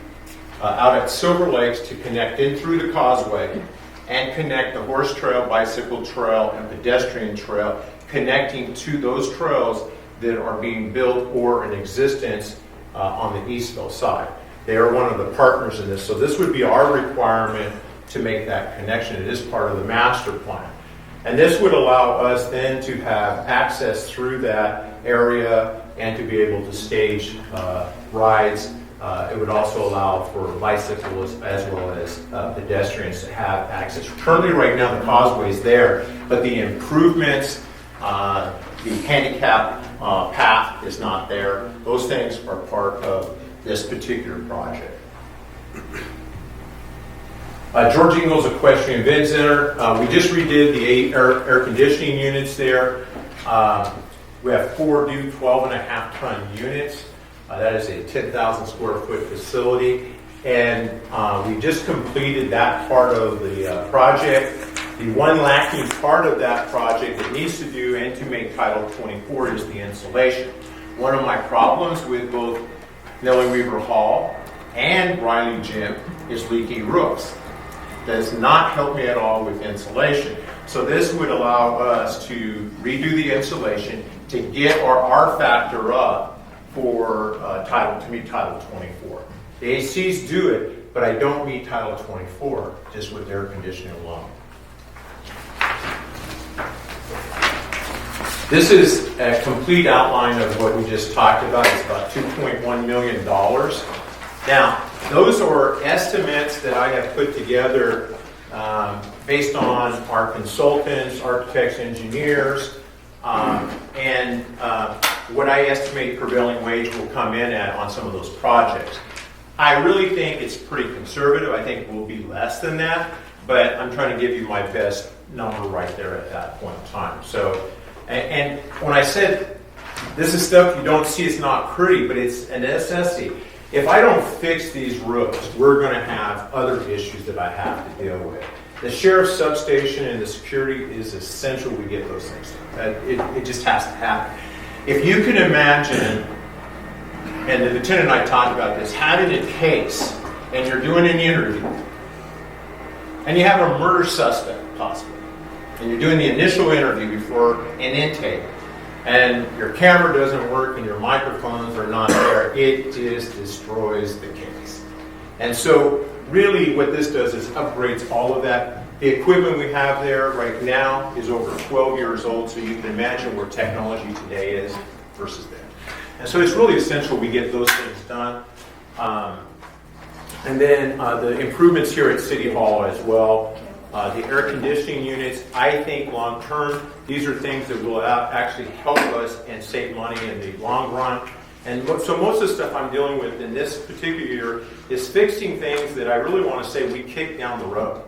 out at Silver Lakes to connect in through the causeway and connect the horse trail, bicycle trail, and pedestrian trail, connecting to those trails that are being built or in existence on the Eastville side. They are one of the partners in this. So this would be our requirement to make that connection. It is part of the master plan. And this would allow us then to have access through that area and to be able to stage rides. It would also allow for bicyclists as well as pedestrians to have access. Currently right now the causeway is there, but the improvements, the handicap path is not there. Those things are part of this particular project. George Ingalls Equestrian Event Center. We just redid the 8 air conditioning units there. We have 4 new 12.5-ton units. That is a 10,000 square foot facility. And we just completed that part of the project. The one lacking part of that project that needs to do and to make Title 24 is the insulation. One of my problems with both Nellie Weaver Hall and Riley Gym is leaky roofs. Does not help me at all with insulation. So this would allow us to redo the insulation to get our R factor up for to meet Title 24. The ACs do it, but I don't meet Title 24 just with air conditioning alone. This is a complete outline of what we just talked about. It's about $2.1 million. Now, those are estimates that I have put together based on our consultants, architects, engineers, and what I estimate prevailing wage will come in at on some of those projects. I really think it's pretty conservative. I think it will be less than that, but I'm trying to give you my best number right there at that point in time. So, and when I said this is stuff you don't see, it's not pretty, but it's a necessity. If I don't fix these roofs, we're going to have other issues that I have to deal with. The sheriff's substation and the security is essential we get those things done. It just has to happen. If you can imagine, and the lieutenant and I talked about this, having a case and you're doing an interview and you have a murder suspect possibly, and you're doing the initial interview before an intake, and your camera doesn't work and your microphones are not there, it just destroys the case. And so really what this does is upgrades all of that. The equipment we have there right now is over 12 years old, so you can imagine where technology today is versus then. And so it's really essential we get those things done. And then the improvements here at City Hall as well. The air conditioning units, I think long term, these are things that will actually help us and save money in the long run. And so most of the stuff I'm dealing with in this particular year is fixing things that I really want to say we kicked down the road.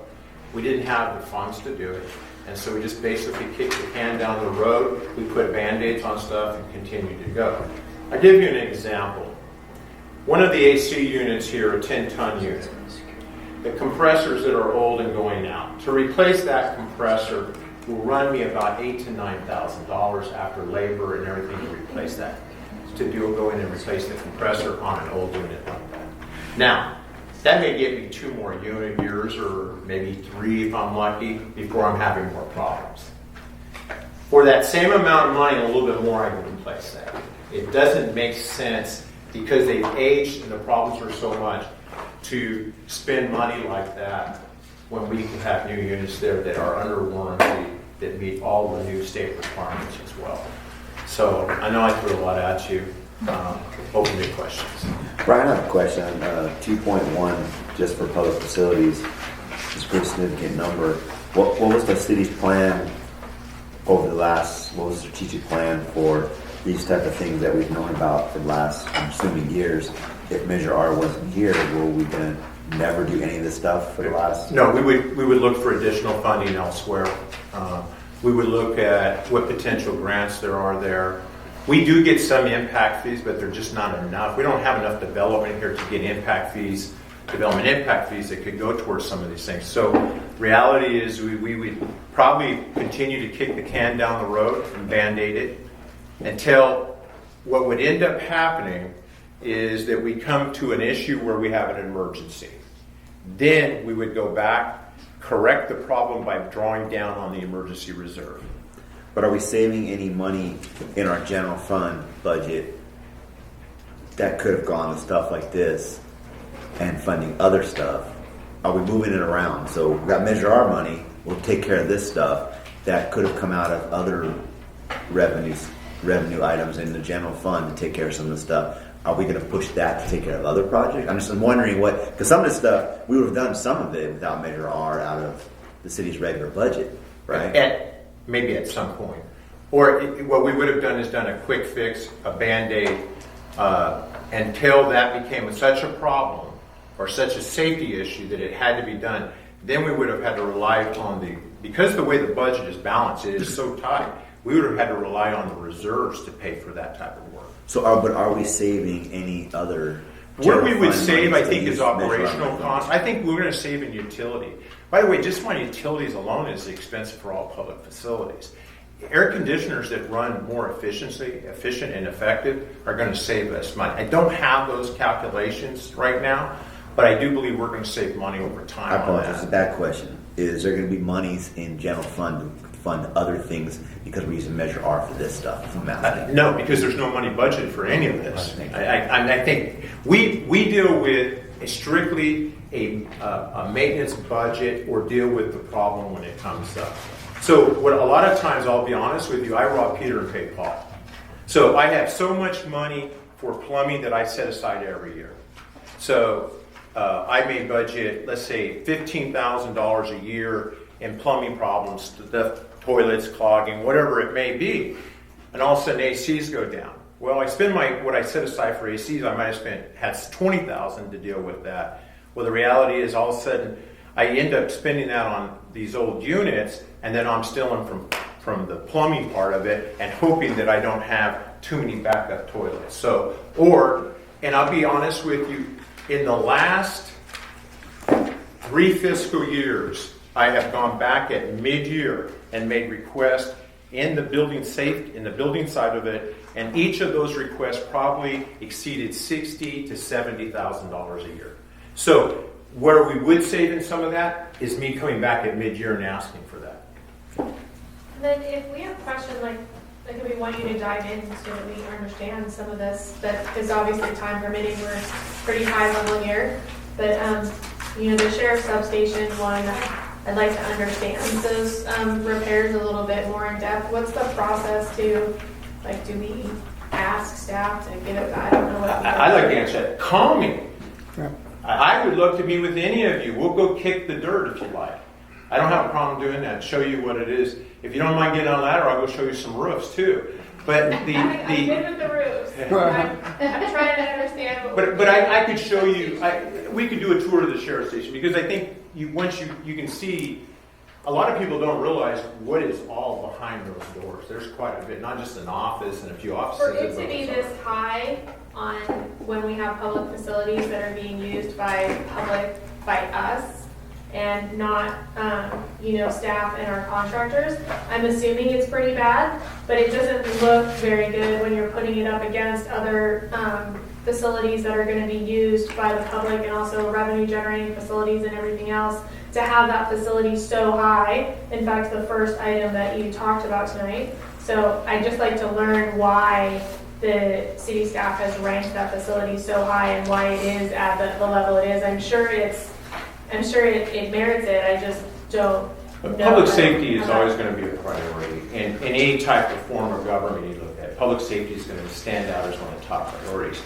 We didn't have the funds to do it. And so we just basically kicked the can down the road. We put Band-Aids on stuff and continue to go. I'll give you an example. One of the AC units here, a 10-ton unit, the compressors that are old and going out. To replace that compressor will run me about $8,000 to $9,000 after labor and everything to replace that. To go in and replace the compressor on an old unit like that. Now, that may get me 2 more unit years or maybe 3 if I'm lucky before I'm having more problems. For that same amount of money and a little bit more, I can replace that. It doesn't make sense because they've aged and the problems are so much to spend money like that when we can have new units there that are under warranty that meet all the new state requirements as well. So I know I threw a lot at you. Open to questions. Brian, I have a question. 2.1, just for public facilities, is a pretty significant number. What was the city's plan over the last, what was the strategic plan for these type of things that we've known about for the last, I'm assuming, years? If Measure R wasn't here, will we then never do any of this stuff for the last? No, we would look for additional funding elsewhere. We would look at what potential grants there are there. We do get some impact fees, but they're just not enough. We don't have enough development here to get development impact fees that could go towards some of these things. So reality is we would probably continue to kick the can down the road and Band-Aid it until what would end up happening is that we come to an issue where we have an emergency. Then we would go back, correct the problem by drawing down on the emergency reserve. But are we saving any money in our general fund budget that could have gone to stuff like this and funding other stuff? Are we moving it around? So we've got Measure R money, we'll take care of this stuff that could have come out of other revenue items in the general fund to take care of some of the stuff. Are we going to push that to take care of other projects? I'm wondering what, because some of this stuff, we would have done some of it without Measure R out of the city's regular budget, right? Maybe at some point. Or what we would have done is done a quick fix, a Band-Aid, until that became such a problem or such a safety issue that it had to be done. Then we would have had to rely on because the way the budget is balanced, it is so tight, we would have had to rely on the reserves to pay for that type of work. So, but are we saving any other? What we would save, I think, is operational costs. I think we're going to save in utility. By the way, just my utilities alone is expensive for all public facilities. Air conditioners that run more efficient and effective are going to save us money. I don't have those calculations right now, but I do believe we're going to save money over time. I apologize. It's a bad question. Is there going to be monies in general fund to fund other things because we're using Measure R for this stuff? No, because there's no money budgeted for any of this. I think we deal with strictly a maintenance budget or deal with the problem when it comes up. So what a lot of times, I'll be honest with you, I rob Peter and pay Paul. So I have so much money for plumbing that I set aside every year. So I may budget, let's say, $15,000 a year in plumbing problems, the toilets clogging, whatever it may be. And all of a sudden ACs go down. Well, I spend what I set aside for ACs, I might have had $20,000 to deal with that. Well, the reality is all of a sudden I end up spending that on these old units, and then I'm stealing from the plumbing part of it and hoping that I don't have too many backup toilets. And I'll be honest with you, in the last 3 fiscal years, I have gone back at mid-year and made requests in the building side of it, and each of those requests probably exceeded $60,000 to $70,000 a year. So where we would save in some of that is me coming back at mid-year and asking for that. And then if we have questions like like we want you to dive in so that we understand some of this, because obviously time permitting, we're pretty high level here. But, the sheriff's substation one, I'd like to understand those repairs a little bit more in depth. What's the process to, do we ask staff to give it? I don't know what. I'd like to answer that. Call me. Yeah. I would love to be with any of you. We'll go kick the dirt if you like. I don't have a problem doing that. Show you what it is. If you don't mind getting on a ladder, I'll go show you some roofs too. But I'm good with the roofs. I'm trying to understand. But I could show you. We could do a tour of the sheriff's station, because I think once you can see. A lot of people don't realize what is all behind those doors. There's quite a bit, not just an office and a few offices. For it to be this high on when we have public facilities that are being used by us and not, staff and our contractors, I'm assuming it's pretty bad, but it doesn't look very good when you're putting it up against other facilities that are going to be used by the public and also revenue generating facilities and everything else. To have that facility so high, in fact, the first item that you talked about tonight. So I'd just like to learn why the city staff has ranked that facility so high and why it is at the level it is. I'm sure it merits it. I just don't know. Public safety is always going to be a priority. In any type of form of government you look at, public safety is going to stand out as one of the top priorities.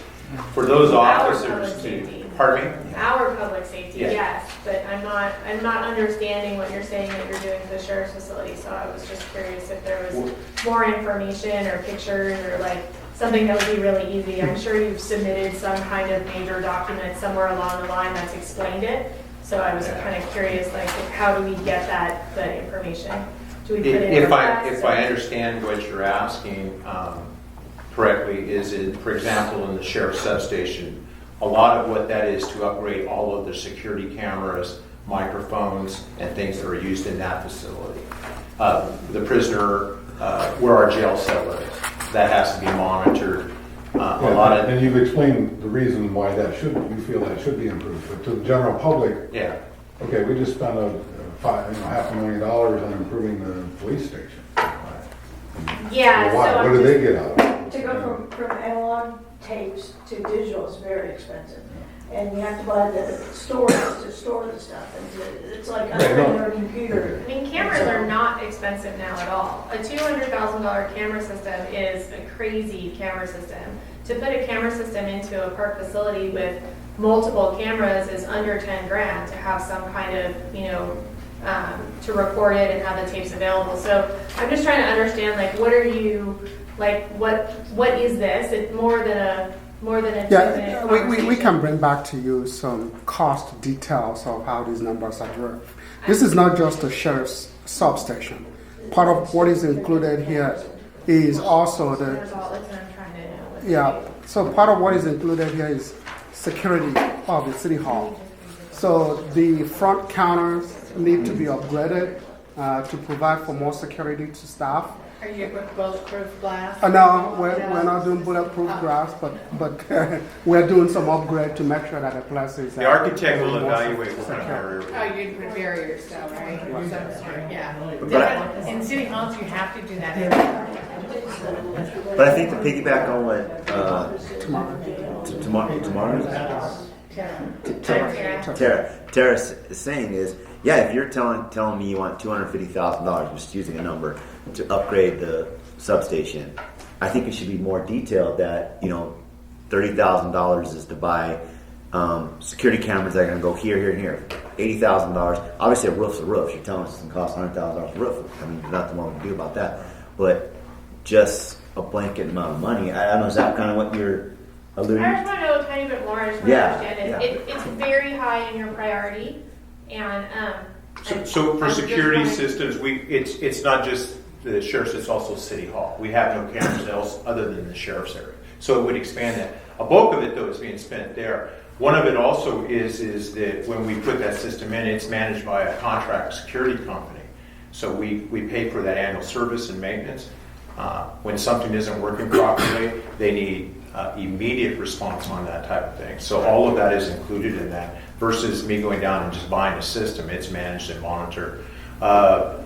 For those officers to, pardon me? Our public safety, Yeah. yes, but I'm not understanding what you're saying that you're doing with the sheriff's facility, so I was just curious if there was more information or pictures or something that would be really easy. I'm sure you've submitted some kind of major document somewhere along the line that's explained it, so I was kind of curious, how do we get that information? Do we put it in If requests? I understand what you're asking correctly, is it, for example, in the sheriff's substation, a lot of what that is to upgrade all of the security cameras, microphones, and things that are used in that facility. The prisoner, where our jail cell is, that has to be monitored. And you've explained the reason why you feel that should be improved. But to the general public, okay, we just spent $500,000 on improving the police station. Yeah. Why? So What do they get out of it? To go from analog tapes to digital is very expensive. And you have to buy the storage to store the stuff. And it's like upgrading your computer. I mean, cameras are not expensive now at all. A $200,000 camera system is a crazy camera system. To put a camera system into a park facility with multiple cameras is under 10 grand to have some kind of, to record it and have the tapes available. So I'm just trying to understand, what are you, what is this? It's more than a Yeah, we can bring back to you some cost details of how these numbers are driven. This is not just a sheriff's substation. Part of what is included here is also so part of what is included here is security of the city hall. So the front counters need to be upgraded to provide for more security to staff. Are you with bulletproof glass? No, we're not doing bulletproof glass, but we're doing some upgrade to make sure that the place is. The architect will evaluate what kind of barrier. Oh, you'd put barriers though, right? Yeah. But in city halls, you have to do that. But I think to piggyback on what Tara is saying is, if you're telling me you want $250,000, just using a number, to upgrade the substation, I think it should be more detailed that $30,000 is to buy security cameras that are going to go here, and here. $80,000. Obviously, a roof's a roof. You're telling us it's going to cost $100,000 a roof. I mean, there's nothing more we can do about that. But just a blanket amount of money. I don't know. Is that kind of what you're alluding to? I just want to know a tiny bit more. I just want to understand it. It's very high in your priority, and So for security systems, it's not just the sheriff's; it's also city hall. We have no cameras else other than the sheriff's area, so it would expand that. A bulk of it, though, is being spent there. One of it also is that when we put that system in, it's managed by a contract security company. So we pay for that annual service and maintenance. When something isn't working properly, they need immediate response on that type of thing. So all of that is included in that versus me going down and just buying a system. It's managed and monitored. For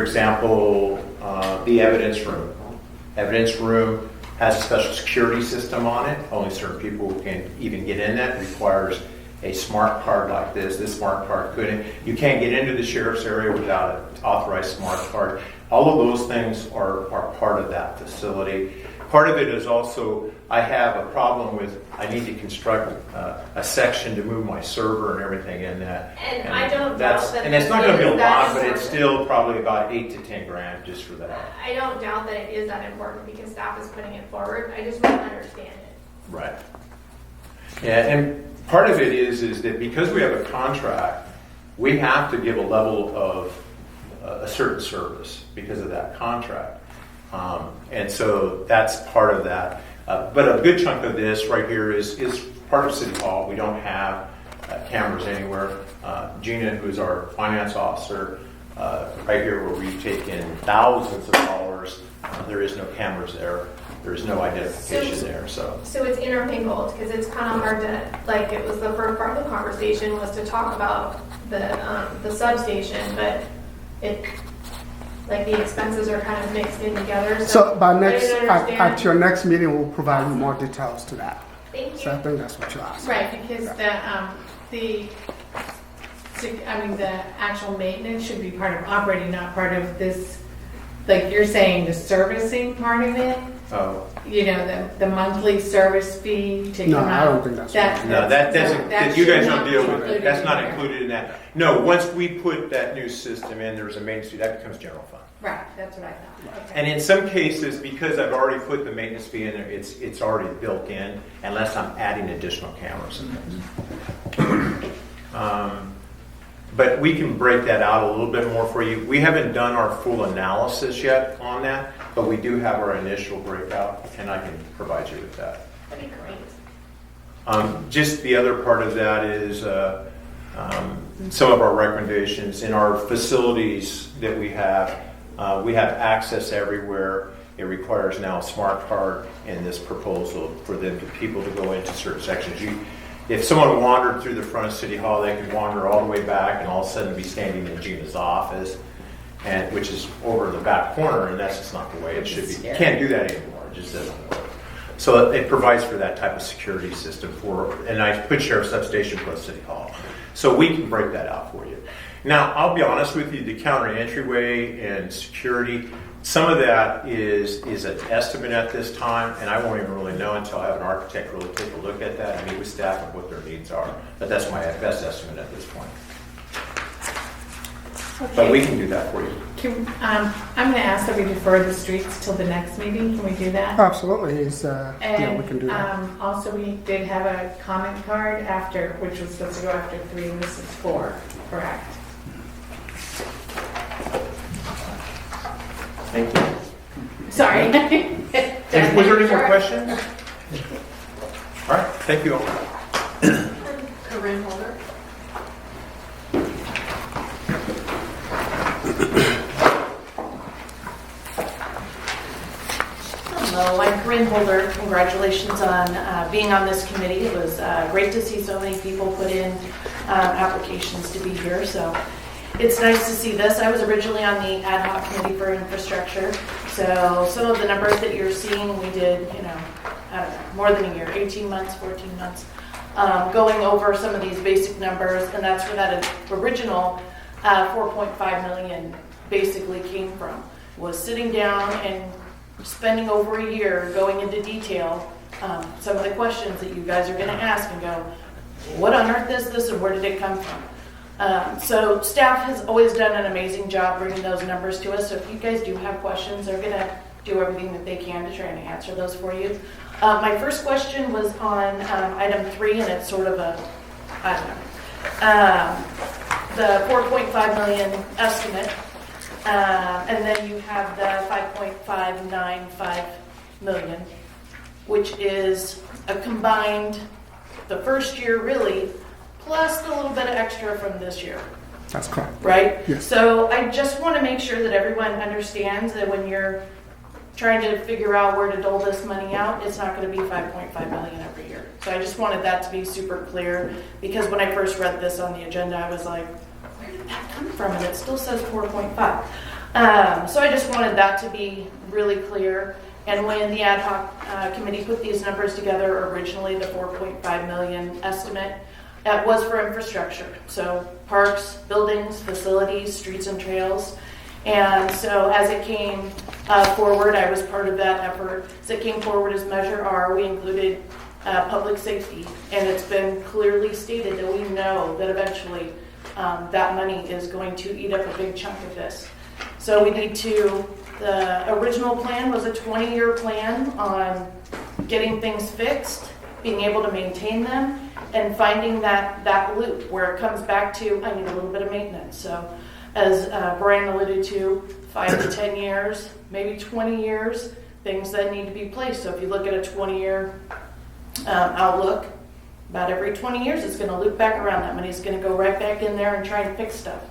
example, the evidence room. Evidence room has a special security system on it. Only certain people can even get in that. It requires a smart card like this. This smart card couldn't. You can't get into the sheriff's area without an authorized smart card. All of those things are part of that facility. Part of it is also, I have a problem with, I need to construct a section to move my server and everything in that. And I don't doubt that. And it's not going to be a lot, but it's important. still probably about 8 to 10 grand just for that. I don't doubt that it is that important because staff is putting it forward. I just want to understand it. Right. Yeah, and part of it is that because we have a contract, we have to give a level of a certain service because of that contract. And so that's part of that. But a good chunk of this right here is part of City Hall. We don't have cameras anywhere. Gina, who's our finance officer, right here where we take in thousands of dollars, there is no cameras there. There's no identification there. So it's intermingled because it's kind of hard to, like, it was the first part of the conversation was to talk about the substation, but it, like, the expenses are kind of mixed in together. So by next, I didn't understand. at your next meeting, we'll provide you more details to that. Thank you. So I think that's what you asked. Right, because the actual maintenance should be part of operating, not part of this, like you're saying, the servicing part of it. oh. You know, the monthly service fee to No, come out. I don't think that's right. No, that doesn't. that You guys should don't not deal be with it. included That's in not there. included in that. No, once we put that new system in, there's a maintenance fee that becomes general fund. Right, that's what I thought. Okay. And in some cases, because I've already put the maintenance fee in there, it's already built in, unless I'm adding additional cameras and things. But we can break that out a little bit more for you. We haven't done our full analysis yet on that, but we do have our initial breakout, and I can provide you with that. That'd be great. Just the other part of that is some of our recommendations in our facilities that we have access everywhere. It requires now a smart card in this proposal for people to go into certain sections. If someone wandered through the front of City Hall, they could wander all the way back and all of a sudden be standing in Gina's office, which is over in the back corner, and that's just not the way it should be. You can't do that anymore. It just doesn't work. So it provides for that type of security system and I put Sheriff's Substation plus City Hall. So we can break that out for you. Now, I'll be honest with you, the counter entryway and security, some of that is an estimate at this time, and I won't even really know until I have an architect really take a look at that and meet with staff and what their needs are. But that's my best estimate at this point. Okay. But we can do that for you. I'm going to ask that we defer the streets till the next meeting. Can we do that? Absolutely. We can do that. Also, we did have a comment card which was supposed to go after 3, and this is 4, correct? Thank you. Sorry. Was there any more questions? All right. Thank you all. Corinne Holder. Hello, I'm Corinne Holder. Congratulations on being on this committee. It was great to see so many people put in applications to be here. So it's nice to see this. I was originally on the ad hoc committee for infrastructure. So some of the numbers that you're seeing, we did, I don't know, more than a year, 18 months, 14 months, going over some of these basic numbers. And that's where that original 4.5 million basically came from, was sitting down and spending over a year going into detail some of the questions that you guys are going to ask and go, what on earth is this and where did it come from? So staff has always done an amazing job bringing those numbers to us. So if you guys do have questions, they're going to do everything that they can to try and answer those for you. My first question was on item 3, and it's sort of the 4.5 million estimate. And then you have the 5.595 million, which is a combined, the first year really, plus a little bit of extra from this year. That's correct. Right? Yes. So I just want to make sure that everyone understands that when you're trying to figure out where to dole this money out, it's not going to be 5.5 million every year. So I just wanted that to be super clear, because when I first read this on the agenda, I was like, where did that come from? And it still says 4.5. So I just wanted that to be really clear. And when the ad hoc committee put these numbers together, originally the 4.5 million estimate, that was for infrastructure. So parks, buildings, facilities, streets and trails. And so as it came forward, I was part of that effort. As it came forward as Measure R, we included public safety. And it's been clearly stated that we know that eventually that money is going to eat up a big chunk of this. So we need to, the original plan was a 20-year plan on getting things fixed, being able to maintain them, and finding that loop where it comes back to, I need a little bit of maintenance. So as Brian alluded to, 5 to 10 years, maybe 20 years, things that need to be placed. So if you look at a 20-year outlook, about every 20 years it's going to loop back around. That money's going to go right back in there and try and fix stuff.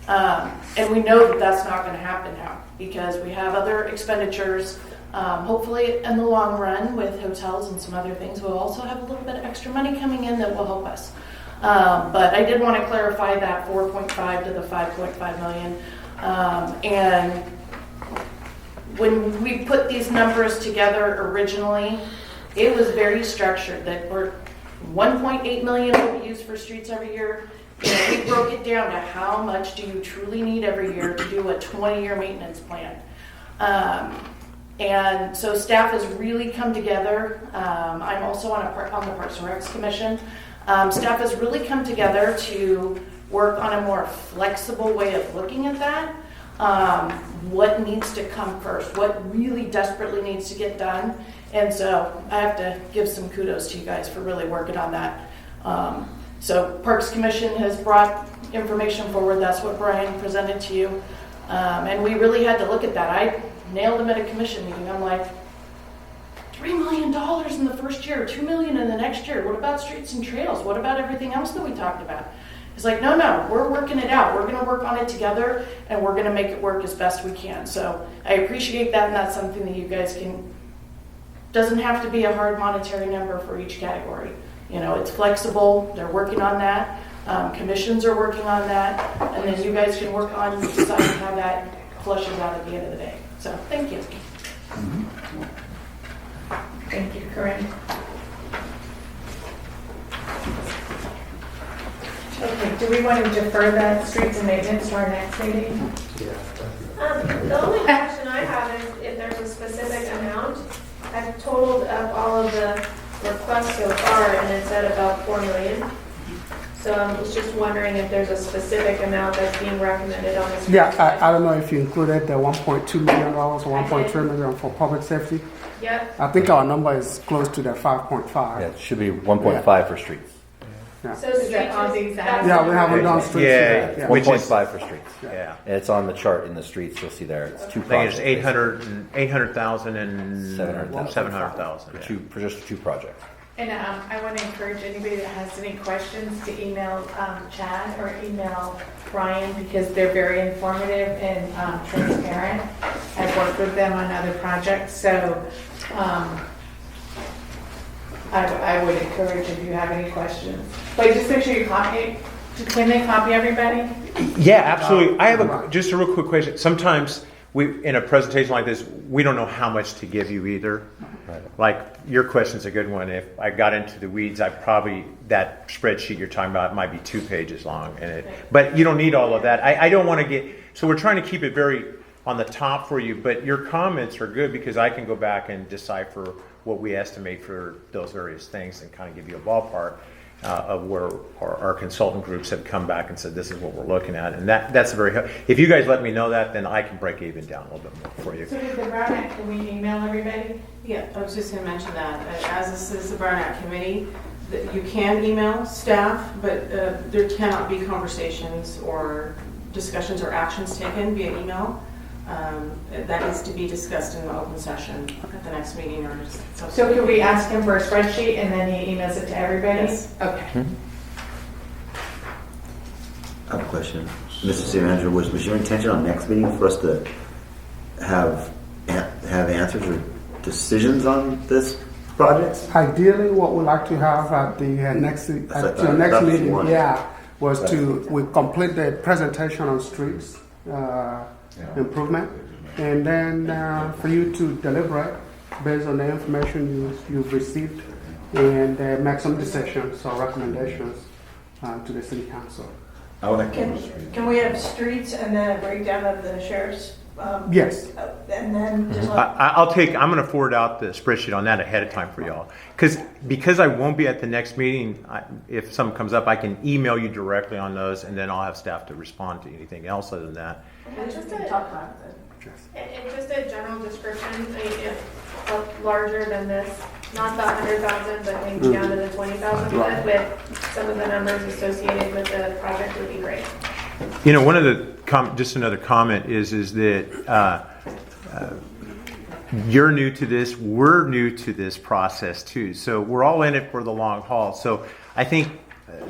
And we know that that's not going to happen now because we have other expenditures. Hopefully in the long run with hotels and some other things, we'll also have a little bit of extra money coming in that will help us. But I did want to clarify that 4.5 to the 5.5 million. And when we put these numbers together originally, it was very structured that we're 1.8 million will be used for streets every year. We broke it down to how much do you truly need every year to do a 20-year maintenance plan. And so staff has really come together. I'm also on the Parks and Recs Commission. Staff has really come together to work on a more flexible way of looking at that. What needs to come first? What really desperately needs to get done? And so I have to give some kudos to you guys for really working on that. So Parks Commission has brought information forward. That's what Brian presented to you. And we really had to look at that. I nailed him at a commission meeting. I'm like, $3 million in the first year, $2 million in the next year. What about streets and trails? What about everything else that we talked about? He's like, no, we're working it out. We're going to work on it together, and we're going to make it work as best we can. So I appreciate that, and that's something that you guys can, doesn't have to be a hard monetary number for each category. You know, it's flexible. They're working on that. Commissions are working on that, and then you guys can work on deciding how that flushes out at the end of the day. So thank you. Mm-hmm. Thank you, Corinne. Okay, do we want to defer the streets and maintenance to our next meeting? The only question I have is if there's a specific amount. I've totaled up all of the requests so far, and it's at about 4 million. So I was just wondering if there's a specific amount that's being recommended on this. Yeah, I don't know if you included the $1.2 million or $1.3 million for public safety. Yep. I think our number is close to the 5.5. Yeah, it should be 1.5 for streets. Yeah. So streets is Yeah, we haven't done streets yet. Yeah, 1.5 for streets. Yeah. And it's on the chart in the streets. You'll see there. It's two I think projects. it's 800,000 and 700,000. 700,000. For just two projects. And I want to encourage anybody that has any questions to email Chad or email Brian because they're very informative and transparent. I've worked with them on other projects, so I would encourage if you have any questions. But just make sure you copy. Can they copy everybody? Yeah, absolutely. I have just a real quick question. Sometimes in a presentation like this, we don't know how much to give you either. Right. Like your question's a good one. If I got into the weeds, that spreadsheet you're talking about might be 2 pages long. But you don't need all of that. I don't want to get, so we're trying to keep it very on the top for you, but your comments are good because I can go back and decipher what we estimate for those various things and kind of give you a ballpark of where our consultant groups have come back and said this is what we're looking at, and that's very helpful. If you guys let me know that, then I can break even down a little bit more for you. So with the Brown Act, can we email everybody? Yeah, I was just going to mention that. As this is the Brown Act Committee, that you can email staff, but there cannot be conversations or discussions or actions taken via email. That is to be discussed in the open session at the next meeting. So could we ask him for a spreadsheet and then he emails it to everybody? Yes. Okay. I have a question. Mr. City Manager, was your intention on next meeting for us to have answers or decisions on this project? Ideally, what we'd like to have at the next meeting, was we complete the presentation on streets. improvement. And then for you to deliberate based on the information you've received and make some decisions or recommendations to the city council. Can we have streets and then a breakdown of the sheriff's? Yes. And then just I'm going to forward out the spreadsheet on that ahead of time for y'all. Because I won't be at the next meeting, if something comes up, I can email you directly on those, and then I'll have staff to respond to anything else other than that. And just a general description, I mean, if larger than this, not the 100,000, but maybe down to the 20,000 foot with some of the numbers associated with the project would be great. You know, one of the just another comment is that you're new to this, we're new to this process too. So we're all in it for the long haul. So I think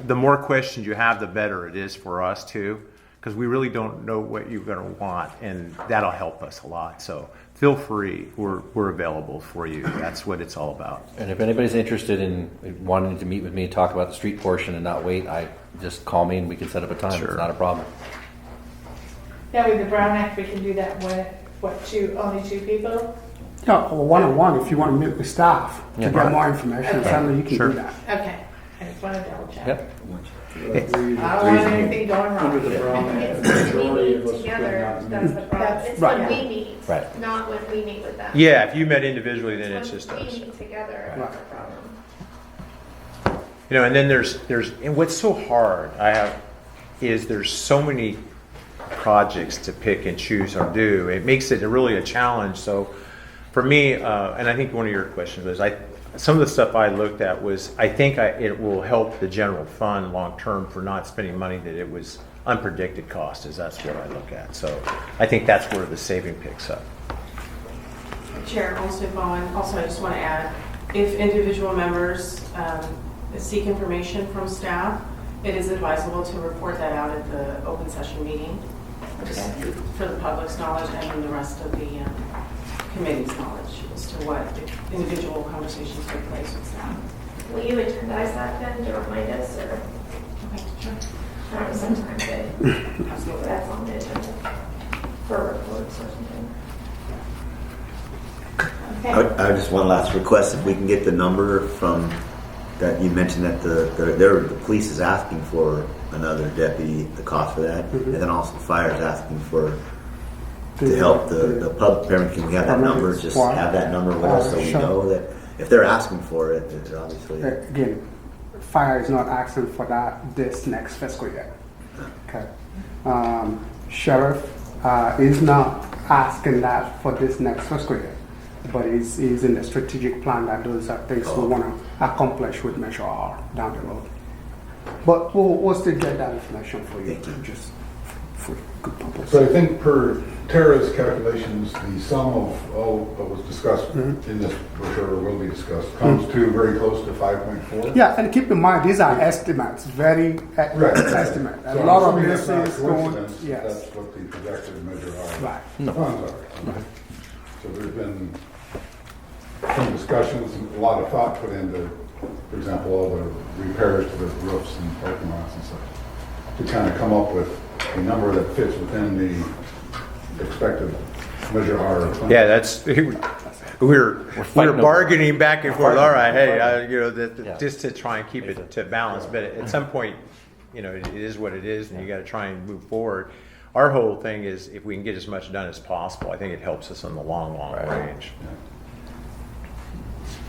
the more questions you have, the better it is for us too, because we really don't know what you're going to want, and that'll help us a lot. So feel free, we're available for you. That's what it's all about. And if anybody's interested in wanting to meet with me and talk about the street portion and not wait, just call me and we can set up a time. Sure. It's not a problem. Yeah, with the Brown Act, we can do that with, only two people? Yeah, or one-on-one if you want to meet with staff to get more information. Okay. Certainly you can Sure. do that. Okay, I just want to double check. Yep. I don't want anything going wrong. Under the Brown Act, It's the when we majority of meet us would together, not that's meet. the problem. It's Right. when we meet, Right. not when we meet with them. Yeah, if you met individually, then it's When just we us. meet together, that's the problem. You know, and then there's and what's so hard is there's so many projects to pick and choose or do. It makes it really a challenge. So for me, and I think one of your questions was, some of the stuff I looked at was, I think it will help the general fund long term for not spending money that it was unpredicted cost, is that's what I look at. So I think that's where the saving picks up. Chair Olmsted Bowen, also I just want to add, if individual members seek information from staff, it is advisable to report that out at the open session meeting, just for the public's knowledge and the rest of the committee's knowledge as to what individual conversations take place with staff. Will you agendize that then to remind us, or? Okay, sure. I don't know, sometimes Absolutely. that's on the agenda for reports or something. Okay. I just one last request, if we can get the number from that you mentioned that the police is asking for another deputy, the cost for that, and then also fire is asking for to help the public. Can we have that number? Just have that number with us so we know that if they're asking for it, it's obviously. Again, fire is not asking for that this next fiscal year. Okay. Sheriff is not asking that for this next fiscal year, but is in the strategic plan that those are things we want to accomplish with Measure R down the road. But we'll still get that information for you, just for good purpose. So I think per Tara's calculations, the sum of all that was discussed in this, which will be discussed, comes to very close to 5.4. Yeah, and keep in mind, these are estimates, very estimate. A So lot of assuming this that's not is going, coincidence, yes. That's what the projected Measure R Right. funds are. So there's been some discussions, and a lot of thought put into, for example, all the repairs to the roofs and parking lots and such, to kind of come up with a number that fits within the expected Measure R fund. Yeah, that's we're bargaining back and forth. All right, hey, just to try and keep it to balance. But at some point, it is what it is, and you got to try and move forward. Our whole thing is if we can get as much done as possible. I think it helps us in the long range.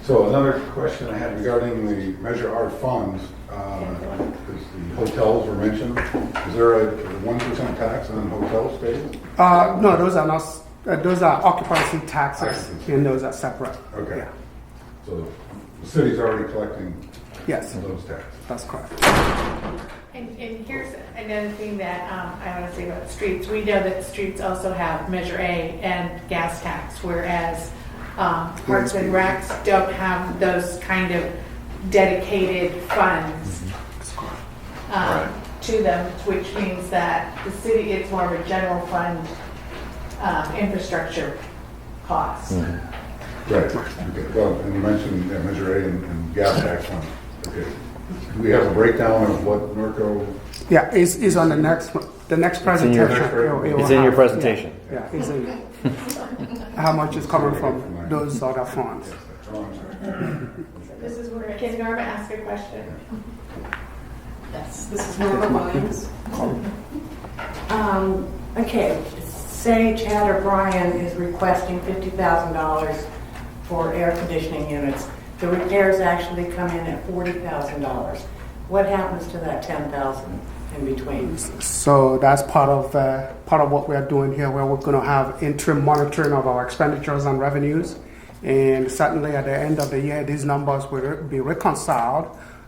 So another question I had regarding the Measure R funds, because the hotels were mentioned. Is there a 1% tax on hotel stays? No, those are not. Those are occupancy taxes, and those are separate. Okay. Yeah. So the city's already collecting Yes. those taxes. That's correct. And here's another thing that I want to say about streets. We know that streets also have Measure A and gas tax, whereas Parks and Recs don't have those kind of dedicated funds to them, which means that the city is more of a general fund infrastructure cost. Right. Okay. Well, and you mentioned Measure A and gas tax funds. Okay. Do we have a breakdown of what Norco? Yeah, it's on the next presentation. It's in your presentation. Yeah, it's in how much is coming from those other funds. This is where, can Norma ask a question? Yes, this is Norma Williams. Okay, say Chad or Brian is requesting $50,000 for air conditioning units. The repairs actually come in at $40,000. What happens to that $10,000 in between? So that's part of what we are doing here, where we're going to have interim monitoring of our expenditures and revenues, and certainly at the end of the year, these numbers will be reconciled.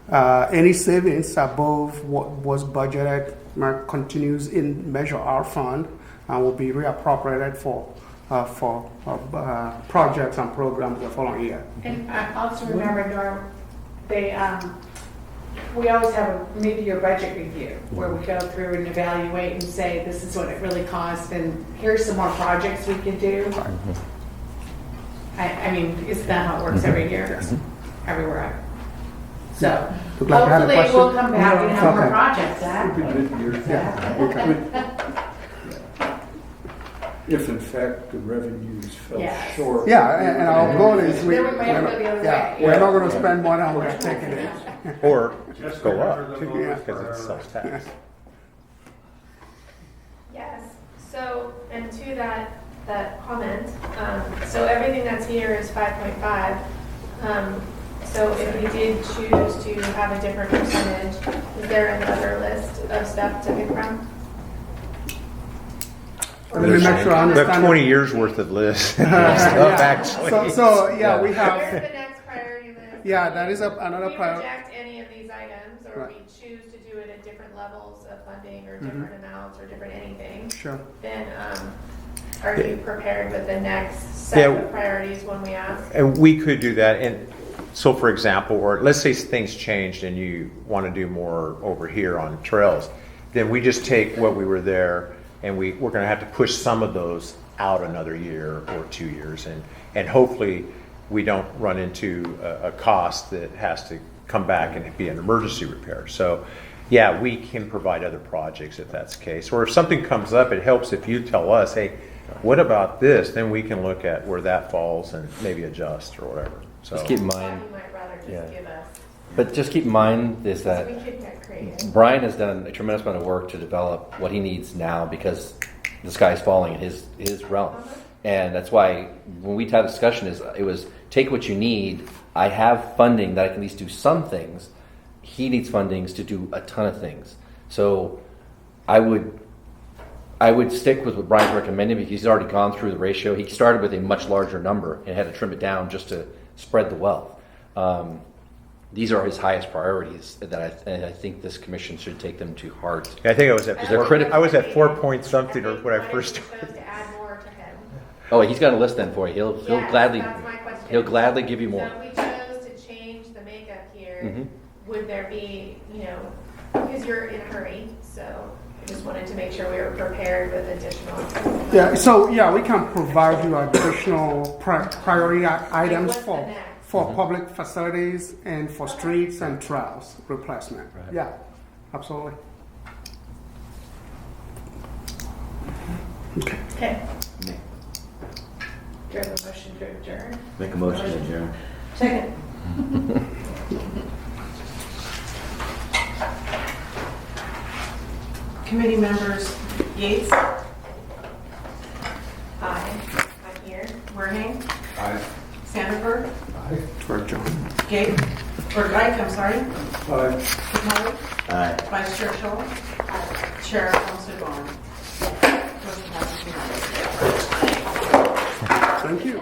Any savings above what was budgeted continues in Measure R fund and will be reappropriated for projects and programs the following year. And I also remember, Norm, we always have a mid-year budget review where we go through and evaluate and say, this is what it really costs, and here's some more projects we can do. I mean, isn't that how it works every year? Everywhere. So hopefully we'll come back and have more projects. If in fact the revenues fell short. Yeah, and our goal is we're Then we might have to go the other way. we're not going to spend more than we're taking in. Or just go up, because it's self-tax. Yes, so, and to that comment, so everything that's here is 5.5. So if we did choose to have a different percentage, is there another list of stuff to pick from? Let me make sure I We understand. have 20 years worth of lists. Actually. So yeah, we have. Where's the next priority list? Yeah, that is another If we priority. reject any of these items, or we choose to do it at different levels of funding, or different amounts, or different anything, Sure. then are you prepared with the next set of priorities when we ask? And we could do that. And so, for example, or let's say things changed and you want to do more over here on trails, then we just take what we were there, and we're going to have to push some of those out another year or 2 years, and hopefully we don't run into a cost that has to come back and be an emergency repair. So yeah, we can provide other projects if that's the case. Or if something comes up, it helps if you tell us, hey, what about this? Then we can look at where that falls and maybe adjust or whatever. So Just keep in mind, You might rather just give us, but just keep in mind is that we could get creative. Brian has done a tremendous amount of work to develop what he needs now, because the sky's falling in his realm. And that's why when we had a discussion, it was take what you need. I have funding that I can at least do some things. He needs fundings to do a ton of things. So I would stick with what Brian's recommending, because he's already gone through the ratio. He started with a much larger number and had to trim it down just to spread the wealth. These are his highest priorities and I think this commission should take them to heart. yeah, I think I was at They're critical. I was at 4 point something or when I first started. To add more to him. Oh, he's got a list then for you. He'll Yes, gladly that's my question. he'll gladly give you more. So if we chose to change the makeup here, Mhm. would there be, because you're in a hurry, so I just wanted to make sure we were prepared with additional. Yeah, so yeah, we can provide you additional priority items What's the for next? public facilities and for streets and trails replacement. Right. Yeah, absolutely. Okay. Okay. Do you have a motion to adjourn? Make a motion to adjourn. Second. Committee members Yates, I'm here. Werhang, Aye. Sanford, For John. Gabe, or Ike, I'm sorry, Aye. Capelli, Aye. Vice Chair Scholl, Chair Olmsted Bowen. Motion passes unanimously. Thank you.